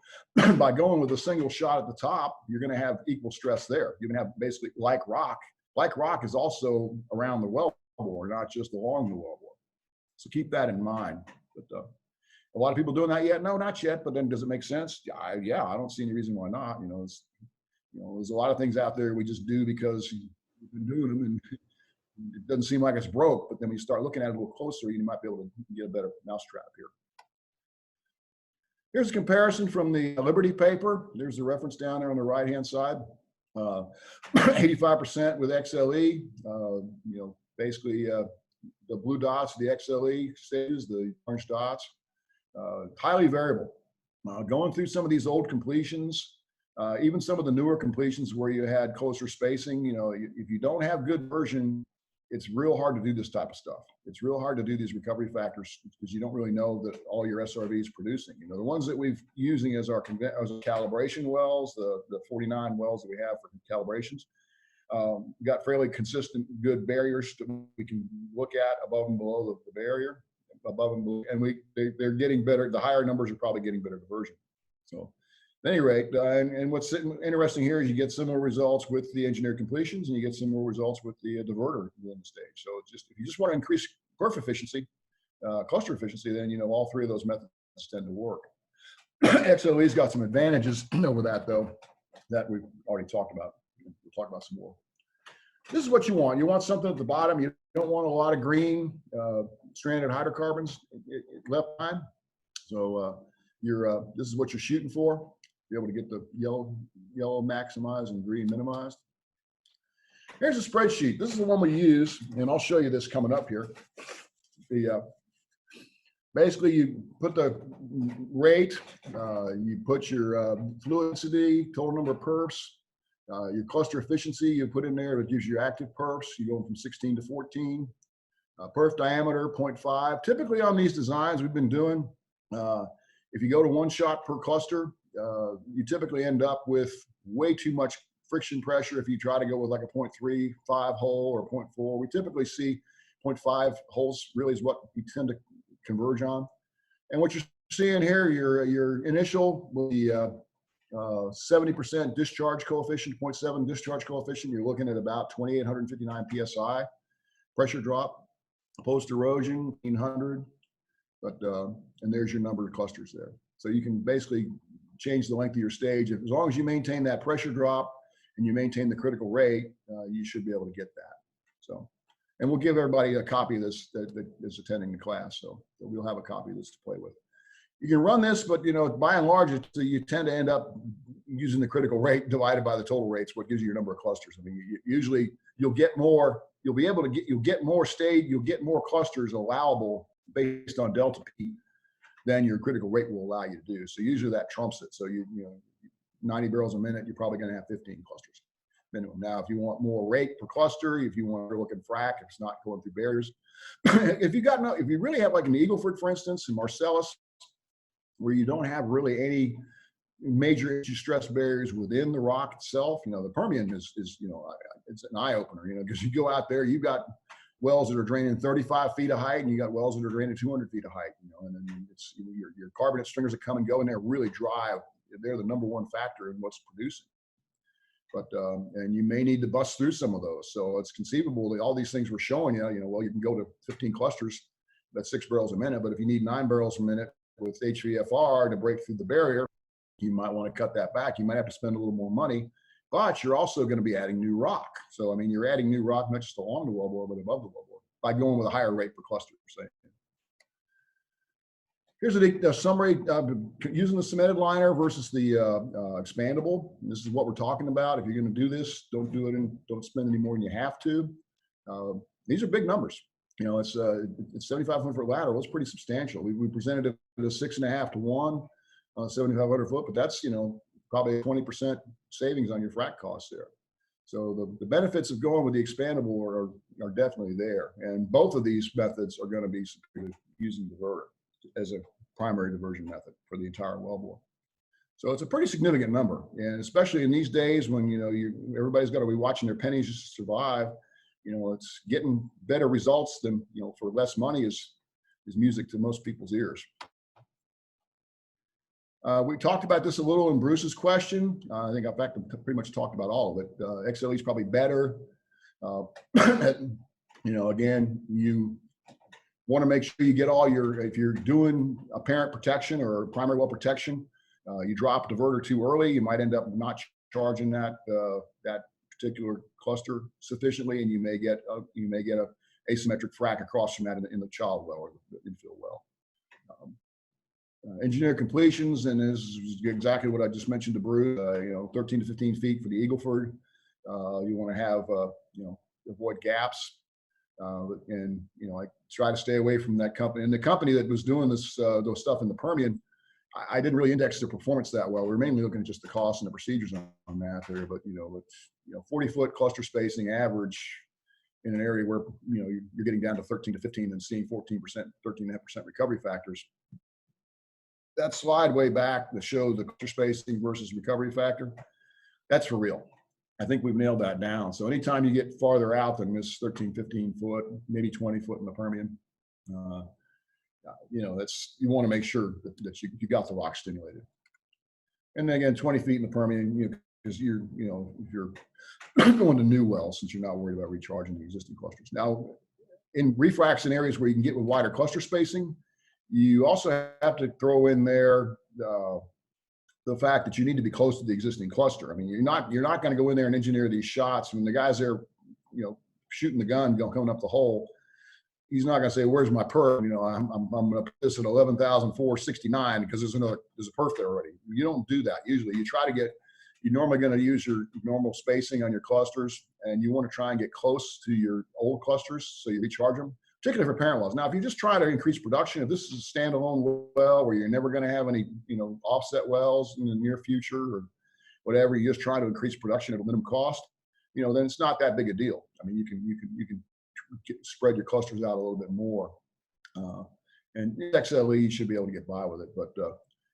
by going with a single shot at the top, you're going to have equal stress there. You're going to have basically like rock. Like rock is also around the wellbore, not just along the wellbore. So keep that in mind. But a lot of people doing that yet? No, not yet. But then does it make sense? Yeah, I don't see any reason why not. There's a lot of things out there we just do because we've been doing them, and it doesn't seem like it's broke, but then when you start looking at it a little closer, you might be able to get a better mousetrap here. Here's a comparison from the Liberty paper. There's the reference down there on the right-hand side. 85% with XLE. Basically the blue dots, the XLE stages, the orange dots. Highly variable. Going through some of these old completions, even some of the newer completions where you had closer spacing, if you don't have good version, it's real hard to do this type of stuff. It's real hard to do these recovery factors because you don't really know that all your SRV is producing. The ones that we've using as our calibration wells, the 49 wells that we have for calibrations, got fairly consistent, good barriers that we can look at above and below the barrier, above and below, and they're getting better. The higher numbers are probably getting better diversion. So at any rate, and what's interesting here is you get similar results with the engineered completions, and you get similar results with the diverter within the stage. So it's just, if you just want to increase perf efficiency, cluster efficiency, then all three of those methods tend to work. XLE's got some advantages over that, though, that we've already talked about. We'll talk about some more. This is what you want. You want something at the bottom. You don't want a lot of green stranded hydrocarbons left behind. So this is what you're shooting for. Be able to get the yellow maximized and green minimized. Here's a spreadsheet. This is the one we use, and I'll show you this coming up here. Basically, you put the rate, you put your fluid density, total number of perfs, your cluster efficiency, you put in there, it gives you your active perfs. You go from 16 to 14. Perf diameter, 0.5. Typically on these designs we've been doing, if you go to 1 shot per cluster, you typically end up with way too much friction pressure if you try to go with like a 0.35 hole or 0.4. We typically see 0.5 holes really is what we tend to converge on. And what you're seeing here, your initial will be 70% discharge coefficient, 0.7 discharge coefficient. You're looking at about 2,859 PSI. Pressure drop, post erosion, 1,500. But, and there's your number of clusters there. So you can basically change the length of your stage. As long as you maintain that pressure drop and you maintain the critical rate, you should be able to get that. So, and we'll give everybody a copy of this that is attending the class. So we'll have a copy of this to play with. You can run this, but you know, by and large, you tend to end up using the critical rate divided by the total rates, what gives you your number of clusters. I mean, usually you'll get more, you'll get more clusters allowable based on delta P than your critical rate will allow you to do. So usually that trumps it. So you know, 90 barrels a minute, you're probably going to have 15 clusters minimum. Now, if you want more rate per cluster, if you want to look at frac, if it's not going through barriers, if you really have like an Eagle Ford, for instance, and Marcellus, where you don't have really any major issue stress barriers within the rock itself, you know, the Permian is you know, it's an eye opener, you know, because you go out there, you've got wells that are draining 35 feet of height, and you got wells that are draining 200 feet of height, you know, and then it's, you know, your carbonate stringers that come and go, and they're really dry. They're the #1 factor in what's producing. But, and you may need to bust through some of those. So it's conceivable that all these things we're showing you, you know, well, you can go to 15 clusters, that's 6 barrels a minute. But if you need 9 barrels a minute with HVFR to break through the barrier, you might want to cut that back. You might have to spend a little more money, but you're also going to be adding new rock. So, I mean, you're adding new rock, not just along the wellbore, but above the wellbore by going with a higher rate per cluster, say. Here's a summary using the cemented liner versus the expandable. This is what we're talking about. If you're going to do this, don't do it and don't spend any more than you have to. These are big numbers. You know, it's 7,500 foot lateral. It's pretty substantial. We presented it as 6.5 to 1 on 7,500 foot, but that's, you know, probably 20% savings on your frac costs there. So the benefits of going with the expandable are definitely there. And both of these methods are going to be using diverter as a primary diversion method for the entire wellbore. So it's a pretty significant number. And especially in these days when, you know, everybody's got to be watching their pennies just to survive, you know, it's getting better results than, you know, for less money is music to most people's ears. We talked about this a little in Bruce's question. I think I've pretty much talked about all of it. XLE is probably better. You know, again, you want to make sure you get all your, if you're doing apparent protection or primary well protection, you drop a diverter too early, you might end up not charging that particular cluster sufficiently, and you may get a asymmetric frac across from that in the child well or the infill well. Engineered completions, and this is exactly what I just mentioned to Bruce. You know, 13 to 15 feet for the Eagle Ford. You want to have you know, avoid gaps, and you know, I try to stay away from that company. And the company that was doing this those stuff in the Permian, I didn't really index their performance that well. We're mainly looking at just the costs and the procedures on that there. But you know, 40-foot cluster spacing average in an area where, you know, you're getting down to 13 to 15 and seeing 14%, 13.5% recovery factors. That slide way back that showed the cluster spacing versus recovery factor, that's for real. I think we've nailed that down. So anytime you get farther out than this 13, 15 foot, maybe 20 foot in the Permian, you know, you want to make sure that you got the rock stimulated. And then again, 20 feet in the Permian, you know, because you know, if you're going to new wells, since you're not worried about recharging the existing clusters. Now, in refracs in areas where you can get with wider cluster spacing, you also have to throw in there the fact that you need to be close to the existing cluster. I mean, you're not going to go in there and engineer these shots when the guy's there, you know, shooting the gun, coming up the hole. He's not going to say, "Where's my perf?" You know, I'm going to put this at 11,469 because there's a perf there already. You don't do that. Usually, you try to get you're normally going to use your normal spacing on your clusters, and you want to try and get close to your old clusters so you recharge them, particularly for parent wells. Now, if you just try to increase production, if this is a standalone well where you're never going to have any, offset wells in the near future or whatever, you just try to increase production at a minimum cost, then it's not that big a deal. I mean, you can spread your clusters out a little bit more, and XLE you should be able to get by with it. But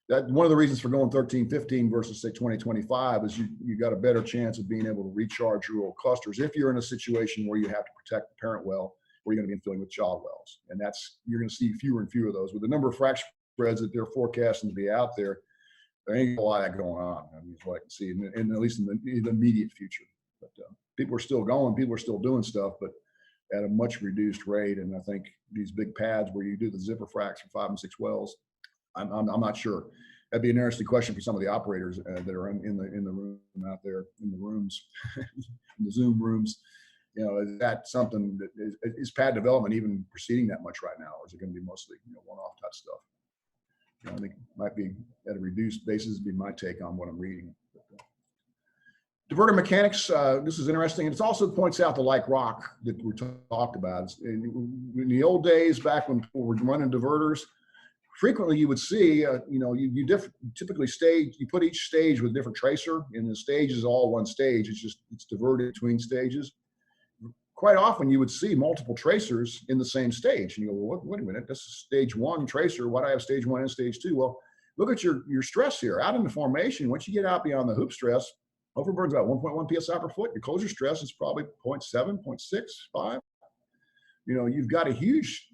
that one of the reasons for going 13-15 versus say 20-25 is you got a better chance of being able to recharge your old clusters if you're in a situation where you have to protect the parent well, where you're going to be filling with child wells, and you're going to see fewer and fewer of those with the number of frac spreads that they're forecasting to be out there. There ain't a lot of that going on. I mean, it's what I can see, at least in the immediate future. But people are still going, people are still doing stuff, but at a much reduced rate. And I think these big pads where you do the zipper fracs for 5 and 6 wells, I'm not sure. That'd be an interesting question for some of the operators that are in the room out there, in the rooms, in the Zoom rooms. Is that something that is pad development even proceeding that much right now, or is it going to be mostly one-off type stuff? I think it might be at a reduced basis, be my take on what I'm reading. Diverter mechanics, this is interesting. And it also points out the like rock that we talked about. In the old days, back when people were running diverters, frequently you would see, you typically you put each stage with a different tracer, and the stage is all one stage. It's diverted between stages. Quite often you would see multiple tracers in the same stage. And you go, well, wait a minute, this is stage 1 tracer. Why do I have stage 1 and stage 2? Well, look at your stress here. Out in the formation, once you get out beyond the hoop stress, overburden's about 1.1 PSI per foot. Your closure stress is probably 0.7, 0.65. You've got a huge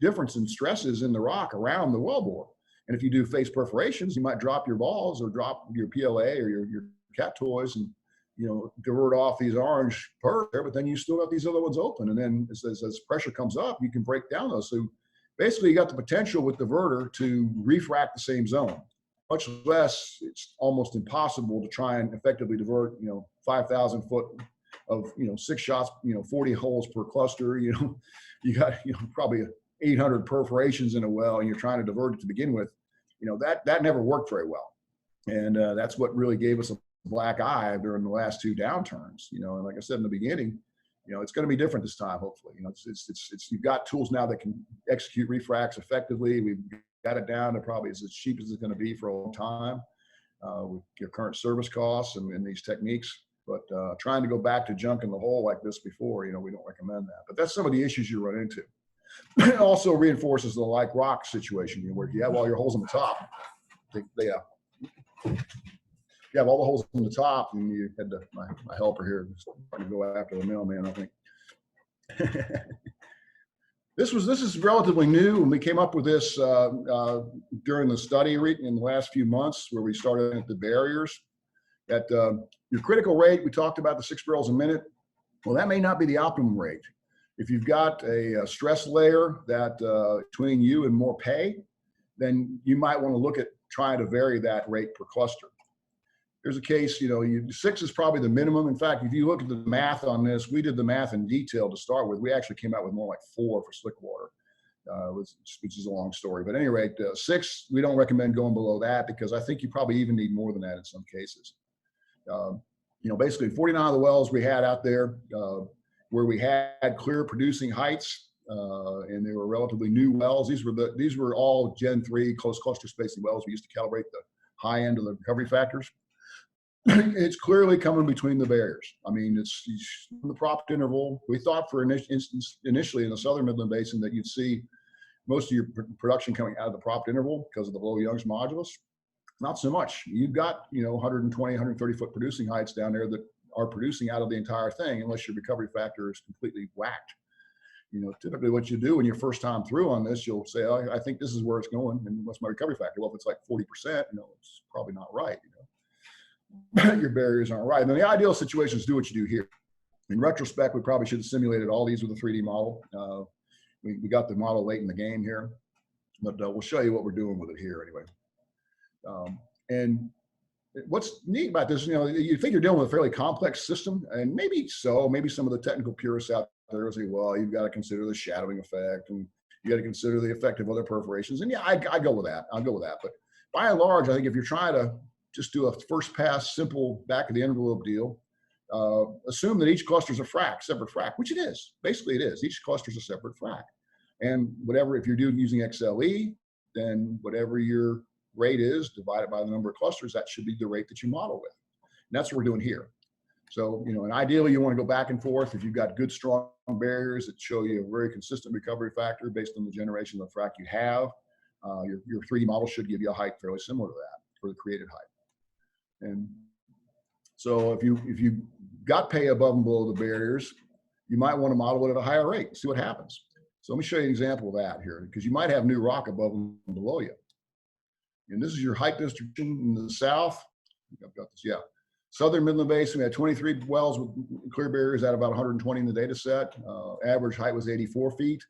difference in stresses in the rock around the wellbore. And if you do face perforations, you might drop your balls or drop your PLA or your cat toys and divert off these orange perf there, but then you still got these other ones open. And then as pressure comes up, you can break down those. So basically you got the potential with diverter to refrac the same zone. Much less, it's almost impossible to try and effectively divert, 5,000 foot of, 6 shots, 40 holes per cluster. You got, probably 800 perforations in a well, and you're trying to divert it to begin with. That never worked very well. And that's what really gave us a black eye during the last 2 downturns. And like I said in the beginning, it's going to be different this time, hopefully. You've got tools now that can execute refracs effectively. We've got it down to probably as cheap as it's going to be for a long time with your current service costs and these techniques. But trying to go back to junk in the hole like this before, we don't recommend that. But that's some of the issues you run into. It also reinforces the like rock situation, where you have all your holes on the top. You have all the holes on the top, and you had my helper here trying to go after the mailman, I think. This is relatively new, and we came up with this during the study in the last few months, where we started at the barriers. At your critical rate, we talked about the 6 barrels a minute. Well, that may not be the optimum rate. If you've got a stress layer that between you and more pay, then you might want to look at trying to vary that rate per cluster. There's a case, 6 is probably the minimum. In fact, if you look at the math on this, we did the math in detail to start with. We actually came out with more like 4 for slick water, which is a long story. But at any rate, 6, we don't recommend going below that, because I think you probably even need more than that in some cases. Basically 49 of the wells we had out there where we had clear producing heights, and they were relatively new wells. These were all Gen 3 close cluster spacing wells. We used to calibrate the high end of the recovery factors. It's clearly coming between the barriers. I mean, it's in the propped interval. We thought for instance, initially in the Southern Midland Basin that you'd see most of your production coming out of the propped interval because of the low Young's modulus. Not so much. You've got, 120, 130 foot producing heights down there that are producing out of the entire thing, unless your recovery factor is completely whacked. Typically what you do when you're first time through on this, you'll say, oh, I think this is where it's going, and what's my recovery factor? Well, if it's like 40%, it's probably not right. Your barriers aren't right. And then the ideal situation is do what you do here. In retrospect, we probably should have simulated all these with a 3D model. We got the model late in the game here, but we'll show you what we're doing with it here anyway. And what's neat about this, you think you're dealing with a fairly complex system, and maybe some of the technical purists out there will say, well, you've got to consider the shadowing effect, and you got to consider the effect of other perforations. And yeah, I go with that. I'll go with that. But by and large, I think if you're trying to just do a first pass, simple back of the envelope deal. Assume that each cluster is a frac, separate frac, which it is. Basically, it is. Each cluster is a separate frac. And whatever, if you're using XLE, then whatever your rate is divided by the number of clusters, that should be the rate that you model with. And that's what we're doing here. So, you know, and ideally you want to go back and forth if you've got good, strong barriers that show you a very consistent recovery factor based on the generation of the frac you have. Your 3D model should give you a height fairly similar to that for the created height. And so if you got pay above and below the barriers, you might want to model it at a higher rate, see what happens. So let me show you an example of that here, because you might have new rock above and below you. And this is your height distribution in the south. I think I've got this, yeah. Southern Midland Basin, we had 23 wells with clear barriers out of about 120 in the data set. Average height was 84 feet.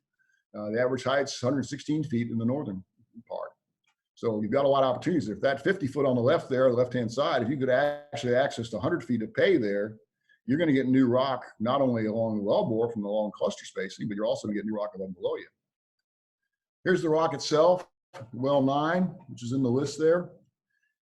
The average height's 116 feet in the northern part. So you've got a lot of opportunities. If that 50 foot on the left there, the left-hand side, if you could actually access 100 feet of pay there, you're going to get new rock, not only along the wellbore from the long cluster spacing, but you're also going to get new rock above and below you. Here's the rock itself, well 9, which is in the list there.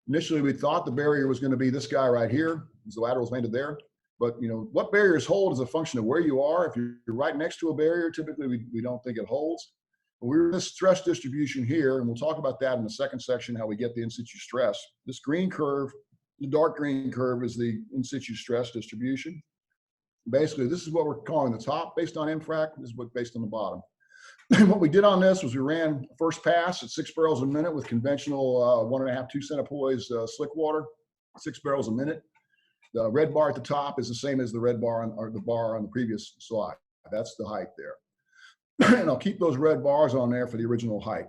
Initially, we thought the barrier was going to be this guy right here, as the laterals landed there. But you know, what barriers hold is a function of where you are. If you're right next to a barrier, typically we don't think it holds. But we're in this stress distribution here, and we'll talk about that in the second section, how we get the in situ stress. This green curve, the dark green curve, is the in situ stress distribution. Basically, this is what we're calling the top based on MFRAC. This is what based on the bottom. What we did on this was we ran first pass at 6 barrels a minute with conventional 1.5, 2 centipoise slick water, 6 barrels a minute. The red bar at the top is the same as the red bar or the bar on the previous slide. That's the height there. And I'll keep those red bars on there for the original height.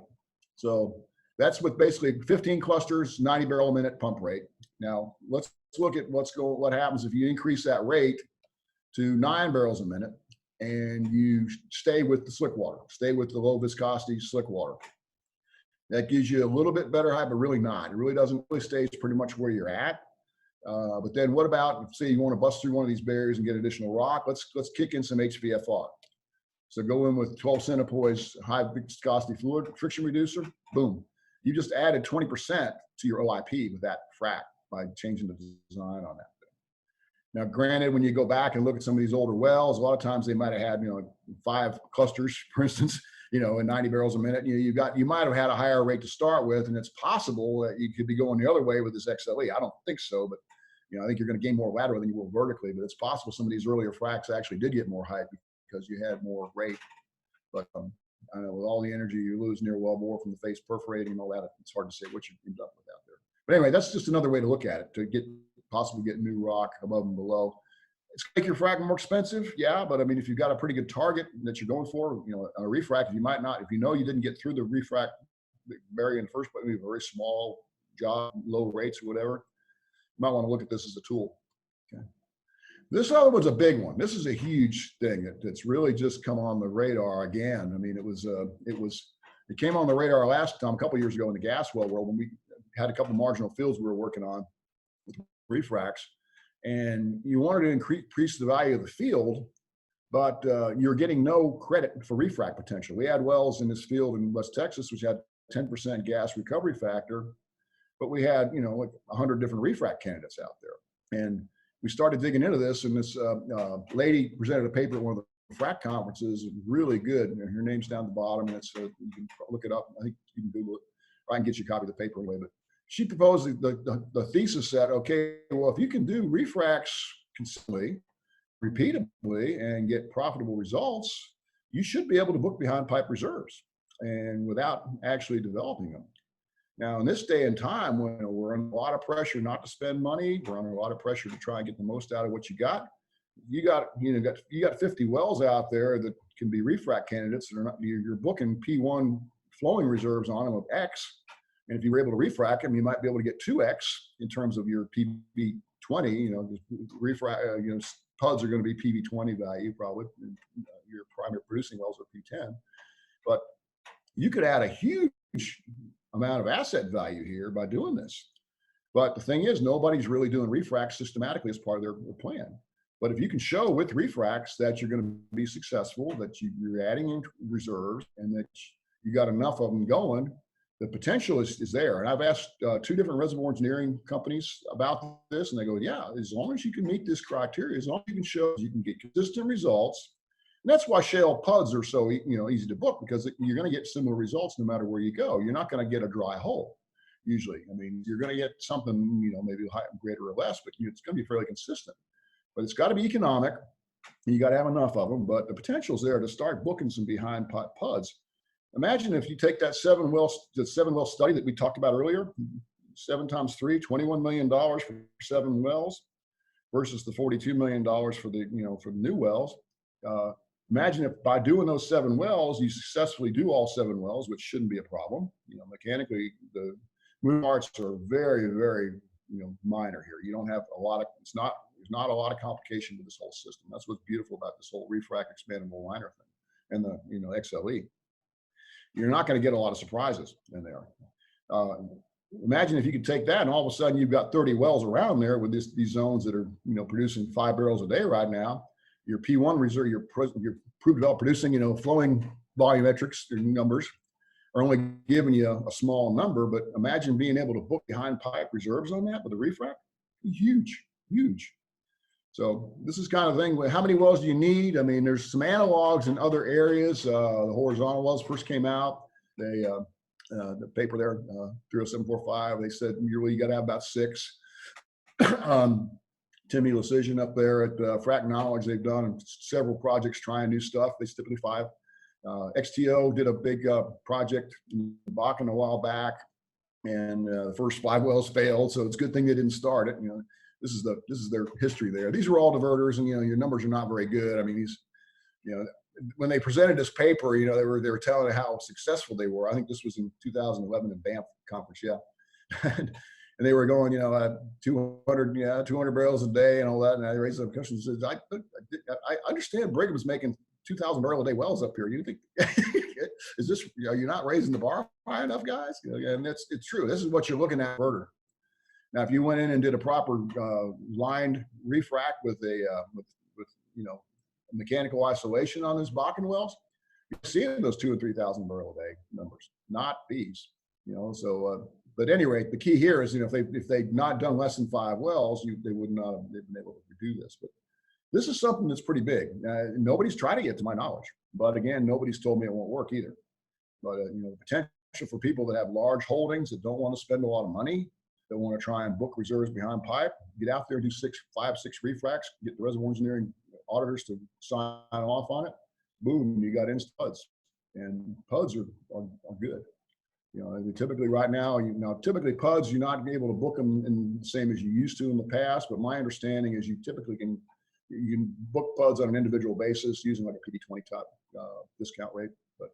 So that's with basically 15 clusters, 90 barrel a minute pump rate. Now let's look at what happens if you increase that rate to 9 barrels a minute and you stay with the slick water, stay with the low viscosity slick water. That gives you a little bit better height, but really not. It really doesn't, really stays pretty much where you're at. But then what about, say you want to bust through one of these barriers and get additional rock? Let's kick in some HVFR. So go in with 12 centipoise high viscosity fluid friction reducer, boom. You just added 20% to your OIP with that frac by changing the design on that. Now, granted, when you go back and look at some of these older wells, a lot of times they might have had, you know, 5 clusters, for instance, you know, and 90 barrels a minute. You know, you might have had a higher rate to start with, and it's possible that you could be going the other way with this XLE. I don't think so, but you know, I think you're going to gain more lateral than you will vertically. But it's possible some of these earlier fracs actually did get more height because you had more rate. But I know with all the energy you lose near wellbore from the face perforating and all that, it's hard to say what you end up with out there. But anyway, that's just another way to look at it, to possibly get new rock above and below. It's going to make your frac more expensive, yeah, but I mean, if you've got a pretty good target that you're going for, you know, on a refrac, you might not, if you know you didn't get through the refrac barrier in the first place, maybe a very small job, low rates or whatever, you might want to look at this as a tool. Okay. This other one's a big one. This is a huge thing that's really just come on the radar again. I mean, it came on the radar last time, a couple of years ago in the gas well world, when we had a couple of marginal fields we were working on with refracs, and you wanted to increase the value of the field, but you're getting no credit for refrac potential. We had wells in this field in West Texas, which had 10% gas recovery factor, but we had, you know, like 100 different refrac candidates out there. And we started digging into this, and this lady presented a paper at one of the frac conferences, really good. And her name's down at the bottom, and it's you can look it up. I think you can Google it, or I can get you a copy of the paper anyway. But she proposed the thesis that, okay, well, if you can do refracs consistently, repeatably, and get profitable results, you should be able to book behind pipe reserves and without actually developing them. Now, in this day and time, when we're under a lot of pressure not to spend money, we're under a lot of pressure to try and get the most out of what you got. You got 50 wells out there that can be refrac candidates that are not, you're booking P1 flowing reserves on them of X. And if you were able to refrac them, you might be able to get 2X in terms of your PV20. You know, refrac, you know, PUDs are going to be PV20 value probably. Your primary producing wells are P10, but you could add a huge amount of asset value here by doing this. But the thing is, nobody's really doing refracs systematically as part of their plan. But if you can show with refracs that you're going to be successful, that you're adding in reserves, and that you got enough of them going, the potential is there. And I've asked 2 different reservoir engineering companies about this, and they go, yeah, as long as you can meet this criteria, as long as you can show you can get consistent results. And that's why shale PUDs are so easy to book, because you're going to get similar results no matter where you go. You're not going to get a dry hole usually. I mean, you're going to get something, maybe greater or less, but it's going to be fairly consistent. But it's got to be economic. And you got to have enough of them. But the potential is there to start booking some behind PUDs. Imagine if you take that 7-well study that we talked about earlier, 7 times 3, $21 million for 7 wells versus the $42 million for the, for the new wells. Imagine if by doing those 7 wells, you successfully do all 7 wells, which shouldn't be a problem. Mechanically, the moving parts are very, very, minor here. You don't have a lot of, there's not a lot of complication with this whole system. That's what's beautiful about this whole Refrac expandable liner thing and the, XLE. You're not going to get a lot of surprises in there. Imagine if you could take that and all of a sudden you've got 30 wells around there with these zones that are, producing 5 barrels a day right now. Your P1 reserve, your proved developed producing, flowing volumetrics numbers are only giving you a small number, but imagine being able to book behind pipe reserves on that with a Refrac. Huge, huge. So this is kind of thing. How many wells do you need? I mean, there's some analogs in other areas. The horizontal wells first came out. They, the paper there, 30745, they said you got to have about 6. Timmy Lecision up there at Frac Knowledge, they've done several projects trying new stuff. They typically 5. XTO did a big project in Bakken a while back, and the first 5 wells failed. So it's a good thing they didn't start it. This is their history there. These are all diverters, and your numbers are not very good. I mean, when they presented this paper, they were telling how successful they were. I think this was in 2011 in Banff conference, yeah. And they were going, 200 barrels a day and all that. And I raised some questions and said, I understand Brigham's making 2,000 barrel a day wells up here. You think, is this, are you not raising the bar high enough, guys? And it's true. This is what you're looking at, converter. Now, if you went in and did a proper lined refrac with mechanical isolation on those Bakken wells, you're seeing those 2,000 and 3,000 barrel a day numbers, not these. So, but at any rate, the key here is, if they'd not done less than 5 wells, they would not have been able to do this. But this is something that's pretty big. Nobody's tried to get, to my knowledge, but again, nobody's told me it won't work either. But the potential for people that have large holdings that don't want to spend a lot of money, that want to try and book reserves behind pipe, get out there, do 5, 6 refracs, get the reservoir engineering auditors to sign off on it. Boom, you got instant PUDs, and PUDs are good. Typically right now, typically PUDs, you're not able to book them in the same as you used to in the past. But my understanding is you typically can book PUDs on an individual basis using like a PD20 type discount rate. But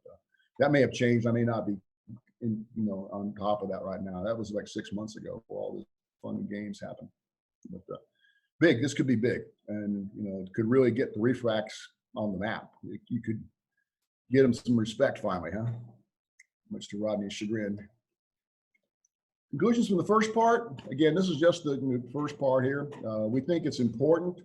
that may have changed. I may not be on top of that right now. That was like 6 months ago before all the fun and games happened. But big, this could be big, and it could really get the Refracs on the map. You could get them some respect finally, huh? Much to Rodney's chagrin. Conclusions from the first part. Again, this is just the first part here. We think it's important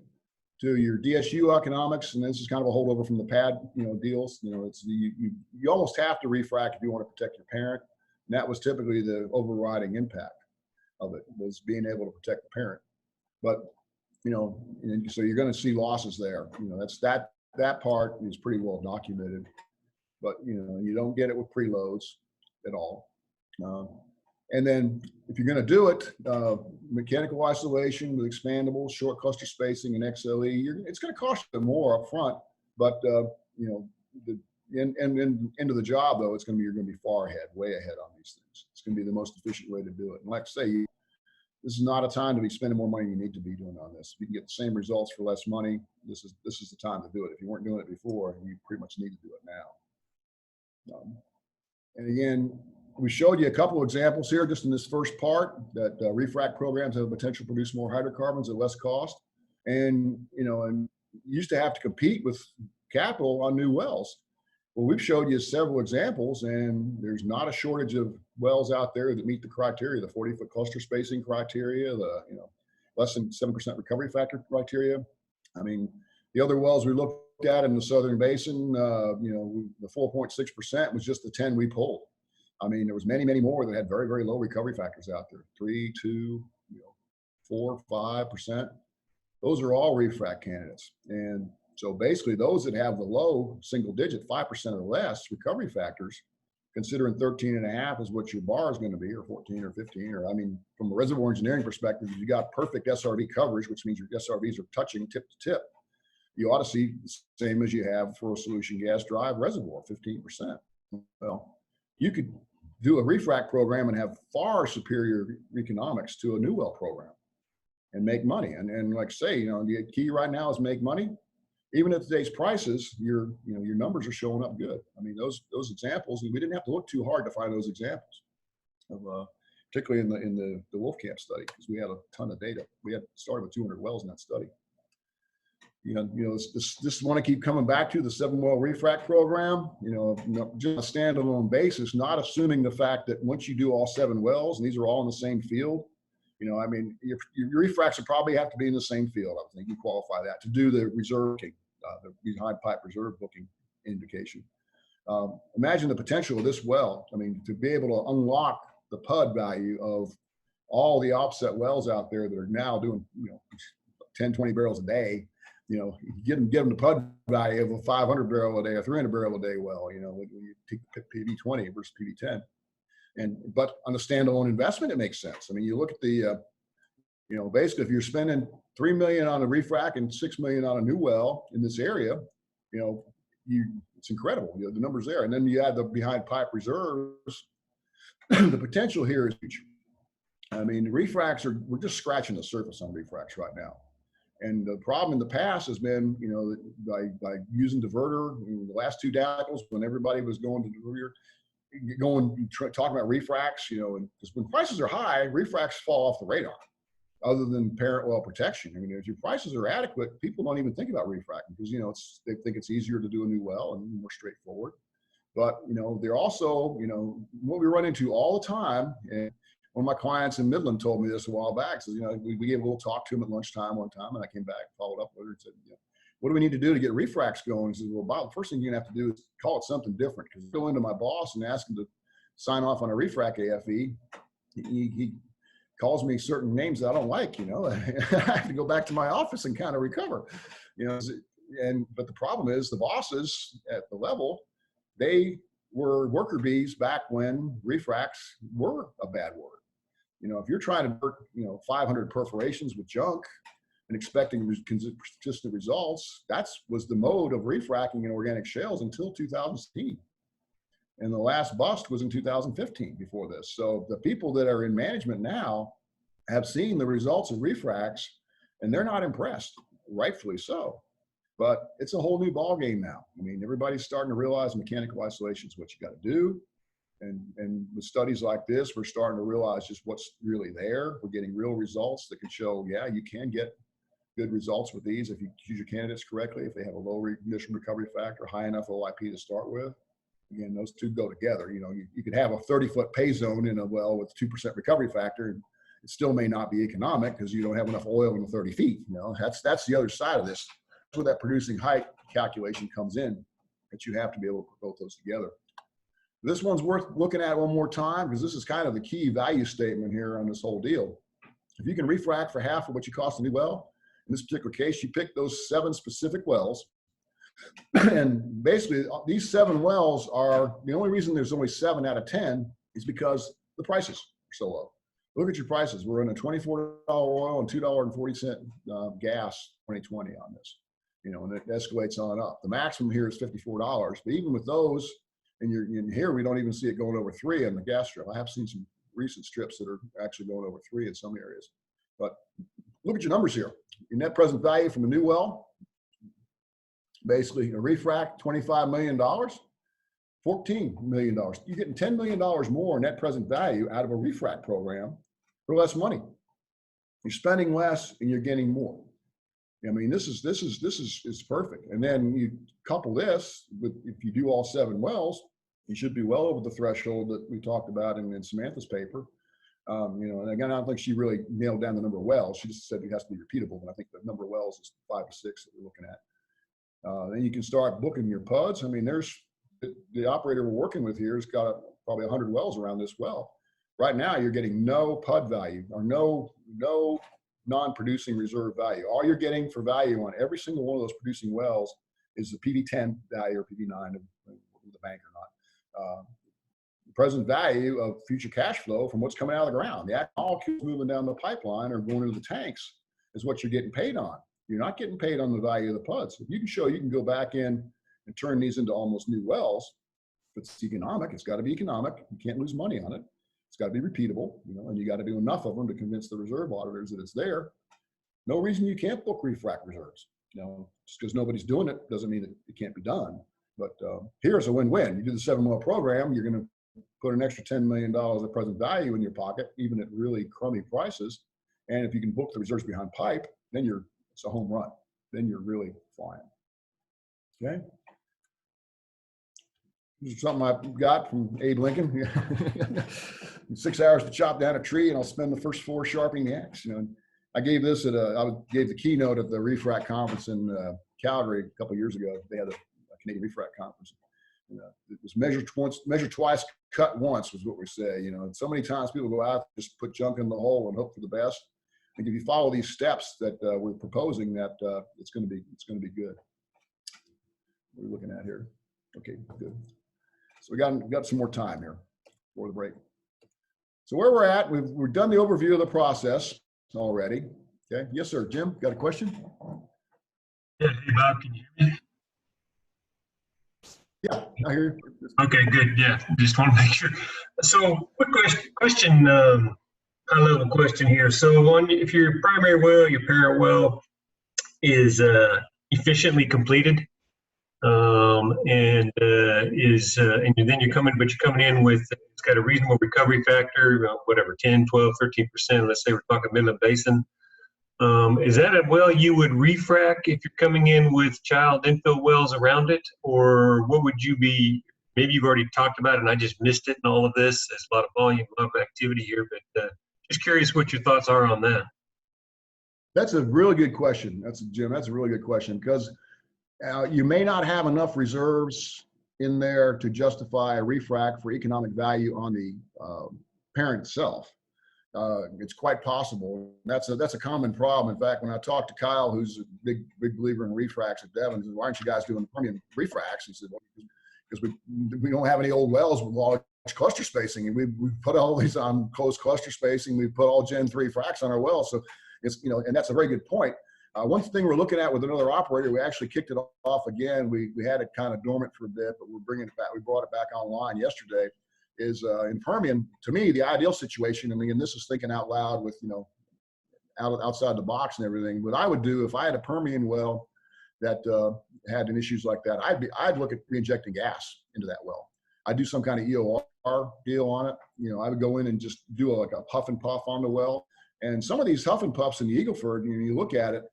to your DSU economics, and this is kind of a holdover from the pad, deals. It's you almost have to refrac if you want to protect your parent, and that was typically the overriding impact of it, was being able to protect the parent. But and so you're going to see losses there. That's that part is pretty well documented. But you don't get it with preloads at all. And then if you're going to do it, mechanical isolation with expandable, short cluster spacing, and XLE, it's going to cost you more up front. But end of the job though, you're going to be far ahead, way ahead on these things. It's going to be the most efficient way to do it. And like I say, this is not a time to be spending more money than you need to be doing on this. If you can get the same results for less money, this is the time to do it. If you weren't doing it before, you pretty much need to do it now. And again, we showed you a couple of examples here just in this first part that refrac programs have the potential to produce more hydrocarbons at less cost. And, and you used to have to compete with capital on new wells. Well, we've showed you several examples, and there's not a shortage of wells out there that meet the criteria, the 40-foot cluster spacing criteria, the less than 7% recovery factor criteria. I mean, the other wells we looked at in the Southern Basin, the 4.6% was just the 10 we pulled. I mean, there was many more that had very, very low recovery factors out there, 3, 2, 4, 5%. Those are all refrac candidates. And so basically those that have the low single digit, 5% or less recovery factors, considering 13.5 is what your bar is going to be, or 14 or 15, or I mean, from a reservoir engineering perspective, if you got perfect SRV coverage, which means your SRVs are touching tip to tip, you ought to see the same as you have for a solution gas drive reservoir, 15%. Well, you could do a refrac program and have far superior economics to a new well program and make money. And like I say, the key right now is make money. Even at today's prices, your numbers are showing up good. I mean, those examples, we didn't have to look too hard to find those examples of, particularly in the Wolfcamp study, because we had a ton of data. We had started with 200 wells in that study. Just want to keep coming back to the 7-well refrac program, just a standalone basis, not assuming the fact that once you do all 7 wells, and these are all in the same field, I mean, your refracs would probably have to be in the same field. I think you qualify that to do the reserve booking, the behind pipe reserve booking indication. Imagine the potential of this well. I mean, to be able to unlock the PUD value of all the offset wells out there that are now doing, 10, 20 barrels a day. Give them the PUD value of a 500 barrel a day, a 300 barrel a day well, when you take PV20 versus PV10. But on a standalone investment, it makes sense. I mean, you look at the, basically if you're spending $3 million on a refrac and $6 million on a new well in this area, it's incredible. The numbers there. And then you add the behind pipe reserves. The potential here is huge. I mean, refracs we're just scratching the surface on refracs right now. And the problem in the past has been, by using diverter, the last 2 decades when everybody was going to talking about refracs, because when prices are high, refracs fall off the radar, other than parent well protection. I mean, if your prices are adequate, people don't even think about refracting because, they think it's easier to do a new well and more straightforward. But, they're also, what we run into all the time, and one of my clients in Midland told me this a while back. Says, we gave a little talk to him at lunchtime one time, and I came back, followed up with her, and said, what do we need to do to get refracs going? He says, well, Bob, the first thing you're gonna have to do is call it something different. Because go into my boss and ask him to sign off on a refrac AFE. He calls me certain names that I don't like. I have to go back to my office and kind of recover. But the problem is the bosses at the level, they were worker bees back when refracs were a bad word. If you're trying to work, 500 perforations with junk and expecting consistent results, was the mode of refracking in organic shales until 2016. And the last bust was in 2015 before this. So the people that are in management now have seen the results of refracs and they're not impressed, rightfully so. But it's a whole new ballgame now. I mean, everybody's starting to realize mechanical isolation is what you got to do. And with studies like this, we're starting to realize just what's really there. We're getting real results that can show, yeah, you can get good results with these if you choose your candidates correctly, if they have a low ignition recovery factor, high enough OIP to start with. Again, those two go together. You could have a 30-foot pay zone in a well with 2% recovery factor, and it still may not be economic because you don't have enough oil in the 30 feet. That's the other side of this. That's where that producing height calculation comes in, that you have to be able to put both those together. This one's worth looking at one more time because this is kind of the key value statement here on this whole deal. If you can refrac for half of what you cost a new well, in this particular case, you pick those 7 specific wells. And basically, these 7 wells are, the only reason there's only 7 out of 10 is because the prices are so low. Look at your prices. We're in a $24 oil and $2.40 gas 2020 on this. And it escalates on up. The maximum here is $54. But even with those, and in here, we don't even see it going over 3 on the gas strip. I have seen some recent strips that are actually going over 3 in some areas. But look at your numbers here. Your net present value from a new well, basically a refrac, $25 million, $14 million. You're getting $10 million more net present value out of a refrac program for less money. You're spending less and you're getting more. I mean, this is perfect. And then you couple this with, if you do all 7 wells, you should be well over the threshold that we talked about in Samantha's paper. And again, I don't think she really nailed down the number of wells. She just said it has to be repeatable. And I think the number of wells is 5 to 6 that we're looking at. Then you can start booking your PUDs. I mean, the operator we're working with here has got probably 100 wells around this well. Right now, you're getting no PUD value or no non-producing reserve value. All you're getting for value on every single one of those producing wells is the PV10 value or PV9, the bank or not. The present value of future cash flow from what's coming out of the ground. The molecules moving down the pipeline or going into the tanks is what you're getting paid on. You're not getting paid on the value of the PUDs. If you can show you can go back in and turn these into almost new wells, if it's economic, it's got to be economic. You can't lose money on it. It's got to be repeatable, and you got to do enough of them to convince the reserve auditors that it's there. No reason you can't book refrac reserves. Just because nobody's doing it doesn't mean that it can't be done. But here's a win-win. You do the 7-well program, you're going to put an extra $10 million of present value in your pocket, even at really crummy prices. And if you can book the reserves behind pipe, then it's a home run. Then you're really flying. Okay. This is something I got from Abe Lincoln. 6 hours to chop down a tree, and I'll spend the first 4 sharpening the axe. I gave this I gave the keynote at the Refrac conference in Calgary a couple of years ago. They had a Canadian Refrac conference. It was measure twice, cut once, was what we say. And so many times people go out, just put junk in the hole and hope for the best. I think if you follow these steps that we're proposing, that it's going to be good. What are we looking at here? Okay, good. So we got some more time here before the break. So where we're at, we've done the overview of the process already. Okay. Yes, sir. Jim, got a question? Yeah, hey Bob, can you hear me? Yeah, I hear you. Okay, good. Yeah, just want to make sure. So, quick question, high-level question here. So, if your primary well, your parent well, is efficiently completed, and then you're coming in with, it's got a reasonable recovery factor, whatever, 10, 12, 13%. Let's say we're talking Midland Basin. Is that a well you would refrac if you're coming in with child infill wells around it? Or what would you be, maybe you've already talked about it and I just missed it in all of this. There's a lot of volume, a lot of activity here, but just curious what your thoughts are on that. That's a really good question. Jim, that's a really good question, because you may not have enough reserves in there to justify a refrac for economic value on the parent itself. It's quite possible. That's a common problem. In fact, when I talked to Kyle, who's a big believer in refracs at Devon, he said, "Why aren't you guys doing Permian refracs?" He said, "Well, because we don't have any old wells with large cluster spacing, and we put all these on close cluster spacing. We put all Gen 3 fracs on our wells, so it's and that's a very good point." One thing we're looking at with another operator, we actually kicked it off again. We had it kind of dormant for a bit, but we're bringing it back. We brought it back online yesterday. Is in Permian, to me, the ideal situation, and this is thinking out loud with, outside the box and everything, what I would do if I had a Permian well that had an issues like that, I'd look at reinjecting gas into that well. I'd do some kind of EOR deal on it. I would go in and just do like a puff and puff on the well. And some of these huff and puffs in the Eagle Ford, you look at it,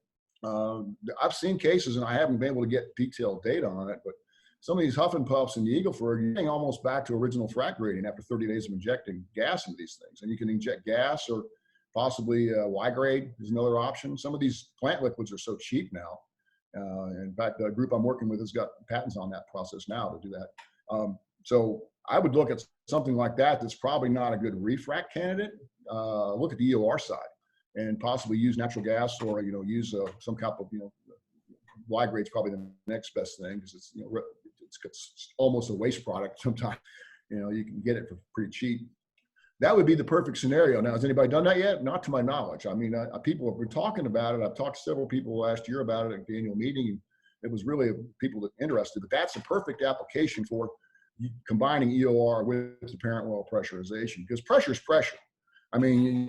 I've seen cases, and I haven't been able to get detailed data on it, but some of these huff and puffs in the Eagle Ford, you're getting almost back to original frac rating after 30 days of injecting gas into these things. And you can inject gas, or possibly Y-grade is another option. Some of these plant liquids are so cheap now. In fact, the group I'm working with has got patents on that process now to do that. So I would look at something like that that's probably not a good refrac candidate. Look at the EOR side and possibly use natural gas, or use some kind of Y-grade is probably the next best thing, because it's it's almost a waste product sometimes. You can get it for pretty cheap. That would be the perfect scenario. Now, has anybody done that yet? Not to my knowledge. I mean, people have been talking about it. I've talked to several people last year about it at the annual meeting. It was really people that interested, but that's a perfect application for combining EOR with the parent well pressurization, because pressure is pressure. I mean,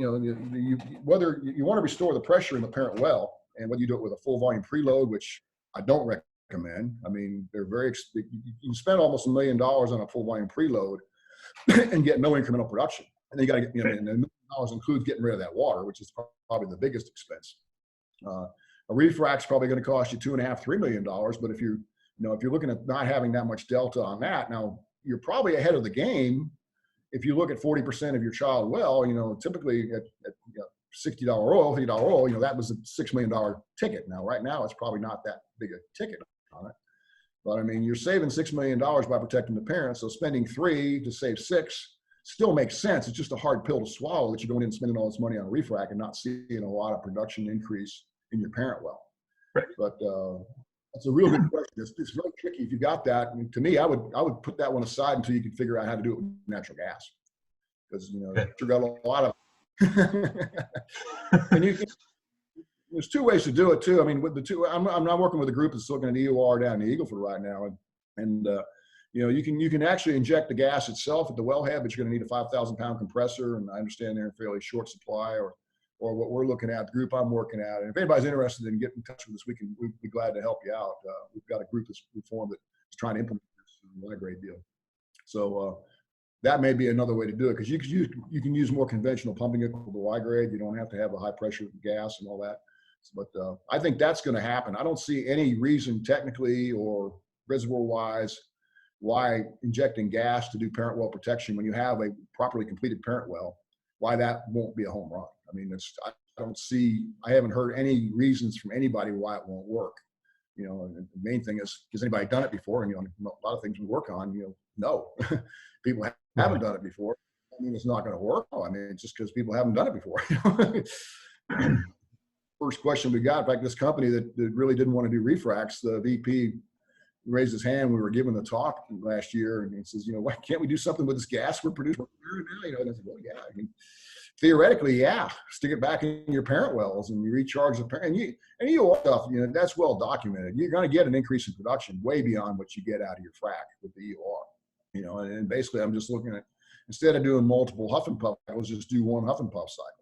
whether you want to restore the pressure in the parent well, and whether you do it with a full volume preload, which I don't recommend. I mean, they're you can spend almost $1 million on a full volume preload and get no incremental production. And then you got to get, and $1 million includes getting rid of that water, which is probably the biggest expense. A refrac's probably going to cost you $2.5, $3 million. But if you're looking at not having that much delta on that, now you're probably ahead of the game. If you look at 40% of your child well, typically at $60 oil, $50 oil, that was a $6 million ticket. Now, right now, it's probably not that big a ticket on it. But I mean, you're saving $6 million by protecting the parents. So spending 3 to save 6 still makes sense. It's just a hard pill to swallow that you're going in and spending all this money on a refrac and not seeing a lot of production increase in your parent well. Right. But that's a real good question. It's really tricky if you got that. I mean, to me, I would put that one aside until you can figure out how to do it with natural gas, because you got a lot of. And there's 2 ways to do it too. I mean, with the 2, I'm not working with a group that's looking at EOR down in Eagle Ford right now, and you can actually inject the gas itself at the wellhead, but you're going to need a 5,000-pound compressor, and I understand they're in fairly short supply, or what we're looking at, the group I'm working at. And if anybody's interested in getting in touch with us, we'd be glad to help you out. We've got a group that's formed that's trying to implement this Y-grade deal. So that may be another way to do it, because you can use more conventional pumping equipment with the Y-grade. You don't have to have a high pressure gas and all that. But I think that's going to happen. I don't see any reason technically or reservoir-wise why injecting gas to do parent well protection when you have a properly completed parent well, why that won't be a home run. I mean, I haven't heard any reasons from anybody why it won't work. And the main thing is, has anybody done it before? And a lot of things we work on, no, people haven't done it before. I mean, it's not going to work. I mean, it's just because people haven't done it before. First question we got, in fact, this company that really didn't want to do refracs, the VP raised his hand. We were giving the talk last year, and he says, why can't we do something with this gas we're producing now? And I said, well, yeah, I mean, theoretically, yeah, stick it back in your parent wells and you recharge the parent, and you stuff, that's well documented. You're going to get an increase in production way beyond what you get out of your frac with the EOR, and basically I'm just looking at, instead of doing multiple huff and puff, let's just do one huff and puff cycle,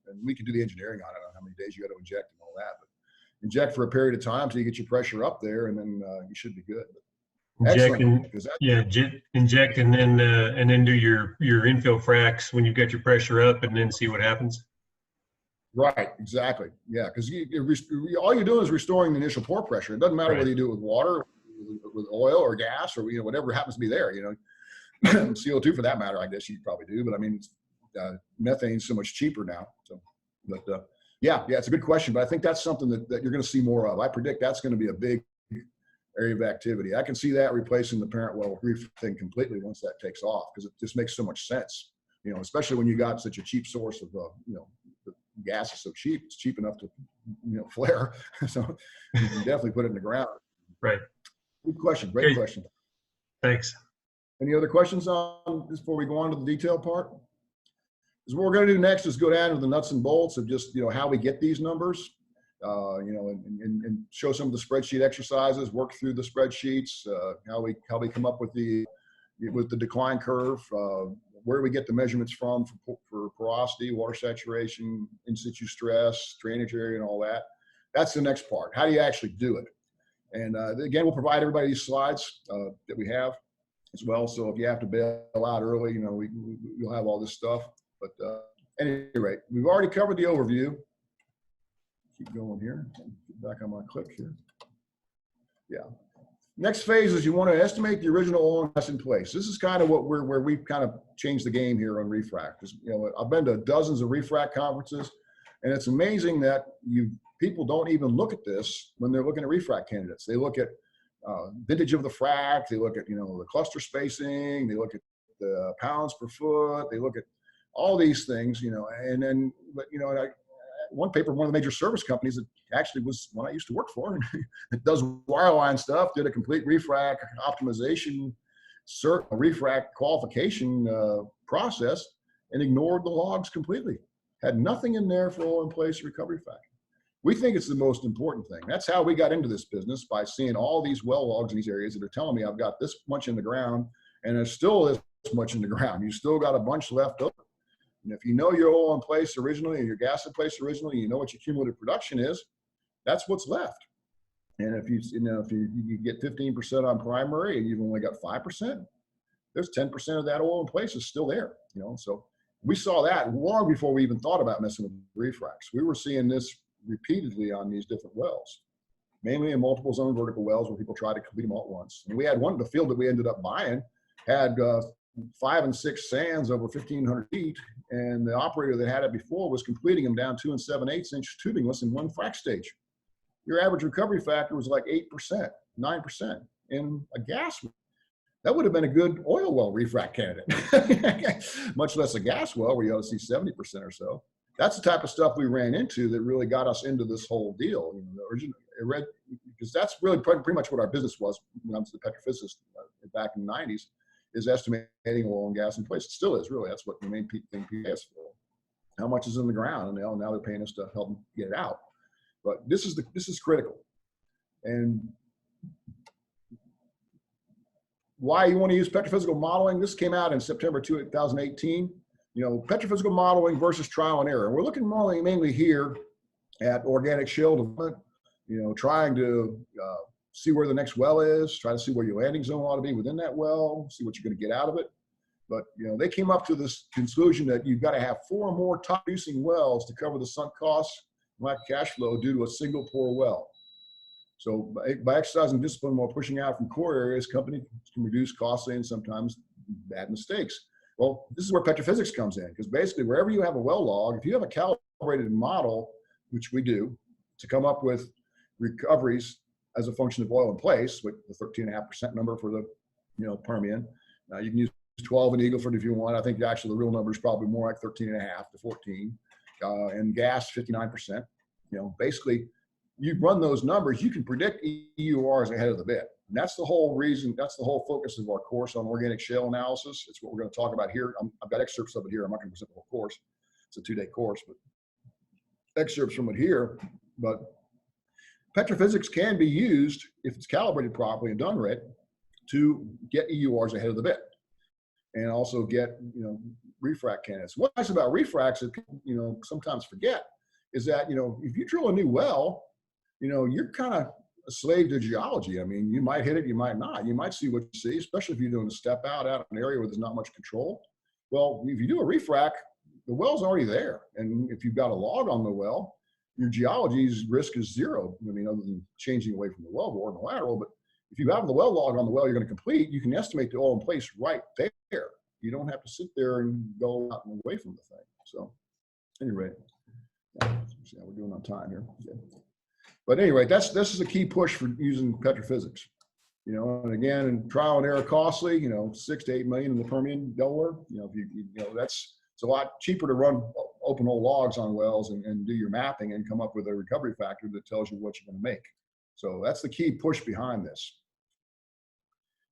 and we can do the engineering on it, on how many days you got to inject and all that, but inject for a period of time till you get your pressure up there, and then you should be good. Inject and then do your infill fracs when you've got your pressure up, and then see what happens. Right, exactly. Yeah, because all you're doing is restoring the initial pore pressure. It doesn't matter whether you do it with water, with oil, or gas, or whatever happens to be there. CO2 for that matter, I guess you probably do. But I mean, methane's so much cheaper now. So, but yeah, it's a good question. But I think that's something that you're going to see more of. I predict that's going to be a big area of activity. I can see that replacing the parent well thing completely once that takes off, because it just makes so much sense. Especially when you got such a cheap source of the gas is so cheap, it's cheap enough to flare. So you can definitely put it in the ground. Right. Good question. Great question. Thanks. Any other questions on this before we go on to the detail part? Because what we're going to do next is go down to the nuts and bolts of just how we get these numbers, and show some of the spreadsheet exercises, work through the spreadsheets, how we come up with the decline curve, where we get the measurements from for porosity, water saturation, in situ stress, drainage area, and all that. That's the next part. How do you actually do it? And again, we'll provide everybody these slides that we have as well. So if you have to bail out early, you'll have all this stuff. But at any rate, we've already covered the overview. Keep going here. Get back on my click here. Yeah. Next phase is you want to estimate the original oil and gas in place. This is kind of where we've kind of changed the game here on Refrac. I've been to dozens of Refrac conferences, and it's amazing that people don't even look at this when they're looking at Refrac candidates. They look at vintage of the frac. They look at the cluster spacing. They look at the pounds per foot. They look at all these things, one paper, one of the major service companies that actually was one I used to work for, that does wireline stuff, did a complete Refrac optimization, Refrac qualification process, and ignored the logs completely. Had nothing in there for oil in place recovery factor. We think it's the most important thing. That's how we got into this business, by seeing all these well logs in these areas that are telling me I've got this much in the ground, and there's still this much in the ground. You still got a bunch left over. And if you know your oil in place originally and your gas in place originally, you know what your cumulative production is, that's what's left. And if you get 15% on primary and you've only got 5%, there's 10% of that oil in place is still there. So we saw that long before we even thought about messing with refracs. We were seeing this repeatedly on these different wells, mainly in multiple zone vertical wells where people try to complete them all at once. And we had one, the field that we ended up buying had 5 and 6 sands over 1,500 feet, and the operator that had it before was completing them down 2 7/8 inch tubingless in one frac stage. Your average recovery factor was like 8%, 9%. in a gas well. That would have been a good oil well refrac candidate, much less a gas well where you ought to see 70% or so. That's the type of stuff we ran into that really got us into this whole deal. You know, the original, because that's really pretty much what our business was when I was the petrophysicist back in the 90s, is estimating oil and gas in place. It still is, really. That's what the main thing PA is for. How much is in the ground, and now they're paying us to help them get it out. But this is critical. And why you want to use petrophysical modeling? This came out in September 2018. You know, petrophysical modeling versus trial and error. And we're looking mainly here at organic shale development, you know, trying to see where the next well is, try to see where your landing zone ought to be within that well, see what you're going to get out of it. But, you know, they came up to this conclusion that you've got to have 4 or more top producing wells to cover the sunk costs and lack cash flow due to a single poor well. So by exercising discipline while pushing out from core areas, companies can reduce costly and sometimes bad mistakes. Well, this is where petrophysics comes in, because basically wherever you have a well log, if you have a calibrated model, which we do, to come up with recoveries as a function of oil in place, with the 13.5% number for the, you know, Permian. You can use 12 in Eagle Ford if you want. I think actually the real number is probably more like 13.5 to 14, and gas 59%. You know, basically, you run those numbers, you can predict EURs ahead of the bit. And that's the whole reason, that's the whole focus of our course on organic shale analysis. It's what we're going to talk about here. I've got excerpts of it here. I'm not going to present the whole course. It's a 2-day course, but excerpts from it here. But petrophysics can be used, if it's calibrated properly and done right, to get EURs ahead of the bit, and also get, you know, refrac candidates. What's nice about refracs that people, you know, sometimes forget is that, you know, if you drill a new well, you know, you're kind of a slave to geology. I mean, you might hit it, you might not. You might see what you see, especially if you're doing a step out in an area where there's not much control. Well, if you do a refrac, the well's already there. And if you've got a log on the well, your geology's risk is 0. I mean, other than changing away from the wellbore and the lateral. But if you have the well log on the well you're going to complete, you can estimate the oil in place right there. You don't have to sit there and go out and away from the thing. So anyway, let's see how we're doing on time here. Okay. But anyway, this is a key push for using petrophysics. You know, and again, and trial and error costly, you know, 6 to 8 million in the Permian, Delaware. You know, if you know, it's a lot cheaper to run open hole logs on wells and do your mapping and come up with a recovery factor that tells you what you're going to make. So that's the key push behind this.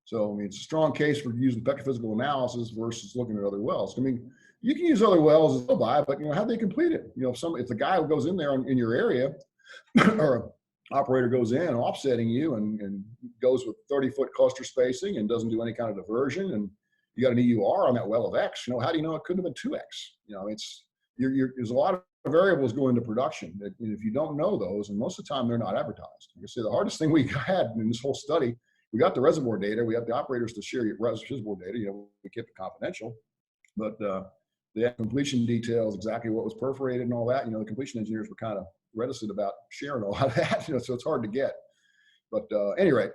So I mean, it's a strong case for using petrophysical analysis versus looking at other wells. I mean, you can use other wells as go by, but you know, how they complete it. You know, if the guy who goes in there in your area, or an operator goes in offsetting you and goes with 30-foot cluster spacing and doesn't do any kind of diversion, and you got an EUR on that well of X, you know, how do you know it couldn't have been 2X? You know, there's a lot of variables go into production that, if you don't know those, and most of the time they're not advertised. Like I say, the hardest thing we had in this whole study, we got the reservoir data, we have the operators to share your reservoir data, you know, we kept it confidential, but the completion details, exactly what was perforated and all that, you know, the completion engineers were kind of reticent about sharing all of that, you know, so it's hard to get. But anyway,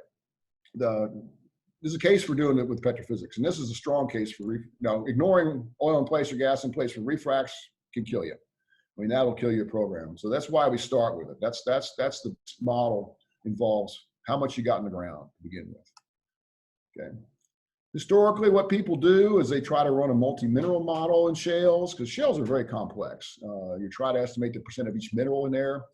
there's a case for doing it with petrophysics, and this is a strong case for ignoring oil in place or gas in place for refracs can kill you. I mean, that'll kill your program. So that's why we start with it. That's the model involves how much you got in the ground to begin with. Okay. Historically, what people do is they try to run a multi-mineral model in shales, because shales are very complex. You try to estimate the percent of each mineral in there.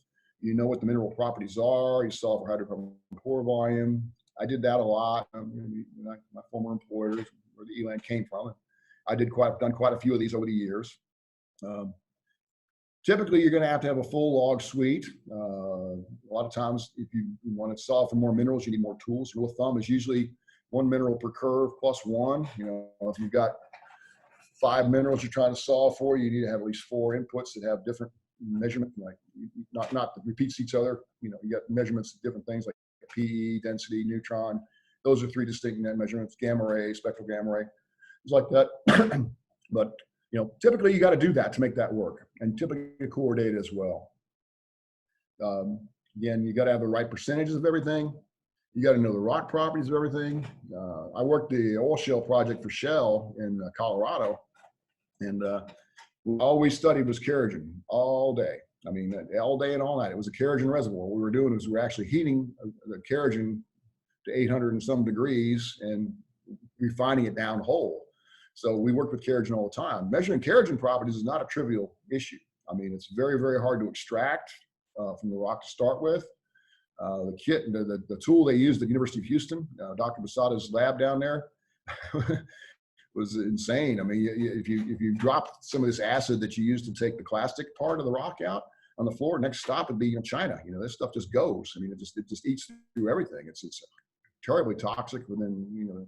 You know what the mineral properties are. You solve for hydrocarbon pore volume. I did that a lot. My former employers, where the ELAN came from. I done quite a few of these over the years. Typically, you're going to have a full log suite. A lot of times, if you want to solve for more minerals, you need more tools. Rule of thumb is usually 1 mineral per curve plus 1. You know, if you've got 5 minerals you're trying to solve for, you need to have at least 4 inputs that have different measurement, like not that repeats each other. You know, you got measurements of different things like PE, density, neutron. Those are 3 distinct net measurements: gamma ray, spectral gamma ray, things like that. But you know, typically you got to do that to make that work, and typically core data as well. Again, you got to have the right percentages of everything. You got to know the rock properties of everything. I worked the oil shale project for Shale in Colorado, and all we studied was kerogen all day. I mean, all day and all night. It was a kerogen reservoir. What we were doing is we were actually heating the kerogen to 800 and some degrees and refining it down whole. So we work with kerogen all the time. Measuring kerogen properties is not a trivial issue. I mean, it's very, very hard to extract from the rock to start with. The kit, the tool they used at the University of Houston, Dr. Basada's lab down there, was insane. I mean, if you drop some of this acid that you use to take the clastic part of the rock out on the floor, next stop would be in China. You know, this stuff just goes. I mean, it just eats through everything. It's terribly toxic within, you know,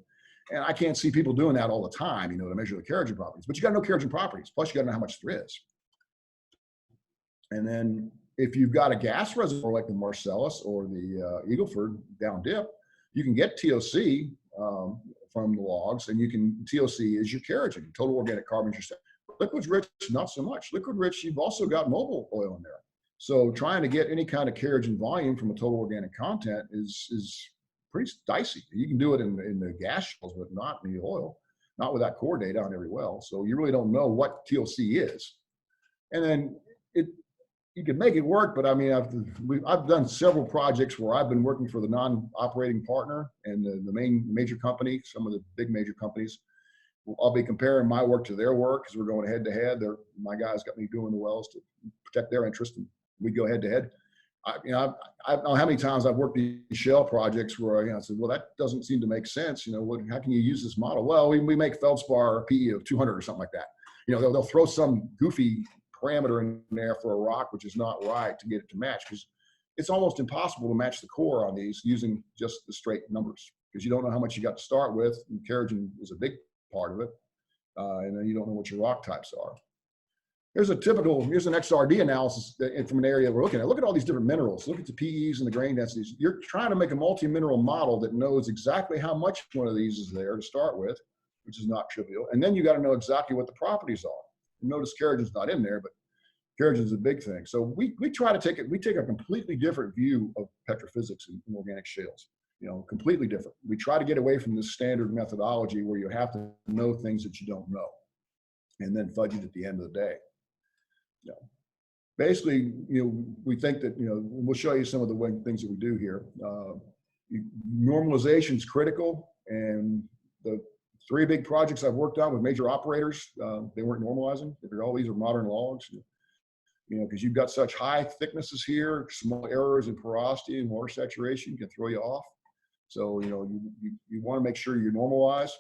and I can't see people doing that all the time, you know, to measure the kerogen properties. But you got to know kerogen properties. Plus, you got to know how much there is. And then if you've got a gas reservoir like the Marcellus or the Eagle Ford down dip, you can get TOC from the logs, and you can, TOC is your kerogen, total organic carbon. Liquids rich, not so much. Liquid rich, you've also got mobile oil in there. So trying to get any kind of kerogen volume from a total organic content is pretty dicey. You can do it in the gas shales, but not in the oil, not with that core data on every well. So you really don't know what TOC is. And then you can make it work, but I mean, I've done several projects where I've been working for the non-operating partner and the major company, some of the big major companies. I'll be comparing my work to their work because we're going head to head. My guys got me doing the wells to protect their interest, and we go head to head. I don't know how many times I've worked these Shale projects where I said, well, that doesn't seem to make sense. You know, how can you use this model? Well, we make feldspar PE of 200 or something like that. You know, they'll throw some goofy parameter in there for a rock, which is not right, to get it to match, because it's almost impossible to match the core on these using just the straight numbers, because you don't know how much you got to start with. And kerogen is a big part of it. And then you don't know what your rock types are. Here's an XRD analysis from an area we're looking at. Look at all these different minerals. Look at the PEs and the grain densities. You're trying to make a multi-mineral model that knows exactly how much one of these is there to start with, which is not trivial. And then you got to know exactly what the properties are. Notice kerogen's not in there, but kerogen is a big thing. So we try to take a completely different view of petrophysics in organic shales, you know, completely different. We try to get away from this standard methodology where you have to know things that you don't know and then fudge it at the end of the day. You know, basically, you know, we think that, you know, we'll show you some of the things that we do here. Normalization is critical, and the 3 big projects I've worked on with major operators, they weren't normalizing. All these are modern logs, you know, because you've got such high thicknesses here, small errors in porosity and water saturation can throw you off. So, you know, you want to make sure you normalize.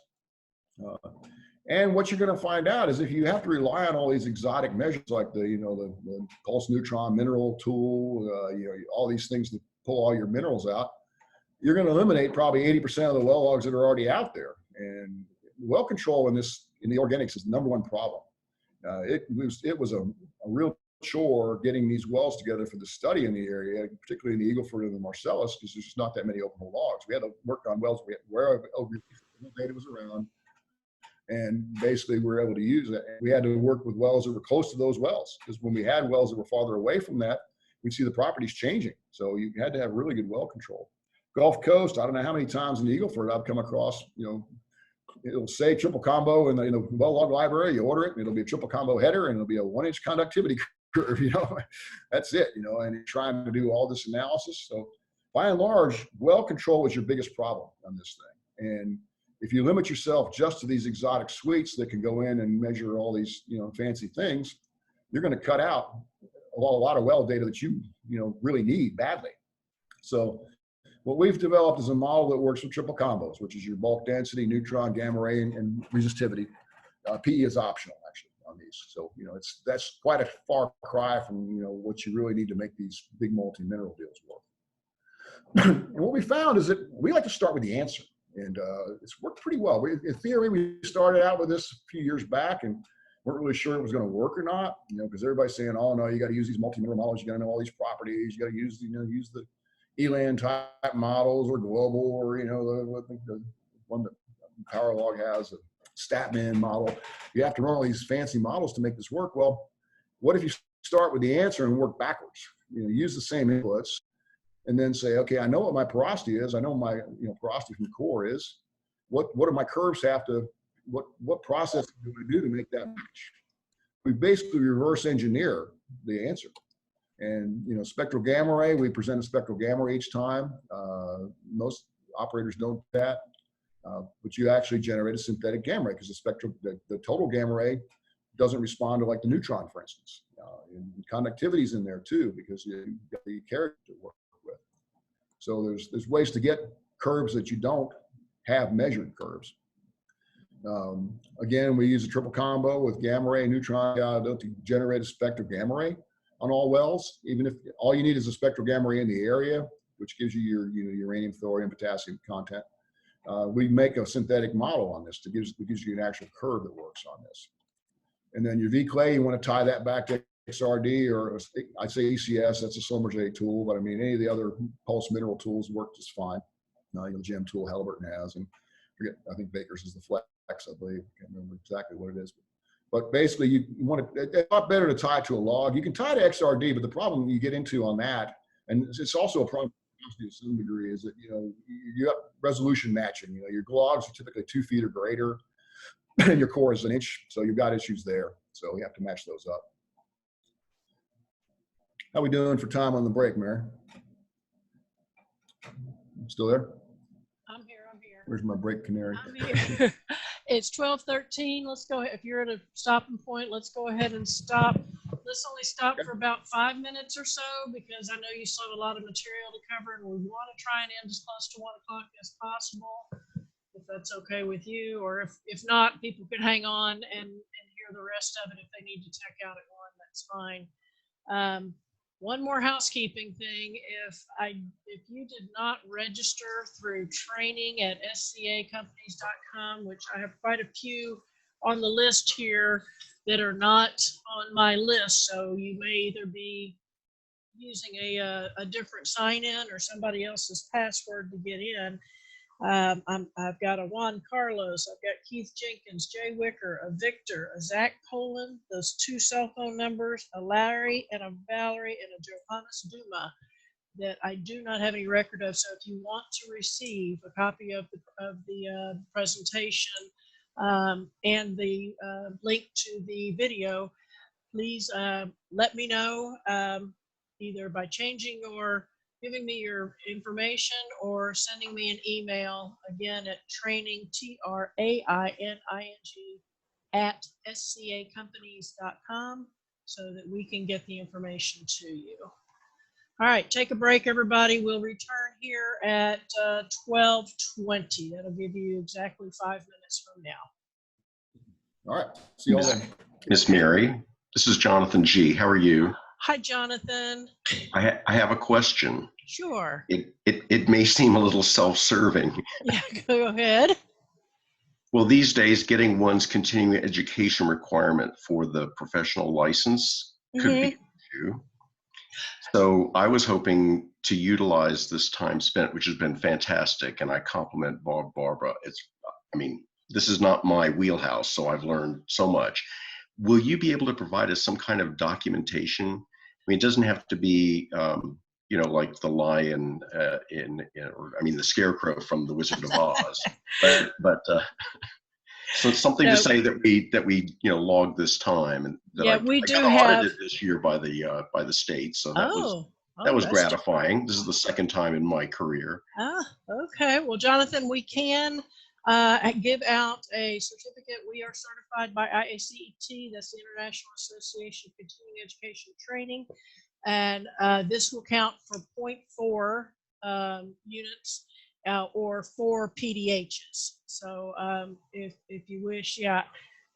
And what you're going to find out is if you have to rely on all these exotic measures like the pulse neutron mineral tool, you know, all these things to pull all your minerals out, you're going to eliminate probably 80% of the well logs that are already out there. And well control in the organics is the #1 problem. It was a real chore getting these wells together for the study in the area, particularly in the Eagle Ford and the Marcellus, because there's just not that many open hole logs. We had to work on wells where data was around, and basically we were able to use it. And we had to work with wells that were close to those wells, because when we had wells that were farther away from that, we'd see the properties changing. So you had to have really good well control. Gulf Coast, I don't know how many times in the Eagle Ford I've come across, you know, it'll say triple combo in the well log library. You order it, and it'll be a triple combo header, and it'll be a 1-inch conductivity curve. You know, that's it. You know, and you're trying to do all this analysis. So, by and large, well control is your biggest problem on this thing. And if you limit yourself just to these exotic suites that can go in and measure all these, you know, fancy things, you're going to cut out a lot of well data that you really need badly. So what we've developed is a model that works with triple combos, which is your bulk density, neutron, gamma ray, and resistivity. PE is optional, actually, on these. So, you know, that's quite a far cry from, you know, what you really need to make these big multi-mineral deals work. And what we found is that we like to start with the answer, and it's worked pretty well. In theory, we started out with this a few years back and weren't really sure it was going to work or not, you know, because everybody's saying, oh no, you got to use these multi-mineral models, you got to know all these properties, you got to use the ELAN type models or global, or, you know, the one that PowerLog has, a StatMin model. You have to run all these fancy models to make this work. Well, what if you start with the answer and work backwards? You know, use the same inputs and then say, okay, I know what my porosity is. I know my, you know, porosity from the core is. What do my curves have to, what process do we do to make that match? We basically reverse engineer the answer. And, you know, spectral gamma ray, we present a spectral gamma ray each time. operators don't do that. But you actually generate a synthetic gamma ray because the total gamma ray doesn't respond to like the neutron, for instance. And conductivity is in there too because you've got the character to work with. So there's ways to get curves that you don't have measured curves. Again, we use a triple combo with gamma ray and neutron to generate a spectral gamma ray on all wells. Even if all you need is a spectral gamma ray in the area, which gives you your uranium, thorium, potassium content. We make a synthetic model on this that gives you an actual curve that works on this. And then your V-clay, you want to tie that back to XRD or I'd say ECS, that's a Schlumberger tool, but I mean, any of the other pulse mineral tools work just fine. Gem tool Halliburton has, and I think Baker's is the Flex, I believe. I can't remember exactly what it is. But basically, you want to, it's a lot better to tie it to a log. You can tie to XRD, but the problem you get into on that, and it's also a problem to some degree, is that, you have resolution matching. Your logs are typically 2 feet or greater, and your core is 1 inch. So you've got issues there. So we have to match those up. How we doing for time on the break, Mary? Still there? I'm here. Where's my break canary? I'm here. It's 12:13. Let's go ahead. If you're at a stopping point, let's go ahead and stop. Let's only stop for about 5 minutes or so because I know you still have a lot of material to cover and we want to try and end as close to 1 o'clock as possible, if that's okay with you, or if not, people can hang on and hear the rest of it. If they need to check out at 1, that's fine. One more housekeeping thing. If you did not register through training at scacompanies.com, which I have quite a few on the list here that are not on my list, so you may either be using a different sign-in or somebody else's password to get in. I've got a Juan Carlos, I've got Keith Jenkins, Jay Wicker, a Victor, a Zach Poland, those 2 cell phone numbers, a Larry and a Valerie and a Johannes Duma that I do not have any record of. So if you want to receive a copy of the presentation and the link to the video, please let me know either by changing or giving me your information or sending me an email, again, at training, training, at scacompanies.com so that we can get the information to you. All right, take a break, everybody. We'll return here at 12:20. That'll give you exactly 5 minutes from now. All right, see you all then. Miss Mary, this is Jonathan G. How are you? Hi, Jonathan. I have a question. Sure. It may seem a little self-serving. Yeah, go ahead. Well, these days, getting one's continuing education requirement for the professional license could be an issue. So I was hoping to utilize this time spent, which has been fantastic, and I compliment Barbara. This is not my wheelhouse, so I've learned so much. Will you be able to provide us some kind of documentation? It doesn't have to be, like the lion the scarecrow from The Wizard of Oz, but so it's something to say that we log this time, and that we I do got have audited this year by the state, so that was that's gratifying. This is the second time in my career. Okay. Well, Jonathan, we can give out a certificate. We are certified by IACET, that's the International Association of Continuing Education Training, and this will count for 0.4 units or 4 PDHs. So if you wish, yeah.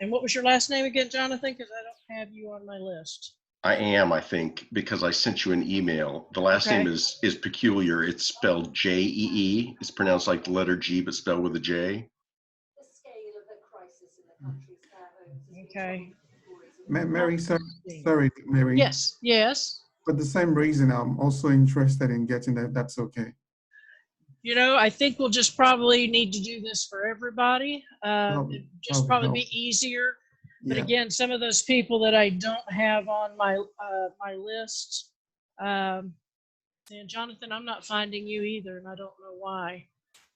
And what was your last name again, Jonathan? Because I don't have you on my list. I think, because I sent you an email. The last name is peculiar. It's spelled J-E-E. It's pronounced like the letter G, but spelled with a J. The scale of the crisis in the country's care homes. Okay. Mary, sorry, Mary. Yes. For the same reason, I'm also interested in getting that. That's okay. I think we'll just probably need to do this for everybody. Probably be easier. But again, some of those people that I don't have on my my list, and Jonathan, I'm not finding you either, and I don't know why.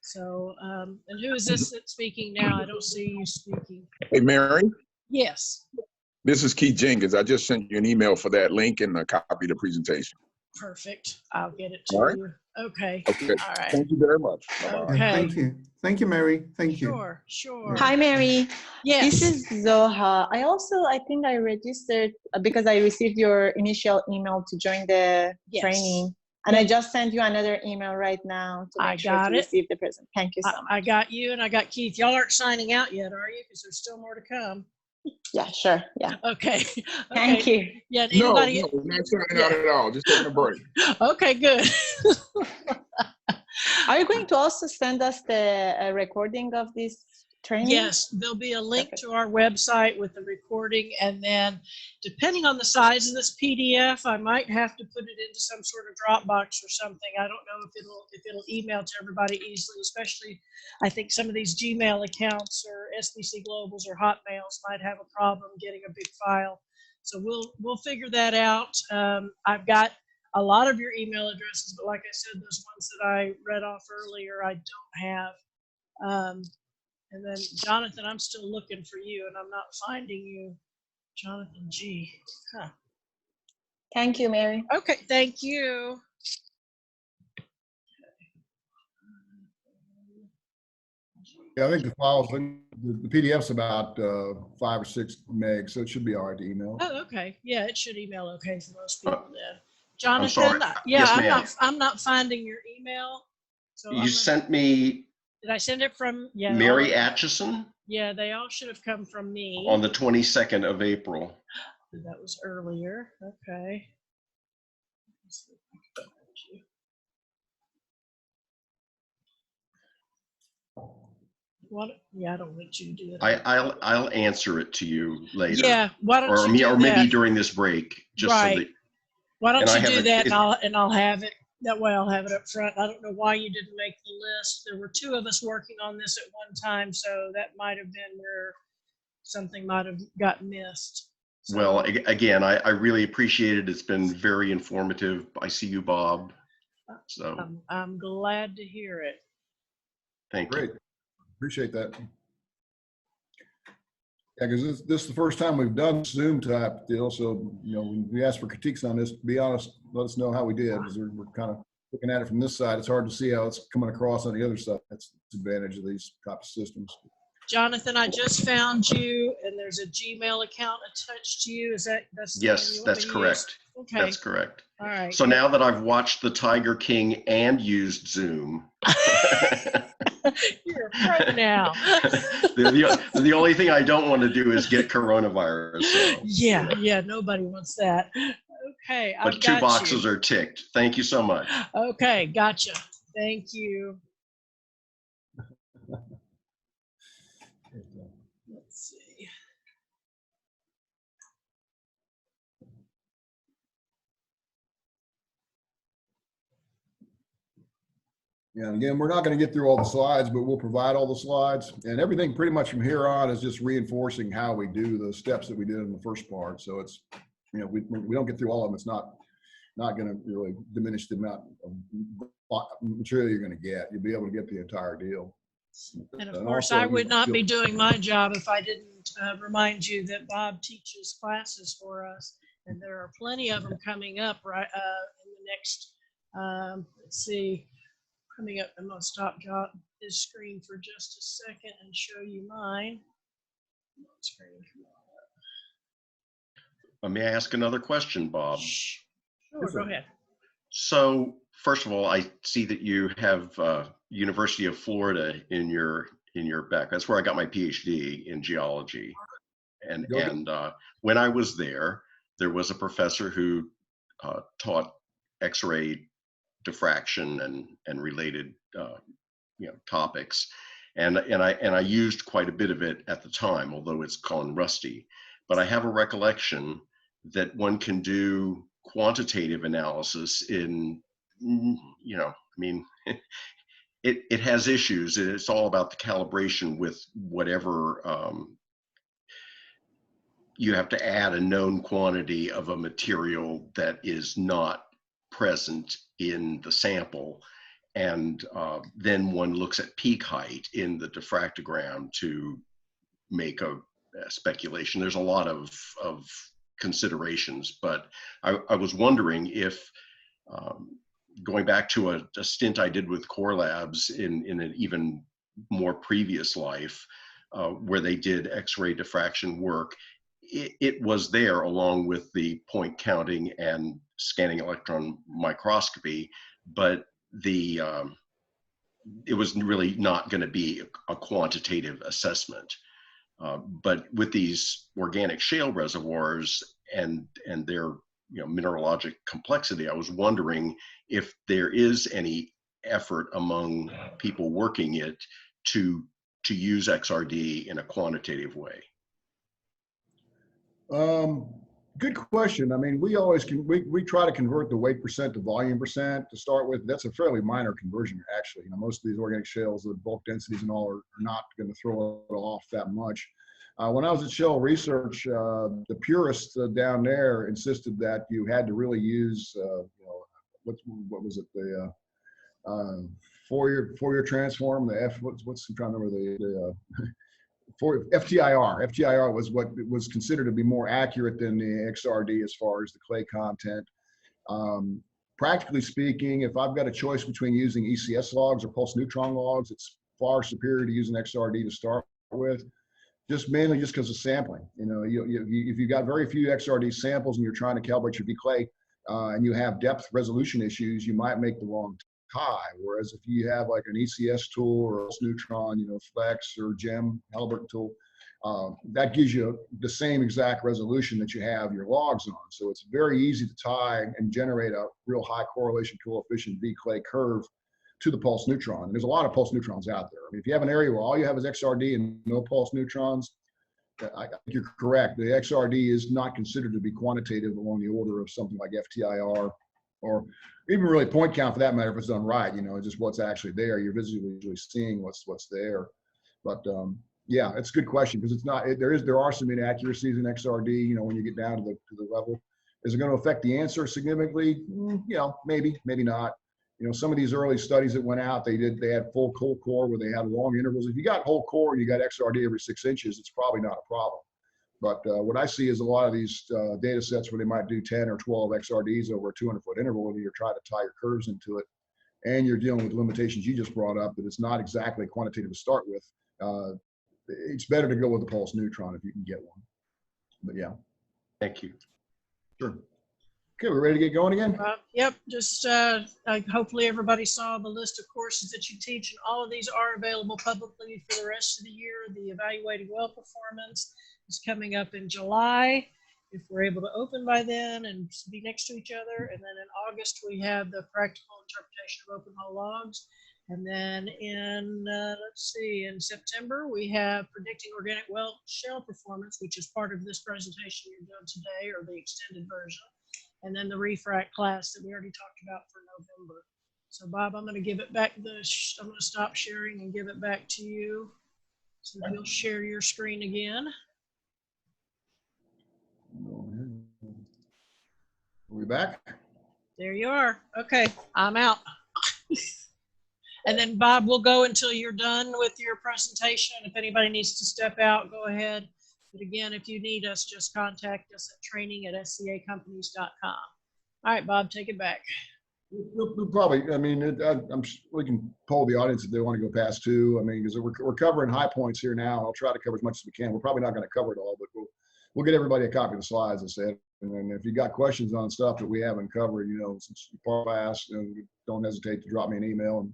So, and who is this that's speaking now? I don't see you speaking. Hey, Mary. Yes. This is Keith Jenkins. I just sent you an email for that link and a copy of the presentation. Perfect. I'll get it to All right. you. Okay. Okay. All right. Thank you very much. Bye-bye. Okay. Yeah, thank you. Thank you, Mary. Thank you. Sure, sure. Hi, Mary. Yes. This is Zoha. I think I registered because I received your initial email to join the Yes. training. And Yeah. I just sent you another email right now to I make sure got to it. receive the present. Thank you so much. I got you and I got Keith. Y'all aren't signing out yet, are you? Because there's still more to come. Yeah, sure. Yeah. Okay. Thank Okay. you. Yeah. No, Anybody? no, we're not signing out at all. Just taking a break. Okay, good. Are you going to also send us the recording of this training? Yes, there'll be a link Perfect. to our website with the recording, and then depending on the size of this PDF, I might have to put it into some sort of Dropbox or something. I don't know if it'll email to everybody easily, especially I think some of these Gmail accounts or SBC Globals or Hotmails might have a problem getting a big file. So we'll figure that out. I've got a lot of your email addresses, but like I said, those ones that I read off earlier, I don't have. And then Jonathan, I'm still looking for you and I'm not finding you. Jonathan G. Huh. Thank you, Mary. Okay, thank you. Yeah, I think the files, the PDF's about 5 or 6 megs, so it should be all right to email. Oh, okay. Yeah, it should email okay for most people then. I'm Jonathan, sorry. yeah, Yes, ma'am. I'm not finding your email. So You sent me did I send it from? Yeah. Mary Atchison Yeah, they all should have come from me. on the 22nd of April. That was earlier. Okay. What? Yeah, I don't want you to do it. I'll answer it to you later. Yeah, why don't or you do or maybe that? during this break, just so that. Why don't and I you have do a- that it- and I'll have it. That way I'll have it up front. I don't know why you didn't make the list. There were 2 of us working on this at one time, so that might have been where something might have got missed. So, Well, again, I really appreciate it. It's been very informative. I see you, Bob. So I'm glad to hear it. thank you. Great. Appreciate that. Yeah, because this is the first time we've done Zoom type deal. So, you know, when we ask for critiques on this, to be honest, let us know how we did, because we're kind of looking at it from this side. It's hard to see how it's coming across on the other side. That's the advantage of these type of systems. Jonathan, I just found you and there's a Gmail account attached to you. Is that's the one Yes, you want that's me to correct. use? Okay. That's correct. All right. So now that I've watched the Tiger King and used Zoom, You're a pro now. the only thing I don't want to do is get coronavirus. So, Yeah, nobody wants that. Okay, but I've 2 got boxes you. are ticked. Thank you so much. Okay, gotcha. Thank you. Let's see. Yeah, and again, we're not going to get through all the slides, but we'll provide all the slides, and everything pretty much from here on is just reinforcing how we do the steps that we did in the first part. So it's, you know, we don't get through all of them. It's not going to really diminish the amount of material you're going to get. You'll be able to get the entire deal. And of And course, also, I would not be you'll- doing my job if I didn't remind you that Bob teaches classes for us, and there are plenty of them coming up right in the next. Let's see, coming up. I'm gonna stop his screen for just a second and show you mine. Screen, come on up. May I ask another question, Bob? Sure, go ahead. So first of all, I see that you have University of Florida in your back. That's where I got my PhD in geology. And when I was there was a professor who taught X-ray diffraction and related topics. And I used quite a bit of it at the time, although it's gone rusty. But I have a recollection that one can do quantitative analysis in, I mean, it has issues. It's all about the calibration with whatever you have to add a known quantity of a material that is not present in the sample. And then one looks at peak height in the diffractogram to make a speculation. There's a lot of considerations, but I was wondering if Going back to a stint I did with Core Labs in an even more previous life, where they did X-ray diffraction work, it was there along with the point counting and scanning electron microscopy, but it was really not going to be a quantitative assessment. But with these organic shale reservoirs and their mineralogic complexity, I was wondering if there is any effort among people working it to use XRD in a quantitative way. Good question. I mean, we try to convert the weight percent to volume percent to start with. That's a fairly minor conversion, actually. Most of these organic shales, the bulk densities and all, are not going to throw it off that much. When I was at Shale Research, the purists down there insisted that you had to really use, what was it, the Fourier transform, the I'm trying to remember the for FTIR. FTIR was what was considered to be more accurate than the XRD as far as the clay content. Practically speaking, if I've got a choice between using ECS logs or pulse neutron logs, it's far superior to using XRD to start with. Mainly because of sampling. If you've got very few XRD samples and you're trying to calibrate your V clay and you have depth resolution issues, you might make the wrong tie. Whereas if you have like an ECS tool or a neutron, Flex or GEM Halliburton tool, that gives you the same exact resolution that you have your logs on. So it's very easy to tie and generate a real high correlation coefficient V clay curve to the pulse neutron. And there's a lot of pulse neutrons out there. I mean, if you have an area where all you have is XRD and no pulse neutrons, I think you're correct. The XRD is not considered to be quantitative along the order of something like FTIR, or even really point count for that matter if it's done right. Just what's actually there. You're visually seeing what's there. But yeah, it's a good question because it's not. There are some inaccuracies in XRD. When you get down to the level, is it going to affect the answer significantly? Maybe not. Some of these early studies that went out, they had full whole core where they had long intervals. If you got whole core and you got XRD every 6 inches, it's probably not a problem. But what I see is a lot of these data sets where they might do 10 or 12 XRDs over a 200-foot interval, and you're trying to tie your curves into it, and you're dealing with limitations you just brought up that it's not exactly quantitative to start with. It's better to go with the pulse neutron if you can get one. But yeah. Thank you. Sure. Okay, we're ready to get going again? Yep, just hopefully everybody saw the list of courses that you teach, and all of these are available publicly for the rest of the year. The Evaluating Well Performance is coming up in July, if we're able to open by then and be next to each other. And then in August, we have the Practical Interpretation of Open Hole Logs. And then in, in September, we have Predicting Organic Well Shale Performance, which is part of this presentation you're doing today, or the extended version. And then the Refrac class that we already talked about for November. So Bob, I'm going to give it back. I'm going to stop sharing and give it back to you. So you'll share your screen again. Are we back? There you are. Okay, I'm out. And then Bob, we'll go until you're done with your presentation. If anybody needs to step out, go ahead. But again, if you need us, just contact us at training@scacompanies.com. All right, Bob, take it back. We'll probably, we can poll the audience if they want to go past 2. Because we're covering high points here now. I'll try to cover as much as we can. We're probably not going to cover it all, but we'll get everybody a copy of the slides, I said. And then if you got questions on stuff that we haven't covered, since you're part class, don't hesitate to drop me an email.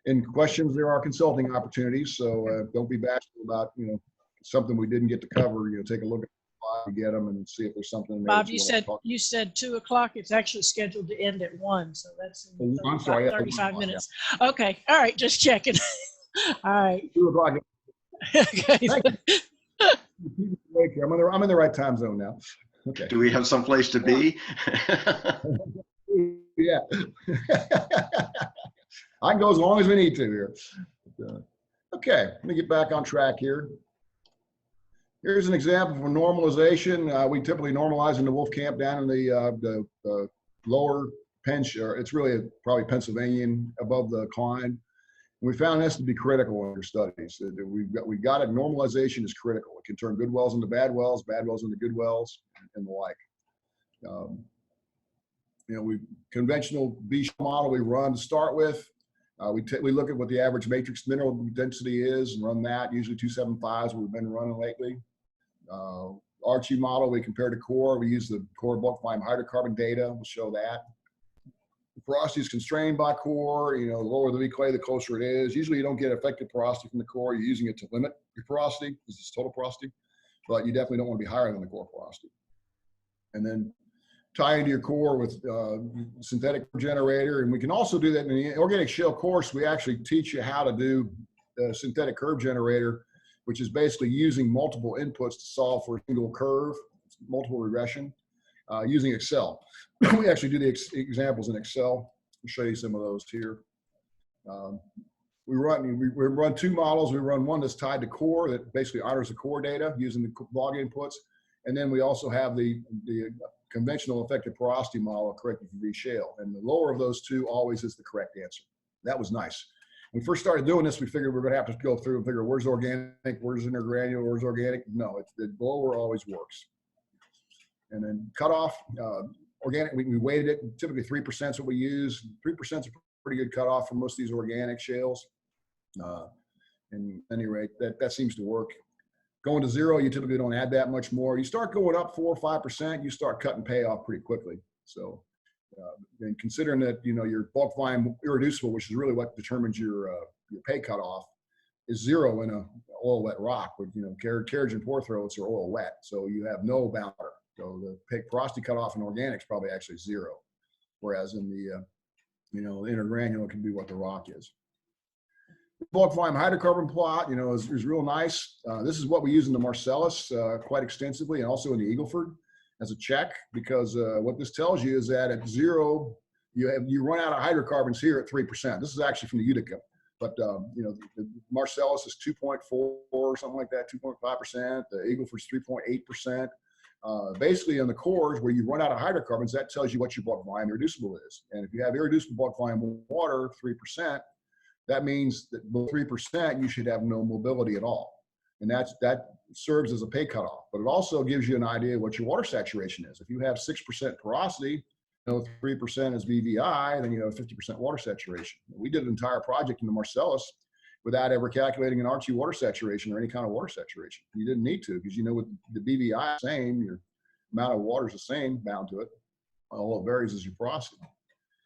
And questions, there are consulting opportunities. So don't be bashful about, something we didn't get to cover. Take a look at the slide, get them, and see if there's something. Bob, you said 2 o'clock. It's actually scheduled to end at 1, so that's in 35 minutes. Yeah. Okay, all right, just checking. All right. 2 o'clock. Okay. I'm in the right time zone now. Okay. Do we have some place to be? Yeah. I can go as long as we need to here. Okay, let me get back on track here. Here's an example for normalization. We typically normalize in the Wolfcamp down in the lower Pench, or it's really probably Pennsylvanian above the Klein. We found this to be critical in our studies. We got it. Normalization is critical. It can turn good wells into bad wells into good wells, and the like. we conventional B model we run to start with. We look at what the average matrix mineral density is and run that. Usually 275s we've been running lately. Archie model we compare to core. We use the core bulk volume hydrocarbon data. We'll show that. Porosity is constrained by core. The lower the V clay, the closer it is. Usually you don't get effective porosity from the core. You're using it to limit your porosity because it's total porosity, but you definitely don't want to be higher than the core porosity. And then tie into your core with synthetic generator. And we can also do that in the organic shale course. We actually teach you how to do the synthetic curve generator, which is basically using multiple inputs to solve for a single curve, multiple regression, using Excel. We actually do the examples in Excel. I'll show you some of those here. We run two models. We run one that's tied to core that basically honors the core data using the log inputs. And then we also have the conventional effective porosity model corrected for V shale. And the lower of those two always is the correct answer. That was nice. When we first started doing this, we figured we were going to have to go through and figure where's organic, where's intergranular, where's organic. No, it's the lower always works. And then cutoff, organic, we weighted it. Typically 3% is what we use. 3% is a pretty good cutoff for most of these organic shales. And at any rate, that seems to work. Going to 0, you typically don't add that much more. You start going up 4 or 5%, you start cutting payoff pretty quickly. So, and considering that your bulk volume irreducible, which is really what determines your pay cutoff, is 0 in a oil wet rock. With carriage and pore throats are oil wet, so you have no boundary. So the pay porosity cutoff in organics probably actually 0, whereas in the intergranular can be what the rock is. Bulk volume hydrocarbon plot, is real nice. This is what we use in the Marcellus quite extensively, and also in the Eagle Ford as a check, because what this tells you is that at 0, you run out of hydrocarbons here at 3%. This is actually from the Utica, but the Marcellus is 2.4 or something like that, 2.5%. The Eagle Ford is 3.8%. Basically, on the cores where you run out of hydrocarbons, that tells you what your bulk volume irreducible is. And if you have irreducible bulk volume water, 3%. That means that below 3%, you should have no mobility at all. And that serves as a pay cutoff, but it also gives you an idea of what your water saturation is. If you have 6% porosity, 3% is VVI, then you have 50% water saturation. We did an entire project in the Marcellus without ever calculating an Archie water saturation or any kind of water saturation. You didn't need to, because with the VVI is the same, your amount of water is the same, bound to it. All it varies is your porosity.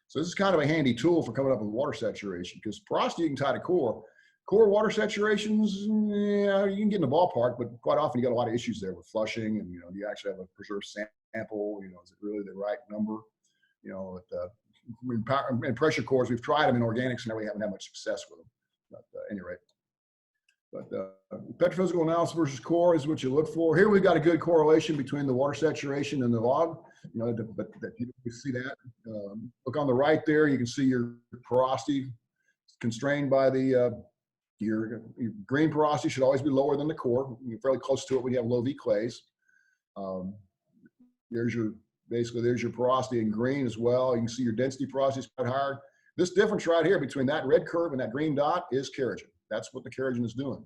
So this is kind of a handy tool for coming up with water saturation, because porosity you can tie to core. Core water saturations, you can get in the ballpark, but quite often you got a lot of issues there with flushing, and you actually have a preserved sample. Is it really the right number? In pressure cores, we've tried them in organics and we haven't had much success with them. But at any rate, petrophysical analysis versus core is what you look for. Here we've got a good correlation between the water saturation and the log. But you see that. Look on the right there, you can see your porosity constrained by the your green porosity should always be lower than the core. You're fairly close to it when you have low V clays. There's your porosity in green as well. You can see your density porosity is quite higher. This difference right here between that red curve and that green dot is kerogen. That's what the kerogen is doing.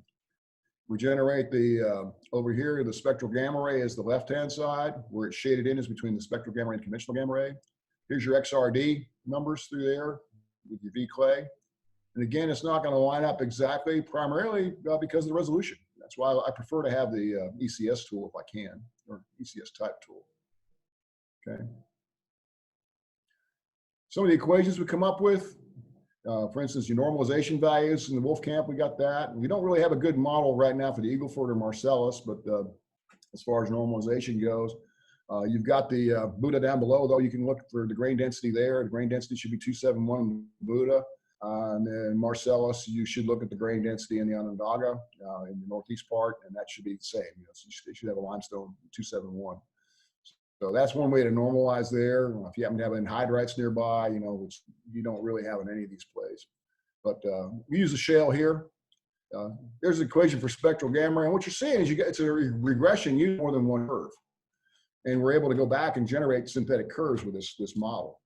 We generate the, over here, the spectral gamma ray is the left-hand side. Where it's shaded in is between the spectral gamma ray and conventional gamma ray. Here's your XRD numbers through there with your V clay. And again, it's not going to line up exactly, primarily because of the resolution. That's why I prefer to have the ECS tool if I can, or ECS type tool. Okay. Some of the equations we come up with, for instance, your normalization values in the Wolfcamp, we got that. We don't really have a good model right now for the Eagle Ford or Marcellus, but as far as normalization goes, you've got the Buddha down below, though. You can look for the grain density there. The grain density should be 271 in Buddha. And then Marcellus, you should look at the grain density in the Onondaga in the northeast part, and that should be the same. So you should have a limestone 271. So that's one way to normalize there. If you happen to have anhydrites nearby, which you don't really have in any of these plays. But we use the shale here. There's an equation for spectral gamma ray. And what you're seeing is it's a regression using more than one curve. And we're able to go back and generate synthetic curves with this model.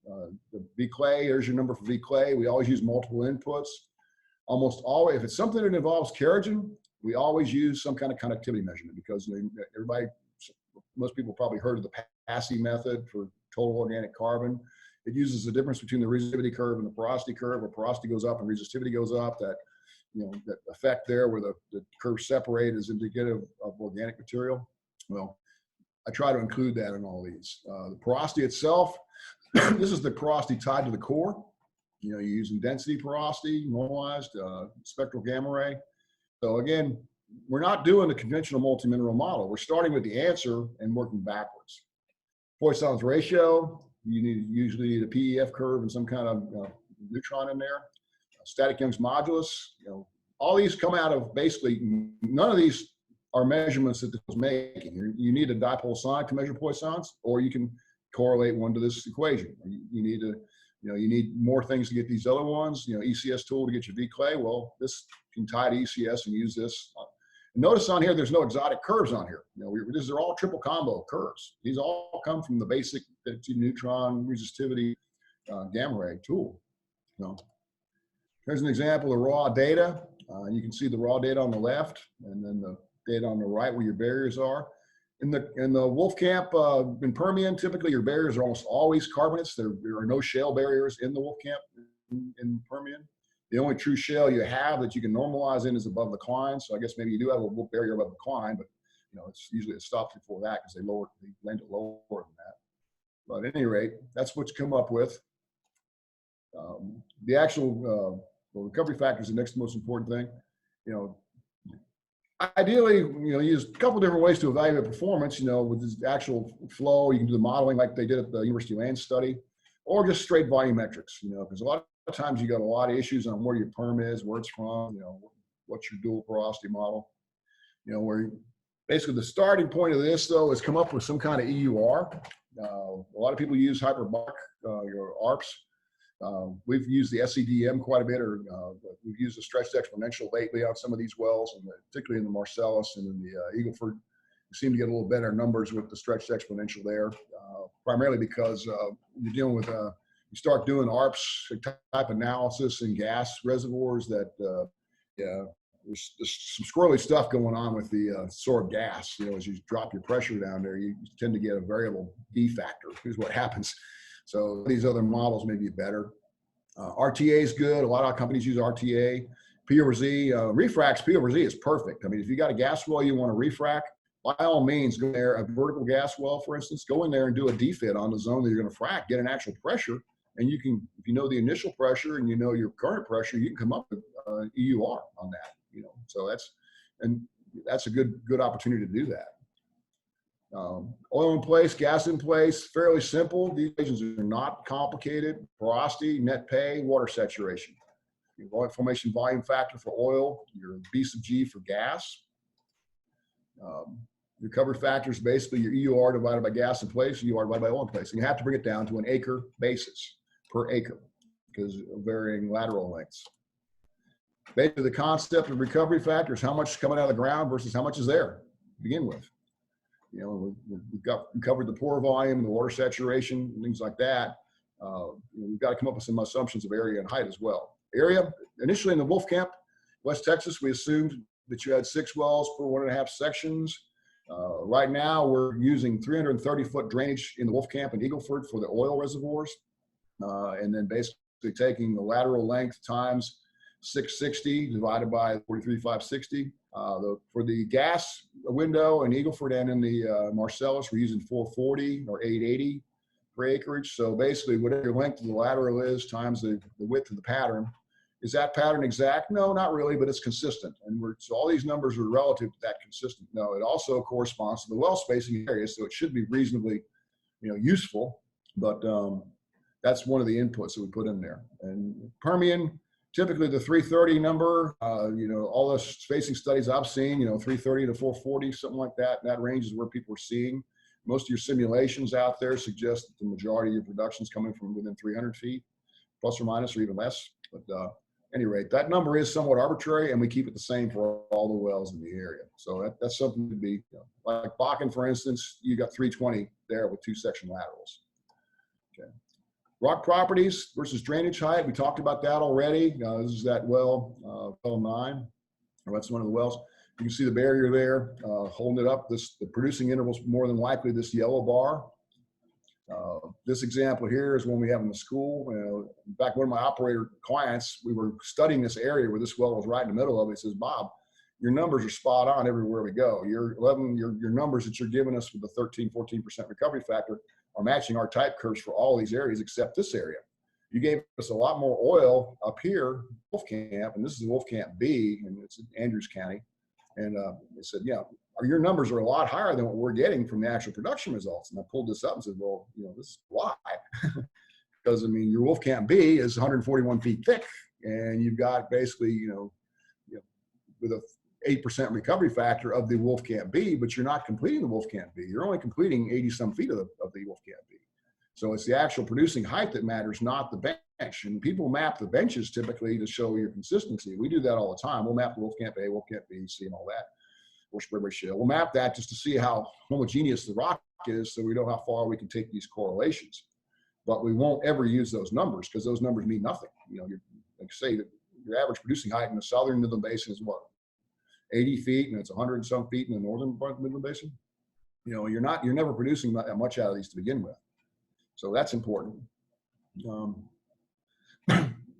The V clay, there's your number for V clay. We always use multiple inputs. Almost always, if it's something that involves kerogen, we always use some kind of conductivity measurement, because most people probably heard of the PASI method for total organic carbon. It uses the difference between the resistivity curve and the porosity curve, where porosity goes up and resistivity goes up. That, that effect there where the curves separate is indicative of organic material. Well, I try to include that in all these. The porosity itself, this is the porosity tied to the core. You're using density porosity, normalized, spectral gamma ray. So again, we're not doing the conventional multi-mineral model. We're starting with the answer and working backwards. Poisson's ratio, you usually need a PEF curve and some kind of neutron in there. Static Young's modulus, all these come out of basically, none of these are measurements that this was making. You need a dipole sonic to measure Poissons, or you can correlate one to this equation. You need to, you need more things to get these other ones. ECS tool to get your V clay. Well, this can tie to ECS and use this. Notice on here, there's no exotic curves on here. These are all triple combo curves. These all come from the basic neutron resistivity gamma ray tool. Here's an example of raw data. You can see the raw data on the left, and then the data on the right where your barriers are. In the Wolfcamp in Permian, typically your barriers are almost always carbonates. There are no shale barriers in the Wolfcamp in Permian. The only true shale you have that you can normalize in is above the decline. So I guess maybe you do have a barrier above the decline, but it's usually it stops before that because they blend it lower than that. But at any rate, that's what you come up with. The actual recovery factor is the next most important thing. Ideally, use a couple different ways to evaluate performance. With this actual flow, you can do the modeling like they did at the University of Land study, or just straight volumetrics. Because a lot of times you got a lot of issues on where your perm is, where it's from. What's your dual porosity model. Where basically the starting point of this though is come up with some kind of EUR. A lot of people use hyperbaric your ARPs. We've used the SEDM quite a bit, or we've used the stretched exponential lately on some of these wells, and particularly in the Marcellus and in the Eagle Ford. We seem to get a little better numbers with the stretched exponential there, primarily because you're dealing with, you start doing ARPS type analysis in gas reservoirs that, there's some squirrely stuff going on with the sorbed gas. As you drop your pressure down there, you tend to get a variable D factor, is what happens. So these other models may be better. RTA is good. A lot of companies use RTA. P over Z, Refracs, P over Z is perfect. I mean, if you got a gas well you want to refrac, by all means, go there, a vertical gas well, for instance, go in there and do a defit on the zone that you're going to frac, get an actual pressure, and you can, if you know the initial pressure and you know your current pressure, you can come up with EUR on that, So that's a good opportunity to do that. Oil in place, gas in place, fairly simple. These equations are not complicated. Porosity, net pay, water saturation. Your oil formation volume factor for oil, your B sub G for gas. Recovery factor is basically your EUR divided by gas in place, EUR divided by oil in place. And you have to bring it down to an acre basis per acre because of varying lateral lengths. Basically, the concept of recovery factor is how much is coming out of the ground versus how much is there to begin with. We've covered the pore volume, the water saturation, and things like that. We've got to come up with some assumptions of area and height as well. Area, initially in the Wolfcamp, West Texas, we assumed that you had 6 wells per 1.5 sections. Right now, we're using 330-foot drainage in the Wolfcamp and Eagle Ford for the oil reservoirs, and then basically taking the lateral length times 660 divided by 43,560. For the gas window in Eagle Ford and in the Marcellus, we're using 440 or 880 per acreage. So basically, whatever your length of the lateral is times the width of the pattern. Is that pattern exact? No, not really, but it's consistent. And so all these numbers are relative to that consistent. No, it also corresponds to the well spacing area, so it should be reasonably, useful. But that's one of the inputs that we put in there. And Permian, typically the 330 number, all the spacing studies I've seen, 330 to 440, something like that. That range is where people are seeing. Most of your simulations out there suggest that the majority of your production is coming from within 300 feet, plus or minus, or even less. But at any rate, that number is somewhat arbitrary, and we keep it the same for all the wells in the area. So that's something to be, like Bakken, for instance, you got 320 there with 2-section laterals. Okay. Rock properties versus drainage height. We talked about that already. This is that well 9, or that's one of the wells. You can see the barrier there holding it up. The producing interval is more than likely this yellow bar. This example here is one we have in the school. In fact, one of my operator clients, we were studying this area where this well was right in the middle of it. He says, Bob, your numbers are spot on everywhere we go. Your numbers that you're giving us with the 13-14% recovery factor are matching our type curves for all these areas except this area. You gave us a lot more oil up here, Wolfcamp, and this is Wolfcamp B, and it's in Andrews County. And they said, yeah, your numbers are a lot higher than what we're getting from the actual production results. And I pulled this up and said, well, this is why. Because, I mean, your Wolfcamp B is 141 feet thick, and you've got basically, with a 8% recovery factor of the Wolfcamp B, but you're not completing the Wolfcamp B. You're only completing 80-some feet of the Wolfcamp B. So it's the actual producing height that matters, not the bench. And people map the benches typically to show your consistency. We do that all the time. We'll map the Wolfcamp A, Wolfcamp B, C, and all that. Or Springway Shale. We'll map that just to see how homogeneous the rock is, so we know how far we can take these correlations. But we won't ever use those numbers because those numbers mean nothing. Like say that your average producing height in the southern Midland Basin is what, 80 feet, and it's 100 and some feet in the northern part of the Midland Basin. You're never producing that much out of these to begin with. So that's important.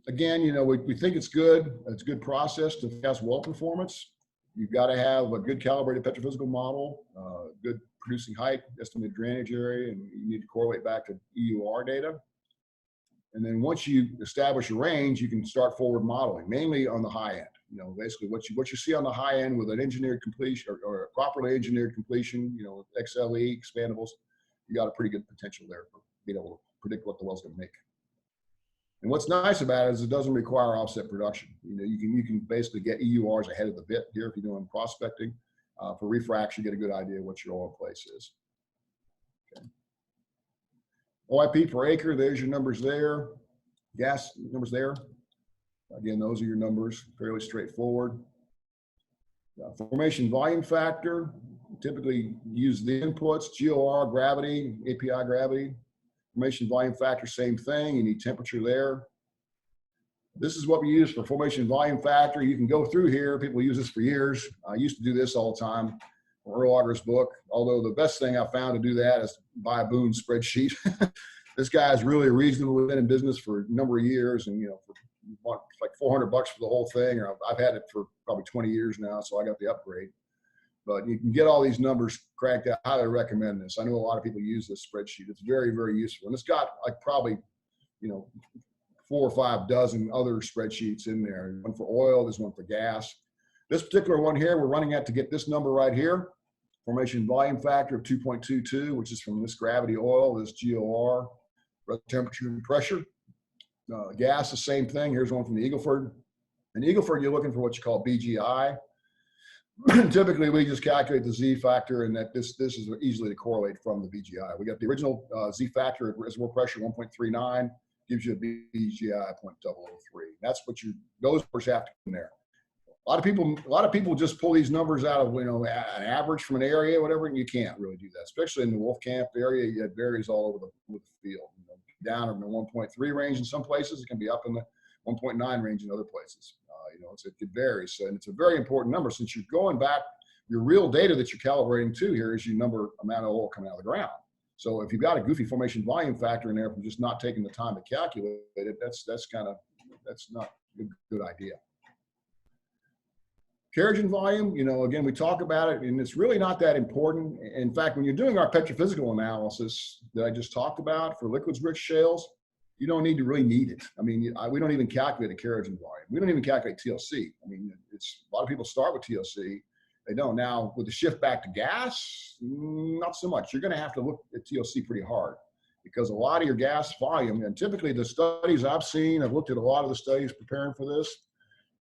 Again, we think it's good. It's a good process to test well performance. You've got to have a good calibrated petrophysical model, good producing height, estimated drainage area, and you need to correlate back to EUR data. And then once you establish a range, you can start forward modeling, mainly on the high end. Basically what you see on the high end with an engineered completion or a properly engineered completion, XLE, expandables, you got a pretty good potential there for being able to predict what the well's going to make. And what's nice about it is it doesn't require offset production. You can basically get EURs ahead of the bit here if you're doing prospecting. For Refracs, you get a good idea what your oil place is. Okay. OIP per acre, there's your numbers there. Gas numbers there. Again, those are your numbers, fairly straightforward. Formation volume factor, typically use the inputs, GOR, gravity, API gravity. Formation volume factor, same thing. You need temperature there. This is what we use for formation volume factor. You can go through here. People use this for years. I used to do this all the time. Earl Auger's book. Although the best thing I found to do that is buy a Boone spreadsheet. This guy's really reasonable, been in business for a number of years, and for like $400 for the whole thing. Or I've had it for probably 20 years now, so I got the upgrade. But you can get all these numbers cracked out. I highly recommend this. I know a lot of people use this spreadsheet. It's very, very useful. And it's got like probably, 4 or 5 dozen other spreadsheets in there. One for oil, there's one for gas. This particular one here, we're running at to get this number right here. Formation volume factor of 2.22, which is from this gravity oil, this GOR, temperature and pressure. Gas, the same thing. Here's one from the Eagle Ford. In Eagle Ford, you're looking for what you call BGI. Typically, we just calculate the Z factor, and that this is easily to correlate from the BGI. We got the original Z factor reservoir pressure 1.39, gives you a BGI 0.003. That's what those numbers have to come in there. A lot of people just pull these numbers out of an average from an area, whatever, and you can't really do that, especially in the Wolfcamp area. It varies all over the field. Down in the 1.3 range in some places, it can be up in the 1.9 range in other places. It varies, and it's a very important number since you're going back. Your real data that you're calibrating to here is your amount of oil coming out of the ground. So if you've got a goofy formation volume factor in there from just not taking the time to calculate it, that's not a good idea. Kerogen volume, again, we talk about it, and it's really not that important. In fact, when you're doing our petrophysical analysis that I just talked about for liquids-rich shales, you don't need it. I mean, we don't even calculate a kerogen volume. We don't even calculate TLC. I mean, a lot of people start with TLC. They don't. Now, with the shift back to gas, not so much. You're going to have to look at TLC pretty hard because a lot of your gas volume, and typically the studies I've seen, I've looked at a lot of the studies preparing for this,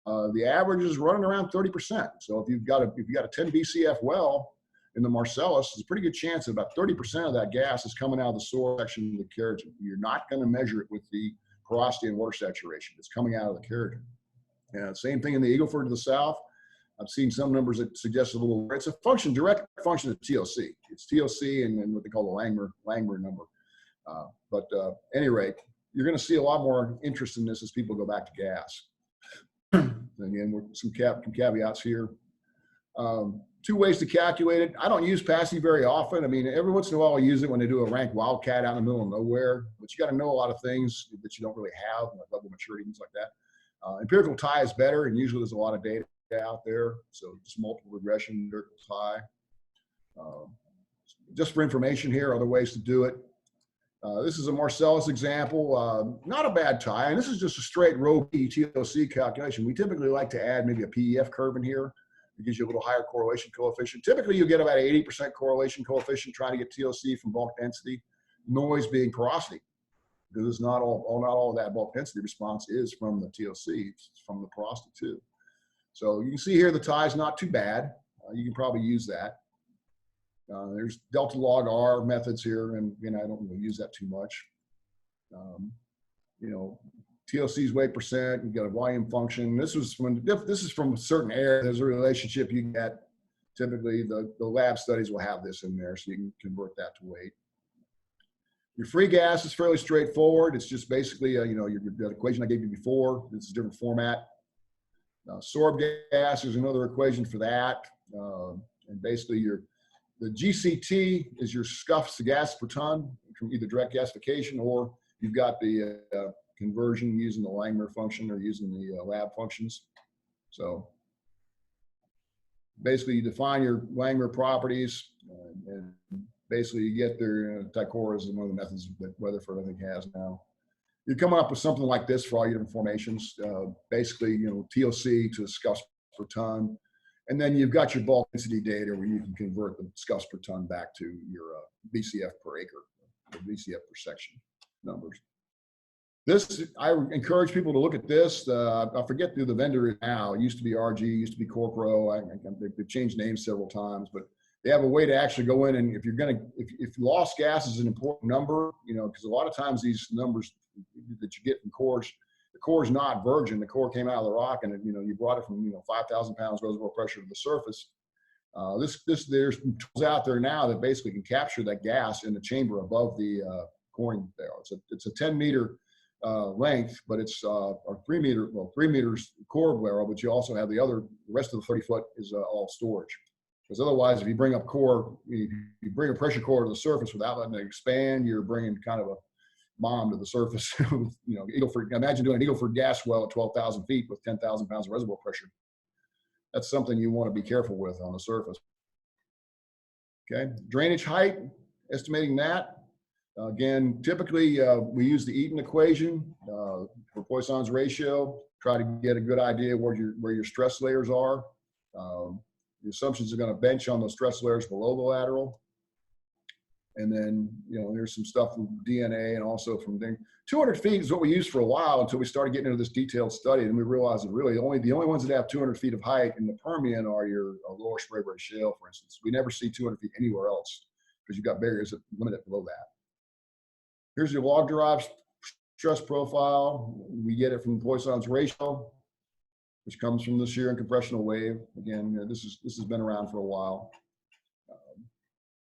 the average is running around 30%. So if you've got a 10 BCF well in the Marcellus, there's a pretty good chance that about 30% of that gas is coming out of the soil section of the kerogen. You're not going to measure it with the porosity and water saturation. It's coming out of the kerogen. Same thing in the Eagle Ford to the south. I've seen some numbers that suggest it's a direct function of TLC. It's TLC and then what they call the Langmuir number. But at any rate, you're going to see a lot more interest in this as people go back to gas. Again, some caveats here. two ways to calculate it. I don't use passive very often. I mean, every once in a while I use it when they do a ranked wildcat out in the middle of nowhere, but you got to know a lot of things that you don't really have, like level of maturity, things like that. Empirical tie is better, and usually there's a lot of data out there. So just multiple regression, empirical tie. Just for information here, other ways to do it. This is a Marcellus example, not a bad tie, and this is just a straight row P TOC calculation. We typically like to add maybe a PEF curve in here. It gives you a little higher correlation coefficient. Typically, you get about 80% correlation coefficient trying to get TOC from bulk density, noise being porosity, because it's not all of that bulk density response is from the TOC, it's from the porosity too. So you can see here the tie is not too bad. You can probably use that. There's delta log R methods here, and I don't really use that too much. TOC's weight percent, you got a volume function. This is from a certain area. There's a relationship you get. Typically, the lab studies will have this in there, so you can convert that to weight. Your free gas is fairly straightforward. It's just basically, the equation I gave you before. It's a different format. Sorbed gas is another equation for that, and basically the GCT is your scuffs to gas per ton from either direct gasification, or you've got the conversion using the Langmuir function or using the lab functions. So basically you define your Langmuir properties, and basically you get their Ticora is one of the methods that Weatherford I think has now. You're coming up with something like this for all your different formations. Basically, TOC to scuffs per ton. And then you've got your bulk density data where you can convert the scuffs per ton back to your BCF per acre, or BCF per section numbers. This, I encourage people to look at this. I forget who the vendor is now. It used to be RG, used to be Corpro. They've changed names several times, but they have a way to actually go in, and if lost gas is an important number, because a lot of times these numbers that you get from cores, the core is not virgin. The core came out of the rock, and you brought it from 5,000 pounds reservoir pressure to the surface. There's tools out there now that basically can capture that gas in the chamber above the coring barrel. It's a 10-meter length, but it's or 3 meters core barrel, but you also have the rest of the 30-foot is all storage. Because otherwise, if you bring up core, you bring a pressure core to the surface without letting it expand, you're bringing kind of a bomb to the surface. Imagine doing an Eagleford gas well at 12,000 feet with 10,000 pounds of reservoir pressure. That's something you want to be careful with on the surface. Okay, drainage height, estimating that. Again, typically we use the Eaton equation for Poisson's ratio. Try to get a good idea where your stress layers are. The assumptions are going to bench on those stress layers below the lateral. And then, there's some stuff from DNA and also from 200 feet is what we used for a while until we started getting into this detailed study. And we realized that really the only ones that have 200 feet of height in the Permian are your lower Spraberry Shale, for instance. We never see 200 feet anywhere else because you've got barriers that limit it below that. Here's your log-derived stress profile. We get it from Poisson's ratio, which comes from the shear and compressional wave. Again, this has been around for a while.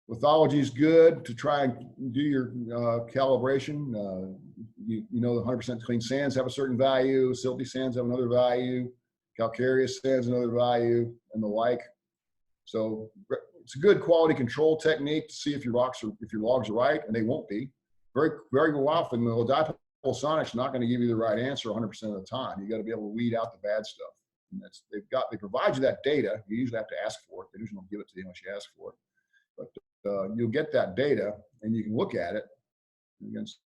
Lithology is good to try and do your calibration. The 100% clean sands have a certain value, silty sands have another value, calcareous sands another value, and the like. So it's a good quality control technique to see if your logs are right, and they won't be. Very, very often, the dipole sonic's not going to give you the right answer 100% of the time. You got to be able to weed out the bad stuff. And they provide you that data. You usually have to ask for it. They usually don't give it to you unless you ask for it. But you'll get that data, and you can look at it against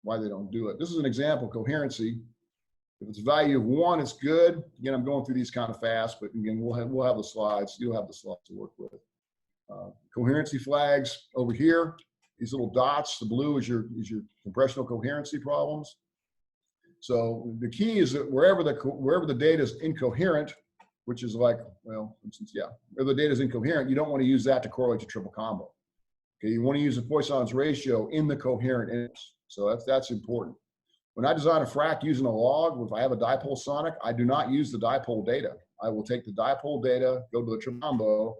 why they don't do it. This is an example, coherency. If it's a value of 1, it's good. Again, I'm going through these kind of fast, but again, we'll have the slides. You'll have the slides to work with. Coherency flags over here. These little dots, the blue is your compressional coherency problems. So the key is that wherever the data is incoherent, which is like, well, for instance, where the data is incoherent, you don't want to use that to correlate to triple combo. Okay, you want to use the Poisson's ratio in the coherent inputs. So that's important. When I design a frac using a log, if I have a dipole sonic, I do not use the dipole data. I will take the dipole data, go to the triple combo,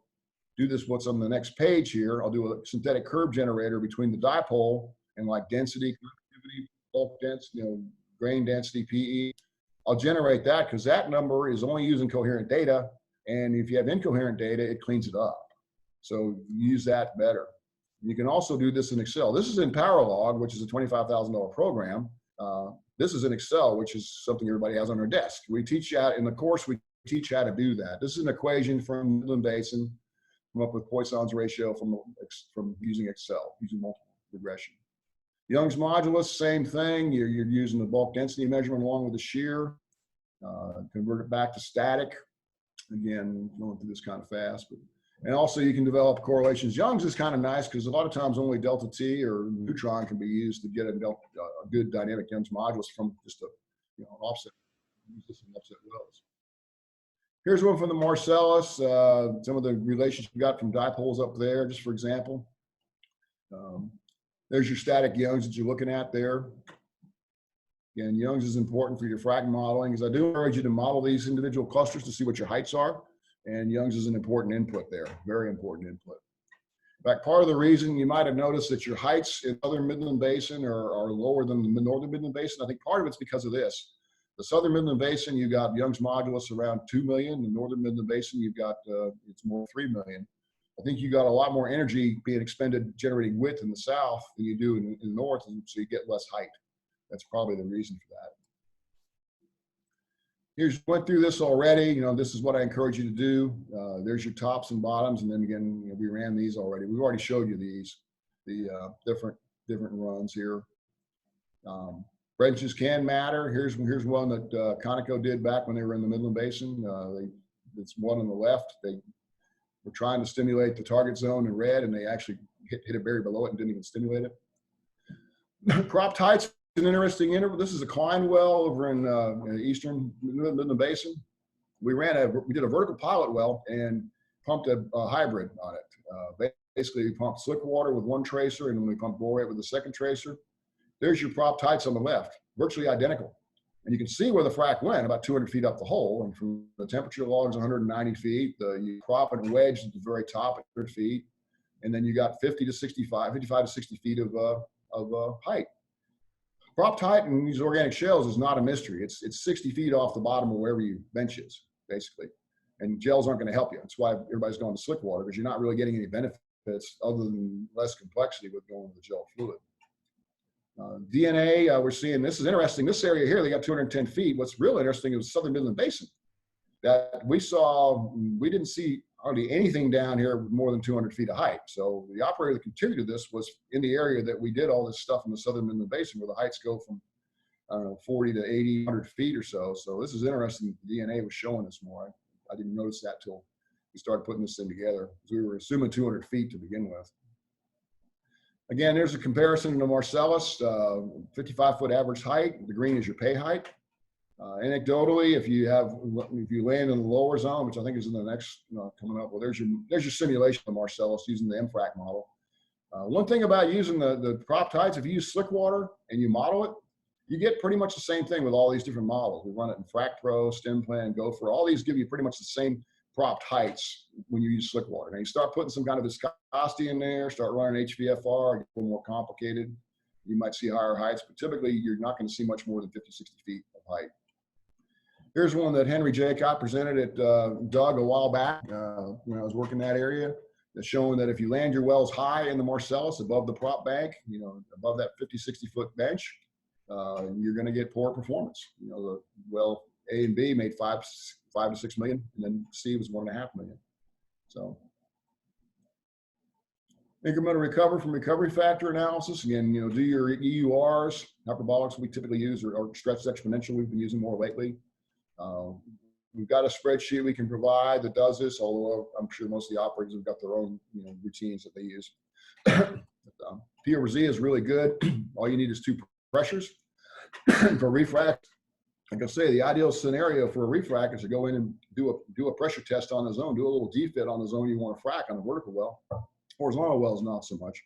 do this what's on the next page here. I'll do a synthetic curve generator between the dipole and like density, conductivity, bulk density, grain density, PE. I'll generate that because that number is only using coherent data. And if you have incoherent data, it cleans it up. So use that better. You can also do this in Excel. This is in PowerLog, which is a $25,000 program. This is in Excel, which is something everybody has on their desk. We teach you how, in the course, we teach how to do that. This is an equation from Midland Basin, come up with Poisson's ratio from using Excel, using multiple regression. Young's modulus, same thing. You're using the bulk density measurement along with the shear. Convert it back to static. Again, going through this kind of fast, but and also you can develop correlations. Young's is kind of nice because a lot of times only delta T or neutron can be used to get a good dynamic Young's modulus from just a an offset. Use this in offset wells. Here's one from the Marcellus. Some of the relations we got from dipoles up there, just for example. There's your static Young's that you're looking at there. Again, Young's is important for your frac modeling, because I do encourage you to model these individual clusters to see what your heights are. And Young's is an important input there, very important input. In fact, part of the reason you might have noticed that your heights in Southern Midland Basin are lower than the Northern Midland Basin, I think part of it's because of this. The Southern Midland Basin, you got Young's modulus around 2 million. The Northern Midland Basin, you've got, it's more 3 million. I think you got a lot more energy being expended generating width in the south than you do in the north, and so you get less height. That's probably the reason for that. Went through this already. This is what I encourage you to do. There's your tops and bottoms, and then again, we ran these already. We've already showed you these, the different runs here. Branches can matter. Here's one that Conoco did back when they were in the Midland Basin. It's one on the left. They were trying to stimulate the target zone in red, and they actually hit it buried below it and didn't even stimulate it. Cropped heights. An interesting interval. This is a Klein well over in eastern Midland Basin. We did a vertical pilot well and pumped a hybrid on it. Basically, we pumped slick water with one tracer, and then we pumped borate with the second tracer. There's your propped heights on the left, virtually identical. And you can see where the frac went, about 200 feet up the hole. And from the temperature logs, 190 feet. You prop and wedge at the very top at 100 feet. And then you got 55 to 60 feet of height. Propped height in these organic shales is not a mystery. It's 60 feet off the bottom of wherever your bench is, basically. And gels aren't going to help you. That's why everybody's going to slick water, because you're not really getting any benefits other than less complexity with going with the gel fluid. DNA, we're seeing, this is interesting. This area here, they got 210 feet. What's real interesting is Southern Midland Basin. That we didn't see hardly anything down here with more than 200 feet of height. So the operator that contributed to this was in the area that we did all this stuff in the Southern Midland Basin, where the heights go from, I don't know, 40 to 80, 100 feet or so. So this is interesting. The DNA was showing us more. I didn't notice that till we started putting this thing together. We were assuming 200 feet to begin with. Again, there's a comparison to Marcellus, 55-foot average height. The green is your pay height. Anecdotally, if you land in the lower zone, which I think is in the next coming up, well, there's your simulation of Marcellus using the MFRAC model. One thing about using the propped heights, if you use slick water and you model it, you get pretty much the same thing with all these different models. We run it in Frac Pro, StemPlan, Gopher. All these give you pretty much the same propped heights when you use slick water. Now you start putting some kind of viscosity in there, start running HVFR, get a little more complicated. You might see higher heights, but typically you're not going to see much more than 50, 60 feet of height. Here's one that Henry Jacob presented at Doug a while back when I was working that area. That's showing that if you land your wells high in the Marcellus above the prop bank, above that 50, 60 foot bench, you're going to get poor performance. The well A and B made 5 to 6 million, and then C was 1.5 million. So incremental recovery from recovery factor analysis. Again, do your EURs, hyperbolics we typically use, or stretched exponential we've been using more lately. We've got a spreadsheet we can provide that does this, although I'm sure most of the operators have got their own routines that they use. P over Z is really good. All you need is 2 pressures. For refrac, like I say, the ideal scenario for a refrac is to go in and do a pressure test on the zone, do a little defit on the zone you want to frac on a vertical well. Horizontal wells, not so much,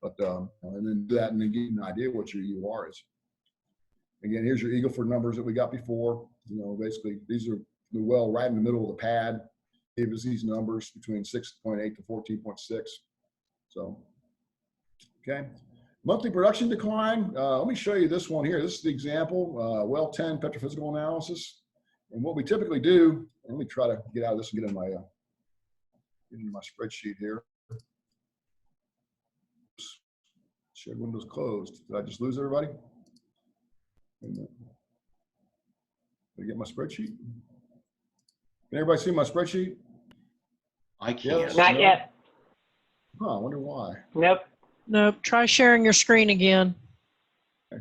but and then do that and then get an idea what your EUR is. Again, here's your Eagle Ford numbers that we got before. Basically, these are the well right in the middle of the pad. Gave us these numbers between 6.8 to 14.6. So, okay. Monthly production decline. Let me show you this one here. This is the example, well 10 petrophysical analysis. And what we typically do, let me try to get out of this and get in my spreadsheet here. Shared windows closed. Did I just lose everybody? Wait a minute. Did I get my spreadsheet? Can everybody see my spreadsheet? I can't. Not yet. Huh, I wonder why. Nope. Nope. Try sharing your screen again. I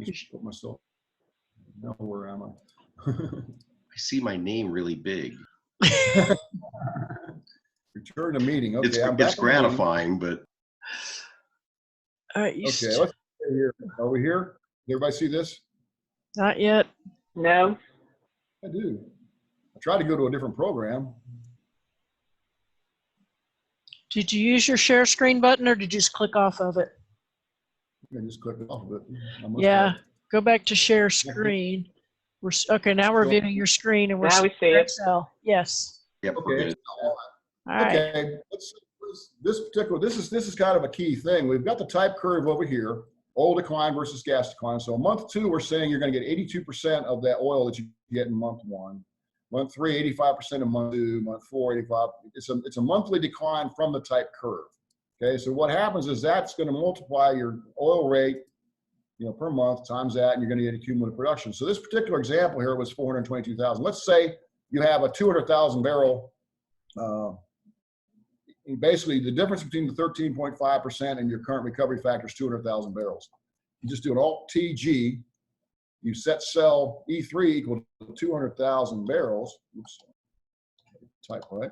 just put myself. Now where am I? I see my name really big. Return to meeting. Okay, It's I'm back on the meeting. gratifying, but All right. Okay, let's stay here. Are we here? Everybody see this? Not yet. No. I do. I tried to go to a different program. Did you use your share screen button or did you just click off of it? I just clicked off of it. I must Yeah. have. Go back to share screen. Okay, now we're viewing your screen and we're Now we see it. Excel. Yes. yep, we're Okay. good. All right. Okay. This is kind of a key thing. We've got the type curve over here, oil decline versus gas decline. So month 2, we're saying you're going to get 82% of that oil that you get in month 1. Month 3, 85% in month 2. Month 4, 85. It's a monthly decline from the type curve. Okay. So what happens is that's going to multiply your oil rate, per month times that, and you're going to get a cumulative production. So this particular example here was 422,000. Let's say you have a 200,000 barrel. Basically, the difference between the 13.5% and your current recovery factor is 200,000 barrels. You just do an Alt-TG. You set cell E3 equal to 200,000 barrels. Oops. Type right.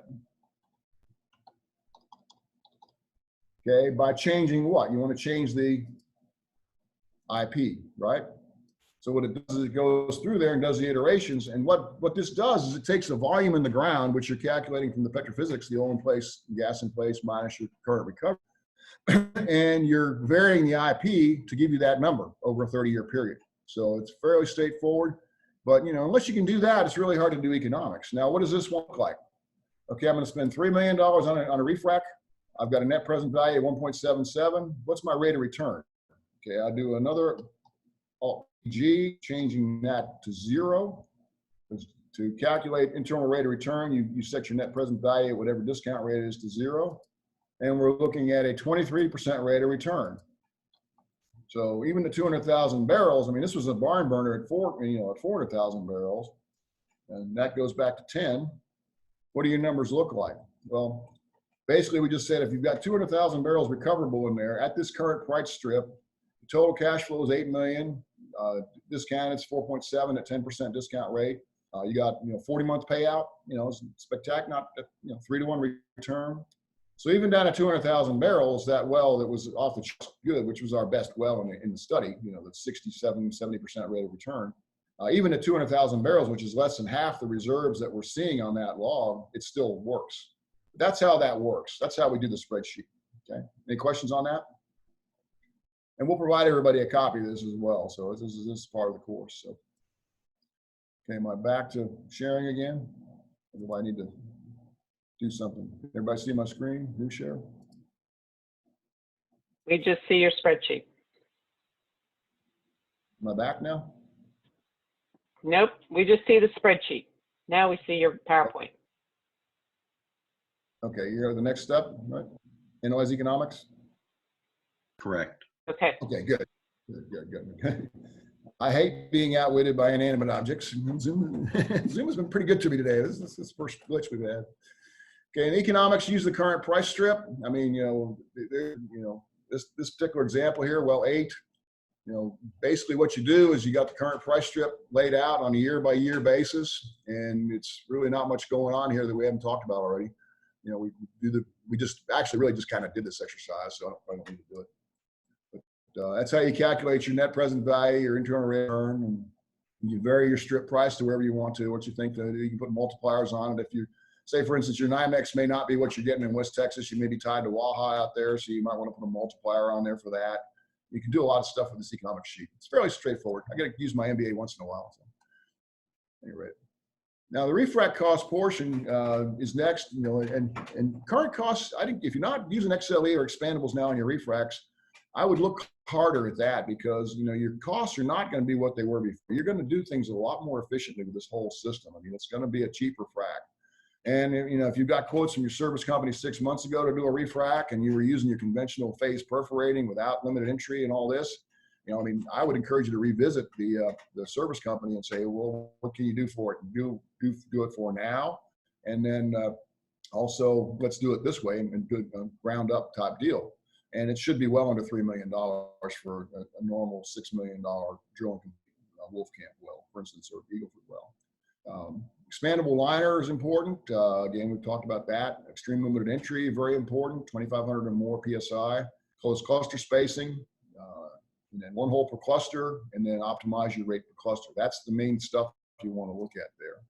Okay, by changing what? You want to change the IP, right? So what it does is it goes through there and does the iterations. And what this does is it takes the volume in the ground, which you're calculating from the petrophysics, the oil in place, gas in place minus your current recovery, and you're varying the IP to give you that number over a 30-year period. So it's fairly straightforward, but unless you can do that, it's really hard to do economics. Now, what does this one look like? Okay, I'm going to spend $3 million on a refrac. I've got a net present value of 1.77. What's my rate of return? Okay, I'll do another Alt-G, changing that to 0. To calculate internal rate of return, you set your net present value at whatever discount rate is to 0. And we're looking at a 23% rate of return. So even the 200,000 barrels, I mean, this was a barn burner at 400,000 barrels, and that goes back to 10. What do your numbers look like? Well, basically we just said if you've got 200,000 barrels recoverable in there at this current price strip, the total cash flow is 8 million. Discount it's 4.7 at 10% discount rate. You got 40-month payout. It's spectacular. Not 3-to-1 return. So even down to 200,000 barrels, that well that was off the charts good, which was our best well in the study, the 67-70% rate of return. Even at 200,000 barrels, which is less than half the reserves that we're seeing on that log, it still works. That's how that works. That's how we do the spreadsheet. Okay. Any questions on that? And we'll provide everybody a copy of this as well. So this is part of the course. So, okay, am I back to sharing again? Or do I need to do something? Everybody see my screen? Do share? We just see your spreadsheet. Am I back now? Nope, we just see the spreadsheet. Now we see your PowerPoint. Okay, you're the next step, right? Analyze economics? Correct. Okay. Okay, good. Good. I hate being outwitted by inanimate objects. Zoom has been pretty good to me today. This is the first glitch we've had. Okay, in economics, use the current price strip. I mean, this particular example here, well 8, basically what you do is you got the current price strip laid out on a year-by-year basis, and it's really not much going on here that we haven't talked about already. We just really just kind of did this exercise, so I don't need to do it. But that's how you calculate your net present value, your internal return, and you vary your strip price to wherever you want to. What you think that you can put multipliers on it. If you say, for instance, your NYMEX may not be what you're getting in West Texas, you may be tied to Waha out there, so you might want to put a multiplier on there for that. You can do a lot of stuff with this economic sheet. It's fairly straightforward. I got to use my MBA once in a while. So. Anyway. Now the refrac cost portion is next, and current costs. I think if you're not using XLE or expandables now in your refracs, I would look harder at that because, you know, your costs are not going to be what they were before. You're going to do things a lot more efficiently with this whole system. I mean, it's going to be a cheaper frac. And, you know, if you've got quotes from your service company 6 months ago to do a refrac and you were using your conventional phase perforating without limited entry and all this, you know, I mean, I would encourage you to revisit the service company and say, well, what can you do for it? Do it for now. And then also, let's do it this way and do a ground up type deal. And it should be well under $3 million for a normal $6 million drilling Wolfcamp well, for instance, or Eagle Ford well. Expandable liner is important. Again, we've talked about that. Extreme limited entry, very important. 2,500 or more PSI. Close cluster spacing, and then one hole per cluster, and then optimize your rate per cluster. That's the main stuff you want to look at there.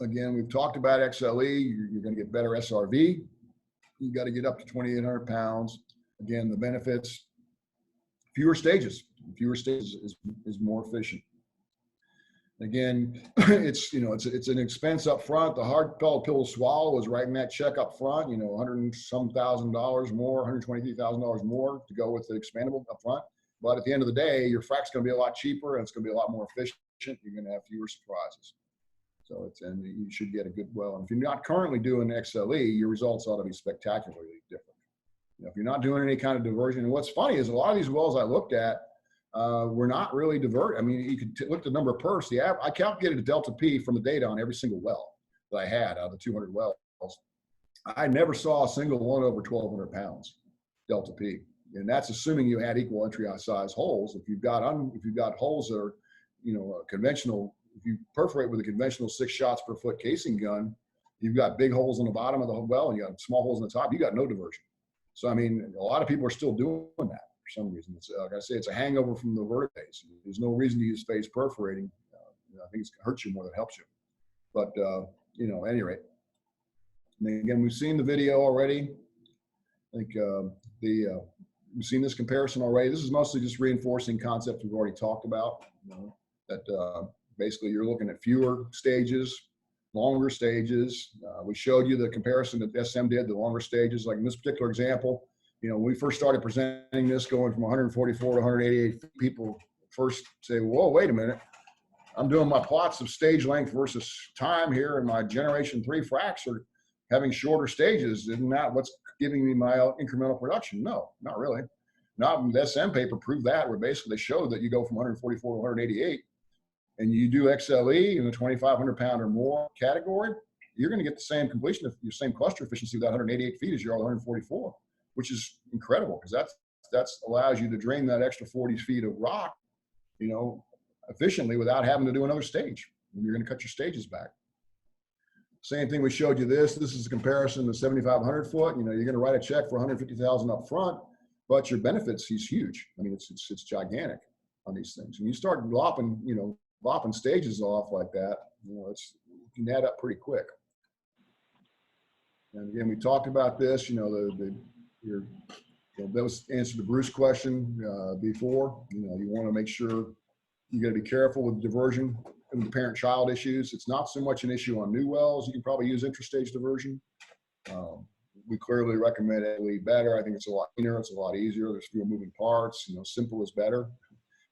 Again, we've talked about XLE. You're going to get better SRV. You got to get up to 2,800 pounds. Again, the benefits: fewer stages. Fewer stages is more efficient. Again, it's, you know, it's an expense up front. The hard pill to swallow is writing that check up front, you know, $100 and some thousand more, $123,000 more to go with the expandable up front. But at the end of the day, your frac's going to be a lot cheaper and it's going to be a lot more efficient. You're going to have fewer surprises. So and you should get a good well. And if you're not currently doing XLE, your results ought to be spectacularly different. You know, if you're not doing any kind of diversion, and what's funny is a lot of these wells I looked at, we're not really divert. I mean, you could look at the number of perfs. I calculated a delta P from the data on every single well that I had out of the 200 wells. I never saw a single one over 1,200 pounds delta P, and that's assuming you had equal entry size holes. If you've got holes that are, you know, conventional, if you perforate with a conventional 6 shots per foot casing gun, you've got big holes in the bottom of the well and you got small holes in the top. You got no diversion. So I mean, a lot of people are still doing that. For some reason, it's like I say, it's a hangover from the vertic phase. There's no reason to use phase perforating. I think it's going to hurt you more than helps you. But you know, at any rate, and again, we've seen the video already. I think we've seen this comparison already. This is mostly just reinforcing concepts we've already talked about. You know, that basically you're looking at fewer stages, longer stages. We showed you the comparison that SM did, the longer stages. Like in this particular example, you know, when we first started presenting this, going from 144 to 188, people first say, whoa, wait a minute. I'm doing my plots of stage length versus time here, and my generation 3 fracs are having shorter stages. Isn't that what's giving me my incremental production? No, not really. Not the SM paper proved that, where basically they showed that you go from 144 to 188, and you do XLE in the 2,500 pound or more category, you're going to get the same completion, your same cluster efficiency with that 188 feet as you are 144. Which is incredible because that's allows you to drain that extra 40 feet of rock, you know, efficiently without having to do another stage. And you're going to cut your stages back. Same thing, we showed you this. This is a comparison to 7,500 foot. You know, you're going to write a check for 150,000 up front, but your benefits is huge. I mean, it's gigantic on these things. When you start lopping stages off like that, you know, it can add up pretty quick. And again, we talked about this. You know, that was answered the Bruce question before. You know, you want to make sure you got to be careful with diversion and the parent-child issues. It's not so much an issue on new wells. You can probably use intrastage diversion. We clearly recommend XLE better. I think it's a lot cleaner. It's a lot easier. There's fewer moving parts. You know, simple is better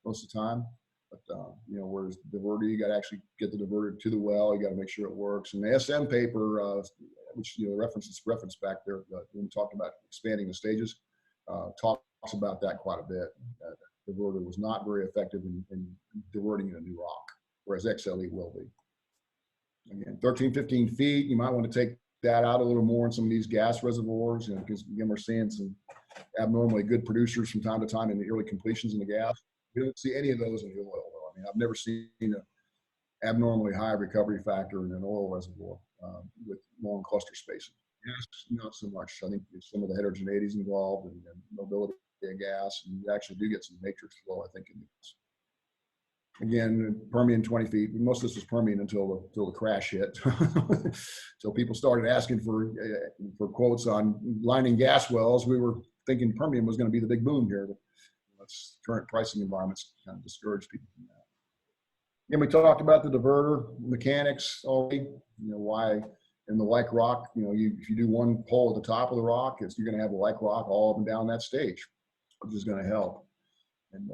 most of the time. But you know, whereas diverter, you got to actually get the diverter to the well. You got to make sure it works. And the SM paper, which, you know, reference back there when we talked about expanding the stages, talks about that quite a bit. The diverter was not very effective in diverting in a new rock, whereas XLE will be. Again, 13, 15 feet, you might want to take that out a little more in some of these gas reservoirs, you know, because again, we're seeing some abnormally good producers from time to time in the early completions in the gas. We don't see any of those in the oil, though. I mean, I've never seen an abnormally high recovery factor in an oil reservoir with long cluster spacing. Gas, not so much. I think some of the heterogeneity is involved and mobility of gas, and you actually do get some matrix flow, I think, in this. Again, Permian 20 feet. Most of this was Permian until the crash hit. So people started asking for quotes on lining gas wells. We were thinking Permian was going to be the big boom here. But that's current pricing environments kind of discourage people from that. And we talked about the diverter mechanics already. You know, why And the like rock, if you do one pole at the top of the rock, you're going to have a like rock all up and down that stage, which is going to help. And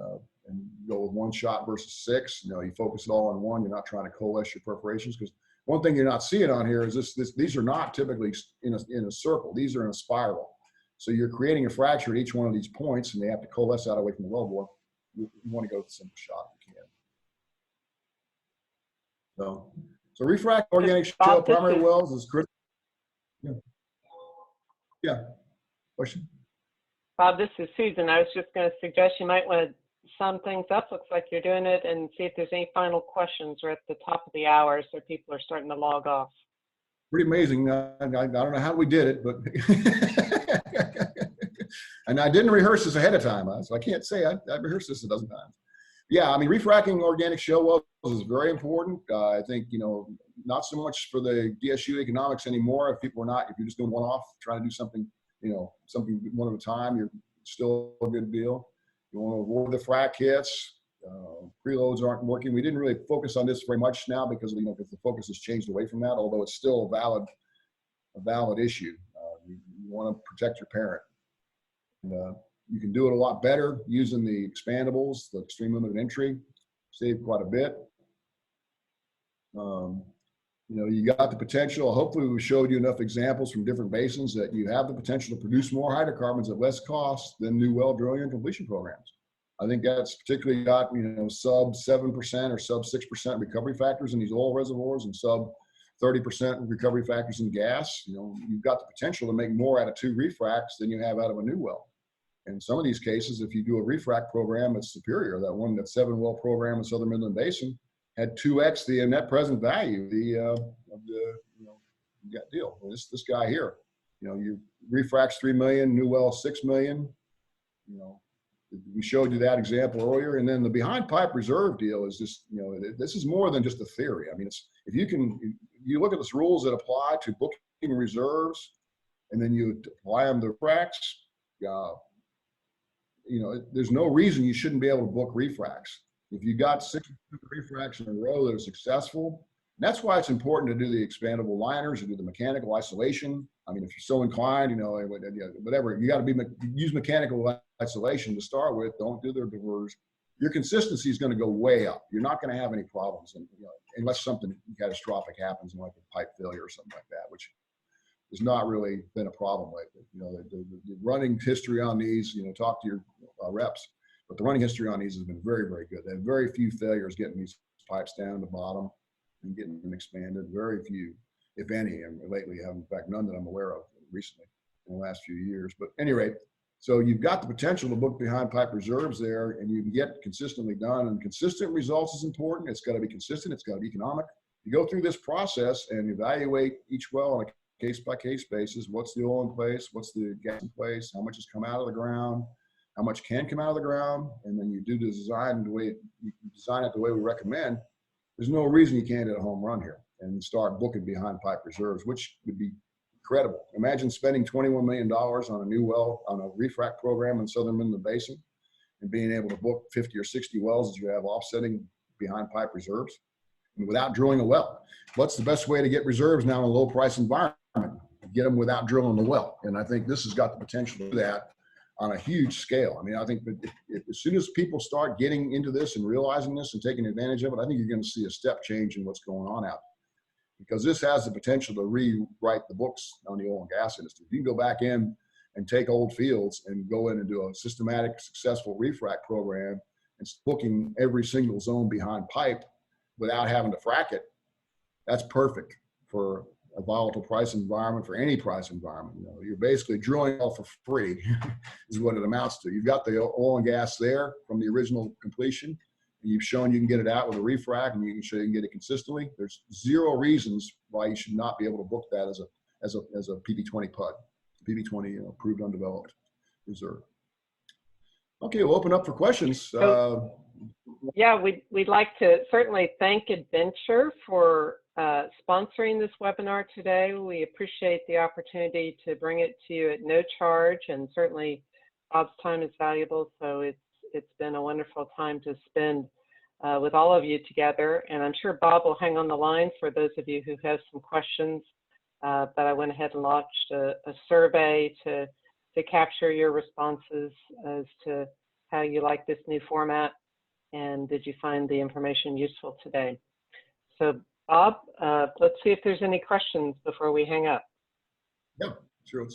go with one shot versus 6. You focus it all on one. You're not trying to coalesce your perforations, because one thing you're not seeing on here is these are not typically in a circle. These are in a spiral. So you're creating a fracture at each one of these points, and they have to coalesce out away from the wellbore. You want to go with a simple shot if you can. So refract organic shale primary wells is critical. Yeah. Question? Bob, this is Susan. I was just going to suggest you might want to sum things up. Looks like you're doing it, and see if there's any final questions. We're at the top of the hour, so people are starting to log off. Pretty amazing. I don't know how we did it, but and I didn't rehearse this ahead of time, so I can't say I rehearsed this a dozen times. Yeah, I mean, refracking organic shale wells is very important. I think, not so much for the DSU economics anymore. If you're just doing one-off, trying to do something, something one at a time, you're still a good deal. You want to avoid the frac hits. Preloads aren't working. We didn't really focus on this very much now because because the focus has changed away from that, although it's still a valid issue. You want to protect your parent. And, you can do it a lot better using the expandables, the extreme limited entry, save quite a bit. You got the potential. Hopefully we showed you enough examples from different basins that you have the potential to produce more hydrocarbons at less cost than new well drilling and completion programs. I think that's particularly got, sub 7% or sub 6% recovery factors in these oil reservoirs and sub 30% recovery factors in gas. You've got the potential to make more out of 2 refracts than you have out of a new well. In some of these cases, if you do a refrac program, it's superior. That 7 well program in Southern Midland Basin had 2x the net present value of the deal. Well, this guy here, you refracts 3 million, new well 6 million. We showed you that example earlier, and then the behind pipe reserve deal is just, this is more than just a theory. I mean, if you look at the rules that apply to booking reserves, and then you apply them to refracts. There's no reason you shouldn't be able to book refracts. If you got 6 refracts in a row that are successful, that's why it's important to do the expandable liners, to do the mechanical isolation. I mean, if you're so inclined, whatever, you got to use mechanical isolation to start with. Don't do the diverters. Your consistency is going to go way up. You're not going to have any problems, unless something catastrophic happens, like a pipe failure or something like that, which has not really been a problem lately. The running history on these, talk to your reps, but the running history on these has been very, very good. They have very few failures getting these pipes down to the bottom and getting them expanded. Very few, if any, and lately have, in fact, none that I'm aware of recently in the last few years. But at any rate, so you've got the potential to book behind pipe reserves there, and you can get consistently done. And consistent results is important. It's got to be consistent. It's got to be economic. You go through this process and evaluate each well on a case-by-case basis. What's the oil in place? What's the gas in place? How much has come out of the ground? How much can come out of the ground? And then you do the design you design it the way we recommend. There's no reason you can't hit a home run here and start booking behind pipe reserves, which would be incredible. Imagine spending $21 million on a new well, on a refrac program in Southern Midland Basin, and being able to book 50 or 60 wells that you have offsetting behind pipe reserves, and without drilling a well. What's the best way to get reserves now in a low price environment? Get them without drilling the well. And I think this has got the potential to do that on a huge scale. I mean, I think that as soon as people start getting into this and realizing this and taking advantage of it, I think you're going to see a step change in what's going on out there. Because this has the potential to rewrite the books on the oil and gas industry. You can go back in and take old fields and go in and do a systematic, successful refrac program and booking every single zone behind pipe without having to frack it. That's perfect for a volatile price environment, for any price environment. You're basically drilling off for free is what it amounts to. You've got the oil and gas there from the original completion, and you've shown you can get it out with a refrac, and you can show you can get it consistently. There's zero reasons why you should not be able to book that as a PB20 PUD, PB20 approved undeveloped reserve. Okay, we'll open up for questions. Yeah, we'd like to certainly thank Adventure for sponsoring this webinar today. We appreciate the opportunity to bring it to you at no charge, and certainly Bob's time is valuable, so it's been a wonderful time to spend with all of you together. And I'm sure Bob will hang on the line for those of you who have some questions but I went ahead and launched a survey to capture your responses as to how you like this new format, and did you find the information useful today. So Bob, let's see if there's any questions before we hang up. Yeah, sure.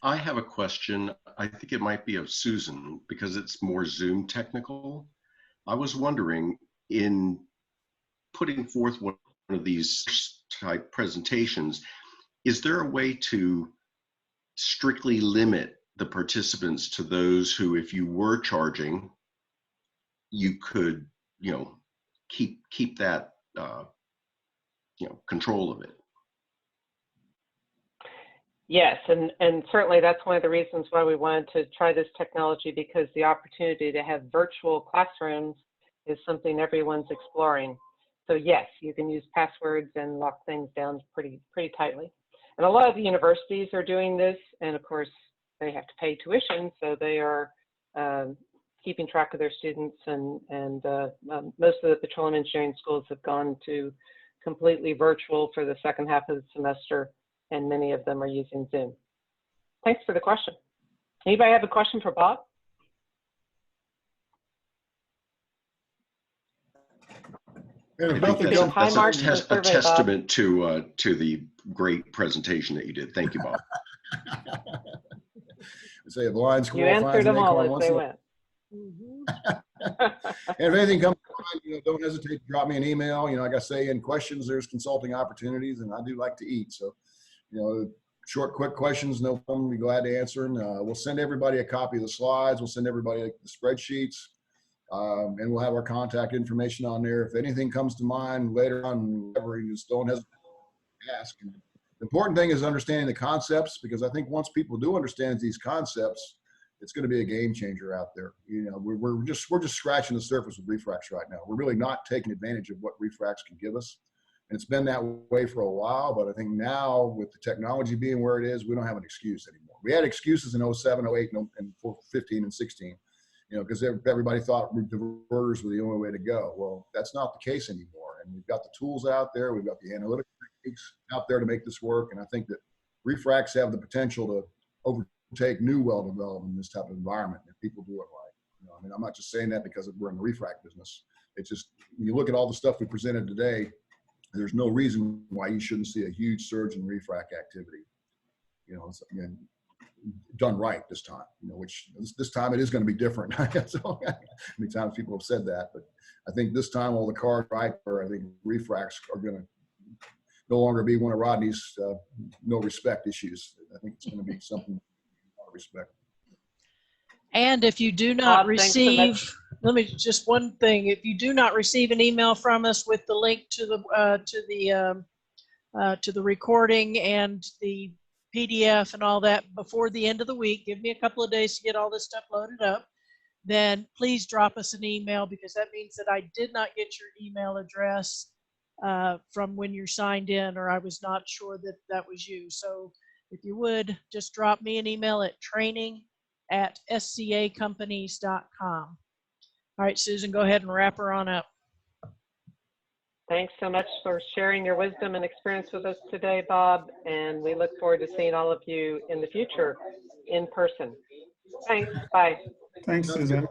I have a question. I think it might be of Susan because it's more Zoom technical. I was wondering, in putting forth one of these type presentations, is there a way to strictly limit the participants to those who, if you were charging, you could, you know, keep that, you know, control of it? Yes, and certainly that's one of the reasons why we wanted to try this technology, because the opportunity to have virtual classrooms is something everyone's exploring. So yes, you can use passwords and lock things down pretty tightly. And a lot of the universities are doing this, and of course they have to pay tuition, so they are keeping track of their students, and most of the petroleum engineering schools have gone to completely virtual for the second half of the semester, and many of them are using Zoom. Thanks for the question. Anybody have a question for Bob? I think that's a testament to the great presentation that you did. Thank you, Bob. Say a blind squirrel You answered them all as they went. And if anything comes to mind, you know, don't hesitate to drop me an email. You know, like I say, in questions, there's consulting opportunities, and I do like to eat. So, you know, short, quick questions, no problem. We're glad to answer them. We'll send everybody a copy of the slides. We'll send everybody the spreadsheets, and we'll have our contact information on there. If anything comes to mind later on, whatever, you just don't hesitate to ask. And the important thing is understanding the concepts, because I think once people do understand these concepts, it's going to be a game changer out there. You know, we're just scratching the surface with Refracs right now. We're really not taking advantage of what Refracs can give us. And it's been that way for a while, but I think now with the technology being where it is, we don't have an excuse anymore. We had excuses in 07, 08, and 15 and 16, you know, because everybody thought diverters were the only way to go. Well, that's not the case anymore. And we've got the tools out there. We've got the analytic techniques out there to make this work. And I think that Refracs have the potential to overtake new well development in this type of environment if people do it right. You know, I mean, I'm not just saying that because we're in the Refrac business. It's just, when you look at all the stuff we presented today, there's no reason why you shouldn't see a huge surge in Refrac activity. You know, again, done right this time, you know, which this time it is going to be different. So many times people have said that, but I think this time all the cards right, or I think Refracs are going to no longer be one of Rodney's no respect issues. I think it's going to be something of respect. And if you do not Bob, receive, let me just one thing. If you do not receive an email from us with the link to the recording and the PDF and all that before the end of the week, give me a couple of days to get all this stuff loaded up, then please drop us an email, because that means that I did not get your email address from when you're signed in, or I was not sure that that was you. So if you would, just drop me an email at training@scacompanies.com. All right, Susan, go ahead and wrap her on up. Thanks so much for sharing your wisdom and experience with us today, Bob, and we look forward to seeing all of you in the future in person. Thanks. Bye. Thanks, Susan.